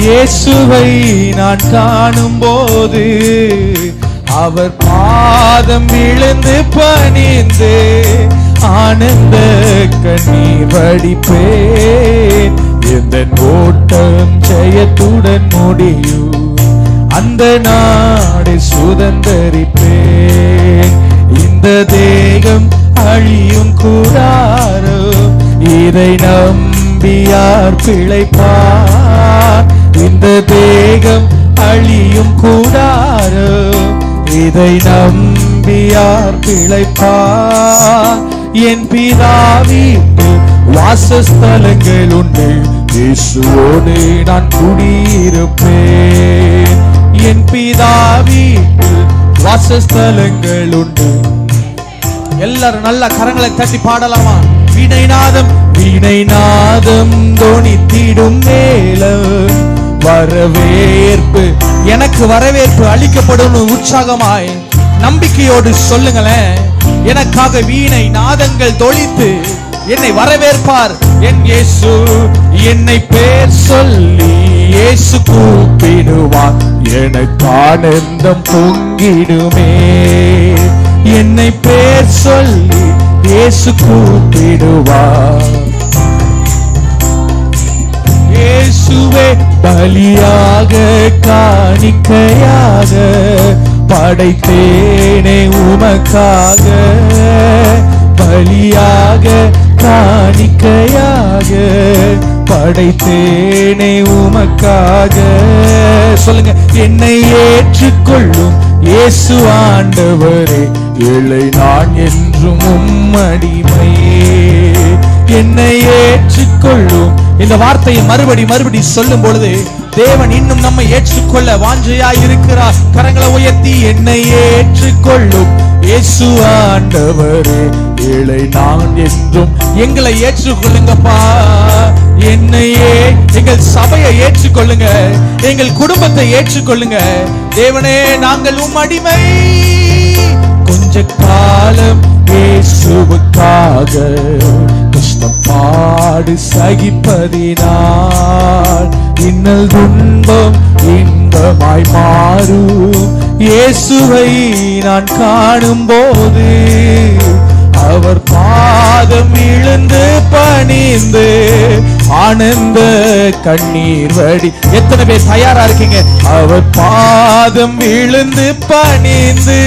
இயேசுவை நான் காணும் போது அவர் பாதம் விழுந்து பணிந்து ஆனந்த கண்ணீர் வடிப்பேன். எந்த ஓட்டம் ஜெயத்துடன் முடியும் அந்த நாடு சுதந்தரிப்பேன். இந்த தேகம் அழியும் கூடாரோ, இதை நம்பியார் பிழைப்பார். இந்த தேகம் அழியும் கூடாரோ, இதை நம்பியார் பிழைப்பார். என் பிதாவீட்டு வாசஸ்தலங்கள் உண்டு, இயேசுவோடு நான் குடியிருப்பேன். என் பிதாவீட்டு வாசஸ்தலங்கள் உண்டு. எல்லாரும் நல்ல கரங்களை தட்டி பாடலாமா? வீணைநாதம் வீணைநாதம் தோனித்திடும் மேளம் வரவேற்பு, எனக்கு வரவேற்பு அளிக்கப்படும் உற்சாகமாய் நம்பிக்கையோடு சொல்லுங்களேன். எனக்காக வீணை நாதங்கள் தொழித்து என்னை வரவேற்பார் என் இயேசு. என்னை பேர் சொல்லி இயேசு கூப்பிடுவார், எனக்கு ஆனந்தம் பொங்கிடுமே. என்னை பேர் சொல்லி இயேசு கூப்பிடுவார். இயேசுவே பலியாக காணிக்கையாக படைத்தேனே உமக்காக. பலியாக காணிக்கையாக படைத்தேனே உமக்காக. சொல்லுங்க, என்னை ஏற்றுக்கொள்ளும் இயேசு ஆண்டவரே, ஏழை நான் என்றும் உம்மடிமையே. என்னை ஏற்றுக்கொள்ளும் இந்த வார்த்தையை மறுபடி சொல்லும் பொழுது தேவன் இன்னும் நம்மை ஏற்றுக்கொள்ள வாஞ்சையாய் இருக்கிறார். கரங்களை உயர்த்தி, என்னை ஏற்றுக்கொள்ளும் இயேசு ஆண்டவரே, ஏழை நான் என்றும் எங்களை ஏற்றுக்கொள்ளுங்கப்பா. என்னையே எங்கள் சபையை ஏற்றுக்கொள்ளுங்க, எங்கள் குடும்பத்தை ஏற்றுக்கொள்ளுங்க. தேவனே, நாங்கள் உம் அடிமை. கொஞ்ச காலம் இயேசுவுக்காக கஷ்டப்பாடு சகிப்பதினால் இன்னல் துன்பம் இன்பமாய் மாறும். இயேசுவை நான் காணும் போது அவர் பாதம் விழுந்து பணிந்து ஆனந்த கண்ணீர் வடி. எத்தனை பேர் தயாரா இருக்கீங்க? அவர் பாதம் விழுந்து பணிந்து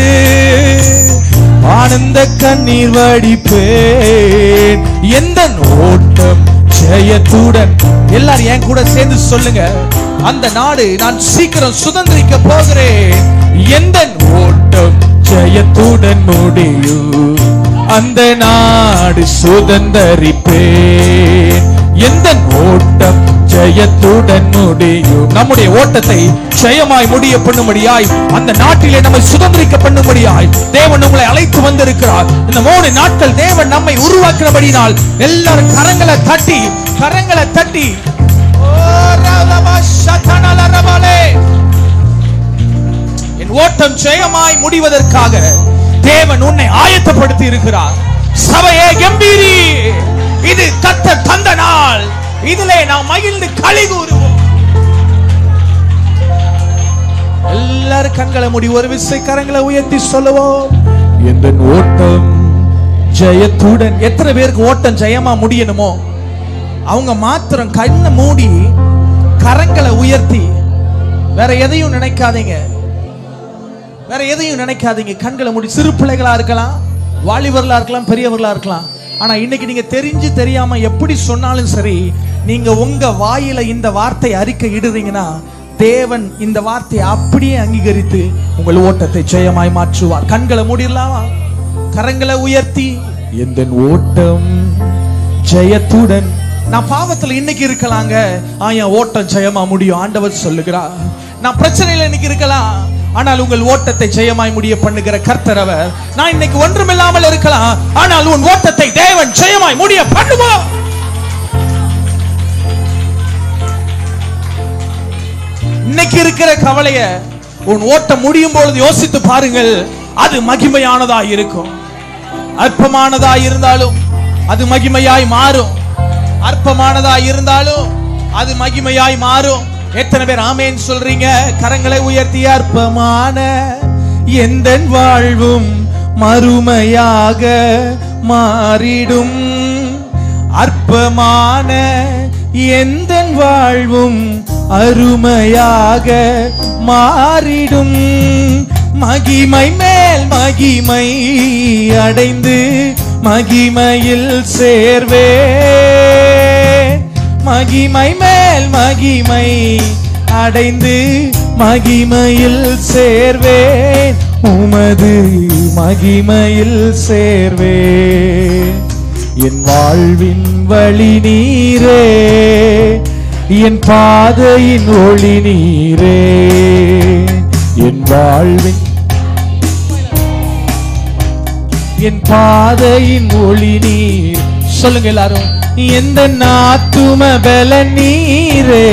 ஆனந்த கண்ணீர் வடிப்பேன். எந்த ஓட்டம் ஜெயத்துடன். எல்லாரும் என் கூட சேர்ந்து சொல்லுங்க, அந்த நாடு நான் சீக்கிரம் சுதந்திரிக்க போகிறேன். எந்த ஓட்டம் ஜெயத்துடன் முடியும் அந்த நாடு சுதந்திரிப்பேன். எந்த ஓட்டம் ஜெயத்துடன் முடியும். நம்முடைய ஓட்டத்தை ஜெயமாய் முடிய பண்ணும்படியாய், அந்த நாட்டிலே நம்மை சுதந்திரிக்க பண்ணும்படியாய் தேவன் நம்மளை அழைத்து வந்திருக்கிறார். இந்த 3 நாட்கள் தேவன் நம்மை உருவாக்கினபடினால் எல்லாரும் கரங்களை தட்டி என் ஓட்ட ஓட்டம் ஜெயமாய் முடிவதற்காக தேவன் உன்னை ஆயத்தப்படுத்தி இருக்கிறார். சபையே கம்பீரி, இது கர்த்தர் தந்த நாள். இதிலே நாம் மகிழ்ந்து களி கூறுவோம். எல்லாரும் கண்களை மூடி ஒரு விசை கரங்களை உயர்த்தி சொல்லுவோம், இந்த ஓட்டம் ஜெயத்துடன். எத்தனை பேருக்கு ஓட்டம் ஜெயமா முடியணுமோ அவங்க மாத்திரம் கண்ணை மூடி கரங்களை உயர்த்தி, வேற எதையும் நினைக்காதீங்க, வேற எதையும் நினைக்காதீங்க. கண்களை மூடி. சிறு பிள்ளைகளா இருக்கலாம், வாலிபர்களா இருக்கலாம், பெரியவர்களா இருக்கலாம். ஆனா இன்னைக்கு நீங்க தெரிஞ்சு தெரியாம எப்படி சொன்னாலும் சரி, நீங்க உங்க வாயில இந்த வார்த்தை அறிக்கை இடுறீங்கன்னா தேவன் இந்த வார்த்தையை அப்படியே அங்கீகரித்து உங்கள் ஓட்டத்தை ஜெயமாய் மாற்றுவார். கண்களை மூடிடலாமா? கரங்களை உயர்த்தி, இந்த ஓட்டம் ஜெயத்துடன். நான் பாவத்துல இன்னைக்கு இருக்கலாங்க, என் ஓட்டம் ஜெயமா முடியும் ஆண்டவர் சொல்லுகிறார். நான் பிரச்சனையில இன்னைக்கு இருக்கலாம், ஆனால் உங்கள் ஓட்டத்தை ஜெயமாய் முடிய பண்ணுகிற கர்த்தர் அவர். நான் இன்னைக்கு ஒன்றுமில்லாமல் இருக்கலாம், ஆனால் உன் ஓட்டத்தை தேவன் ஜெயமாய் முடிய பண்ணுவார். இன்னைக்கு இருக்கிற கவலைய உன் ஓட்டம் முடியும் பொழுது யோசித்து பாருங்கள், அது மகிமையானதா இருக்கும். அற்பமானதா இருந்தாலும் அது மகிமையாய் மாறும். அற்பமானதா இருந்தாலும் அது மகிமையாய் மாறும். எத்தனை பேர் ஆமேன் சொல்றீங்க? கரங்களை உயர்த்தி, அற்பமான எந்த வாழ்வும் மறுமையாக மாறிடும். அற்பமான எந்த வாழ்வும் அருமையாக மாறிடும். மகிமை மேல் மகிமை அடைந்து மகிமையில் சேர்வே. மகிமை மேல் மகிமை அடைந்து மகிமையில் சேர்வேன். உமது மகிமையில் சேர்வேன். என் வாழ்வின் வழி நீரே, என் பாதையின் ஒளி நீரே. என் வாழ்வின் என் பாதையின் ஒளி நீர். சொல்லுங்க எல்லாரும். எந்த ஆத்தும பல நீரே,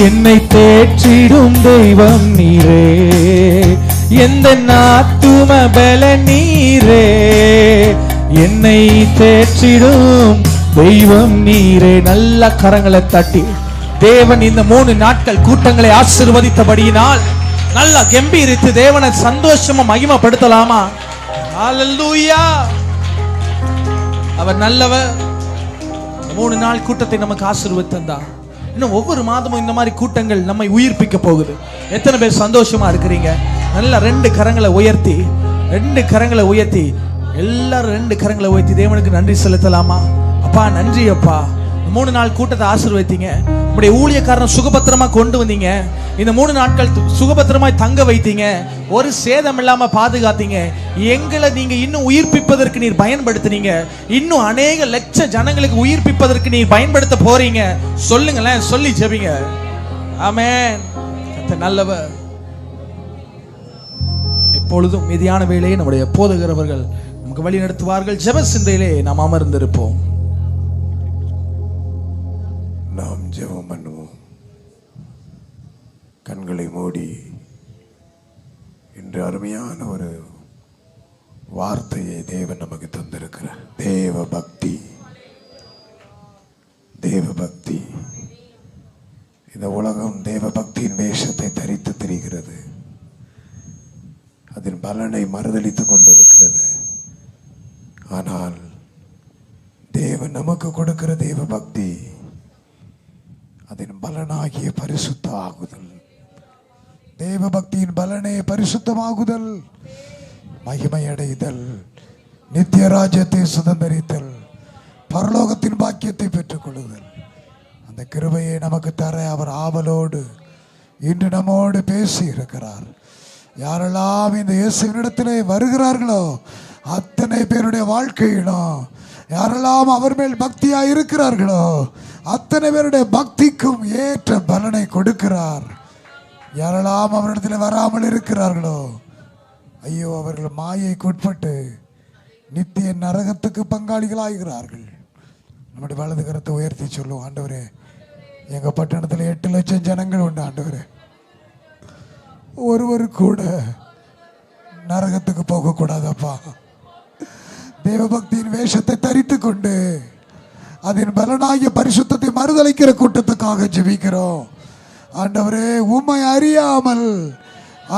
என்னை தேற்றிடும் தெய்வம் நீரே. எந்த ஆத்தும பல நீரே, என்னை தேற்றிடும் தெய்வம் நீரே. நல்ல கரங்களை தட்டி, தேவன் இந்த 3 நாட்கள் கூட்டங்களை ஆசீர்வதித்தபடியினால் நல்லா கம்பீரித்து தேவனை சந்தோஷமா மகிமைப்படுத்தலாமா? ஹல்லேலூயா. அவர் நல்லவர். 3 நாள் கூட்டத்தை நமக்கு ஆசீர்வதித்தார். இன்னும் ஒவ்வொரு மாதமும் இந்த மாதிரி கூட்டங்கள் நம்மை உயிர்ப்பிக்க போகுது. எத்தனை பேர் சந்தோஷமா இருக்கிறீங்க? நல்ல 2 கரங்களை உயர்த்தி, 2 கரங்களை உயர்த்தி, எல்லாரும் 2 கரங்களை உயர்த்தி தேவனுக்கு நன்றி செலுத்தலாமா? அப்பா நன்றி அப்பா, 3 நாள் கூட்டத்தை ஆசீர்வதித்தீங்க. உங்களுடைய ஊழியக்காரனை சுகபத்திரமா கொண்டு வந்தீங்க. இந்த 3 நாட்கள் சுகபத்திரமாய் தங்க வைத்தீங்க. ஒரு சேதம் இல்லாம பாதுகாத்தீங்க. எங்களை நீங்க இன்னும் உயிர்ப்பிப்பதற்கு நீர் பயன்படுத்தினீங்க. இன்னும் அநேக லட்ச ஜனங்களுக்கு உயிர்ப்பிப்பதற்கு நீர் பயன்படுத்த போறீங்க. சொல்லுங்களேன், சொல்லி ஜெபிங்க. ஆமென். கர்த்தர் நல்லவர். எப்பொழுதும் மீதியான வேளையை நம்முடைய போதகரவர்கள் நமக்கு வழி நடத்துவார்கள். ஜெப சிந்தையிலே நாம் அமர்ந்திருப்போம். நாம் ஜெபம் பண்ணுவோம். கண்களை மூடி இன்று அருமையான ஒரு வார்த்தையை தேவன் நமக்கு தந்திருக்கிறார். தேவ பக்தி, தேவ பக்தி. இந்த உலகம் தேவ பக்தியின் வேஷத்தை தரித்து திரிகிறது. அதன் பலனை மறுதளித்துக் கொண்டிருக்கிறது. ஆனால் தேவன் நமக்கு கொடுக்கிற தேவ பக்தி, அதன் பலனாகிய பரிசுத்த ஆகுதல். தேவ பக்தியின் பலனே பரிசுத்தமாகுதல், மகிமை அடைதல், நித்திய ராஜ்யத்தை சுதந்தரித்தல், பரலோகத்தின் பாக்கியத்தை பெற்றுக் கொள்ளுதல். அந்த கிருபையை நமக்கு தர அவர் ஆவலோடு இன்று நம்மோடு பேசி இருக்கிறார். யாரெல்லாம் இந்த இயேசுவினிடத்திலே வருகிறார்களோ அத்தனை பேருடைய வாழ்க்கையிலும், யாரெல்லாம் அவர் மேல் பக்தியா இருக்கிறார்களோ அத்தனை பேருடைய பக்திக்கும் ஏற்ற பலனை கொடுக்கிறார். யாரெல்லாம் அவரிடத்தில் வராமல் இருக்கிறார்களோ, ஐயோ அவர்கள் மாயைக்கு உட்பட்டு நித்திய நரகத்துக்கு பங்காளிகளாகிறார்கள். நம்முடைய வலது கரத்தை உயர்த்தி சொல்லுவோம். ஆண்டவரே, எங்க பட்டணத்தில் 8 லட்சம் ஜனங்கள் உண்டு. ஆண்டவரே, ஒருவர் கூட நரகத்துக்கு போக கூடாதப்பா. தேவபக்தியின் வேஷத்தை தரித்து கொண்டு அதன் பலனாகிய பரிசுத்தத்தை மறுதளிக்கிற கூட்டத்துக்காக ஜெபிக்கிறோம். ஆண்டவரே, உம்மை அறியாமல்,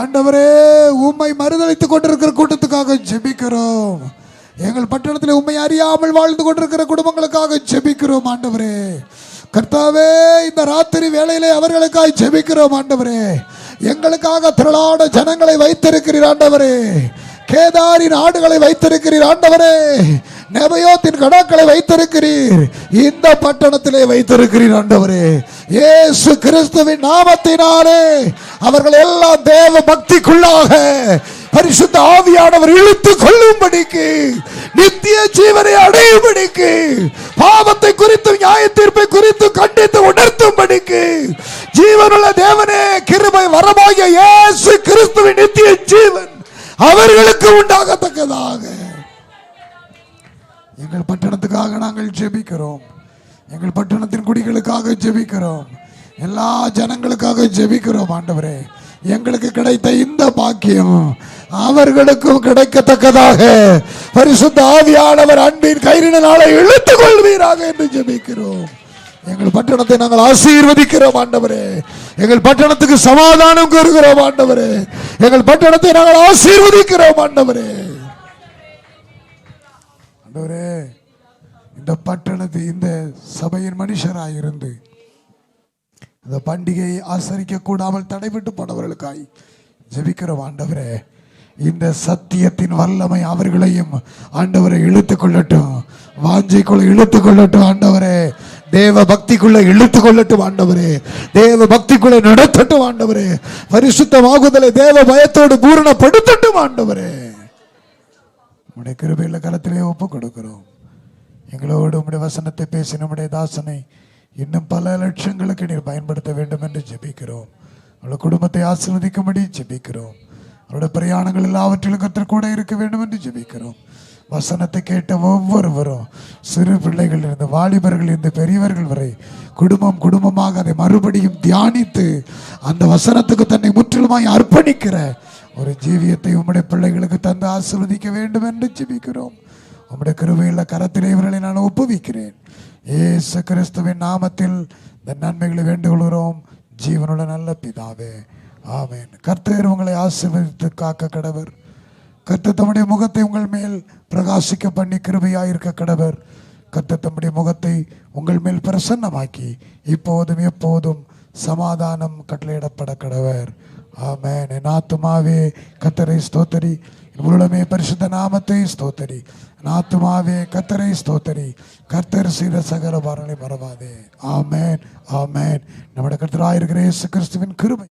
ஆண்டவரே, உம்மை மறுதளித்துக் கொண்டிருக்கிற கூட்டத்துக்காக ஜெபிக்கிறோம். எங்கள் பட்டணத்தில் உம்மை அறியாமல் வாழ்ந்து கொண்டிருக்கிற குடும்பங்களுக்காக ஜெபிக்கிறோம். ஆண்டவரே கர்த்தாவே, இந்த ராத்திரி வேளையிலே அவர்களுக்காக ஜெபிக்கிறோம். ஆண்டவரே, எங்களுக்காக திரளான ஜனங்களை வைத்திருக்கிறீர். ஆண்டவரே, கேதாரின் ஆடுகளை வைத்திருக்கிறீர். ஆண்டவரே, நெபயோத்தின் கடாக்களை வைத்திருக்கிறீர். இந்த பட்டணத்திலே வைத்திருக்கிறீர். ஆண்டவரே, இயேசு கிறிஸ்துவின் நாமத்தினாலே அவர்கள் எல்லாம் தேவ பக்திக்குள்ளாக பரிசுத்த ஆவியானவர் இழுத்துக் கொள்ளும்படிக்கு, நித்திய ஜீவனை அடையும்படிக்கு, பாவத்தை குறித்து நியாய தீர்ப்பை குறித்து கண்டித்து உணர்த்தும்படிக்கு, ஜீவனுள்ள தேவனே, கிருபை வரமாகிய இயேசு கிறிஸ்துவின் நித்திய ஜீவன் அவர்களுக்கு உண்டாகத்தக்கதாக எங்கள் பட்டணத்துக்காக நாங்கள் ஜெபிக்கிறோம். எங்கள் பட்டணத்தின் குடிகளுக்காக ஜெபிக்கிறோம். எல்லா ஜனங்களுக்காக ஜெபிக்கிறோம். ஆண்டவரே, எங்களுக்கு கிடைத்த இந்த பாக்கியம் அவர்களுக்கும் கிடைக்கத்தக்கதாக பரிசுத்த ஆவியானவர் அன்பின் கயிறினாலே இழுத்துக் கொள்வீராக என்று ஜெபிக்கிறோம். எங்கள் பட்டணத்தை நாங்கள் ஆசீர்வதிக்கிறோம். ஆண்டவரே, எங்கள் பட்டணத்துக்கு சமாதானம் கோருகிறோம். ஆண்டவரே, எங்கள் பட்டணத்தை நாங்கள் ஆசீர்வதிக்கிறோம். ஆண்டவரே, ஆண்டவரே, இந்த பட்டணத்தை, இந்த சபையின் மனுஷராயிருந்து இந்த பண்டிகையை ஆசரிக்க கூடாமல் தடைபட்டு போனவர்களுக்காய் ஜெபிக்கிறோம். ஆண்டவரே, இந்த சத்தியத்தின் வல்லமை அவர்களையும் ஆண்டவரை இழுத்துக் கொள்ளட்டும், வாஞ்சைக்குள்ள இழுத்துக் கொள்ளட்டும். ஆண்டவரே, தேவ பக்திக்குள்ள இழுத்துக் கொள்ளட்டும். ஆண்டவரே, தேவ பக்திக்குள்ள நடத்தட்டும். ஆண்டவரே, பரிசுத்தமாகுதலை தேவ பயத்தோடு பூரணப்படுத்தட்டும். ஆண்டவரே, உம்முடைய கிருபையுள்ள கரத்திலே ஒப்பு கொடுக்கிறோம். எங்களோடு உம்முடைய வசனத்தை பேசி நம்முடைய தாசனை இன்னும் பல லட்சங்களுக்கு நீர் பயன்படுத்த வேண்டும் என்று ஜெபிக்கிறோம். அவருடைய குடும்பத்தை ஆசீர்வதிக்கும்படி ஜெபிக்கிறோம். அவருடைய பிரயாணங்கள் எல்லாவற்றிலும் கர்த்தர் கூட இருக்க வேண்டும் என்று ஜெபிக்கிறோம். வசனத்தை கேட்ட ஒவ்வொருவரும், சிறு பிள்ளைகள் இருந்து வாலிபர்கள் இருந்து பெரியவர்கள் வரை, குடும்பம் குடும்பமாக அதை மறுபடியும் தியானித்து அந்த வசனத்துக்கு தன்னை முற்றிலுமாய் அர்ப்பணிக்கிற ஒரு ஜீவியத்தை உம்முடைய பிள்ளைகளுக்கு தந்து ஆசீர்வதிக்க வேண்டும் என்று ஜெபிக்கிறோம். உம்முடைய கிருபையுள்ள கரத்திலே இவர்களை நான் ஒப்புவிக்கிறேன். இயேசு கிறிஸ்துவின் நாமத்தில் இந்த நன்மைகளை வேண்டுகொள்கிறோம், ஜீவனுள்ள நல்ல பிதாவே, ஆமென். கர்த்தர் உங்களை ஆசீர்வதித்து காக்க கடவர். கர்த்தர் தம்முடைய முகத்தை உங்கள் மேல் பிரகாசிக்க பண்ணி கிருபையாயிருக்க கடவர். கர்த்தர் தம்முடைய முகத்தை உங்கள் மேல் பிரசன்னமாக்கி இப்போதும் எப்போதும் சமாதானம் கட்டளையிடப்பட கடவர். ஆமென். என் ஆத்துமாவே கர்த்தரை ஸ்தோத்தரி, உள்ளமே பரிசுத்த நாமத்தை ஸ்தோத்தரி. என் ஆத்துமாவே கர்த்தரை ஸ்தோத்தரி, கர்த்தர் செய்த சகல பாரங்களை மறவாதே. ஆமென், ஆமென். நம்முடைய கர்த்தராயிருக்கிற இயேசு கிறிஸ்துவின் கிருபை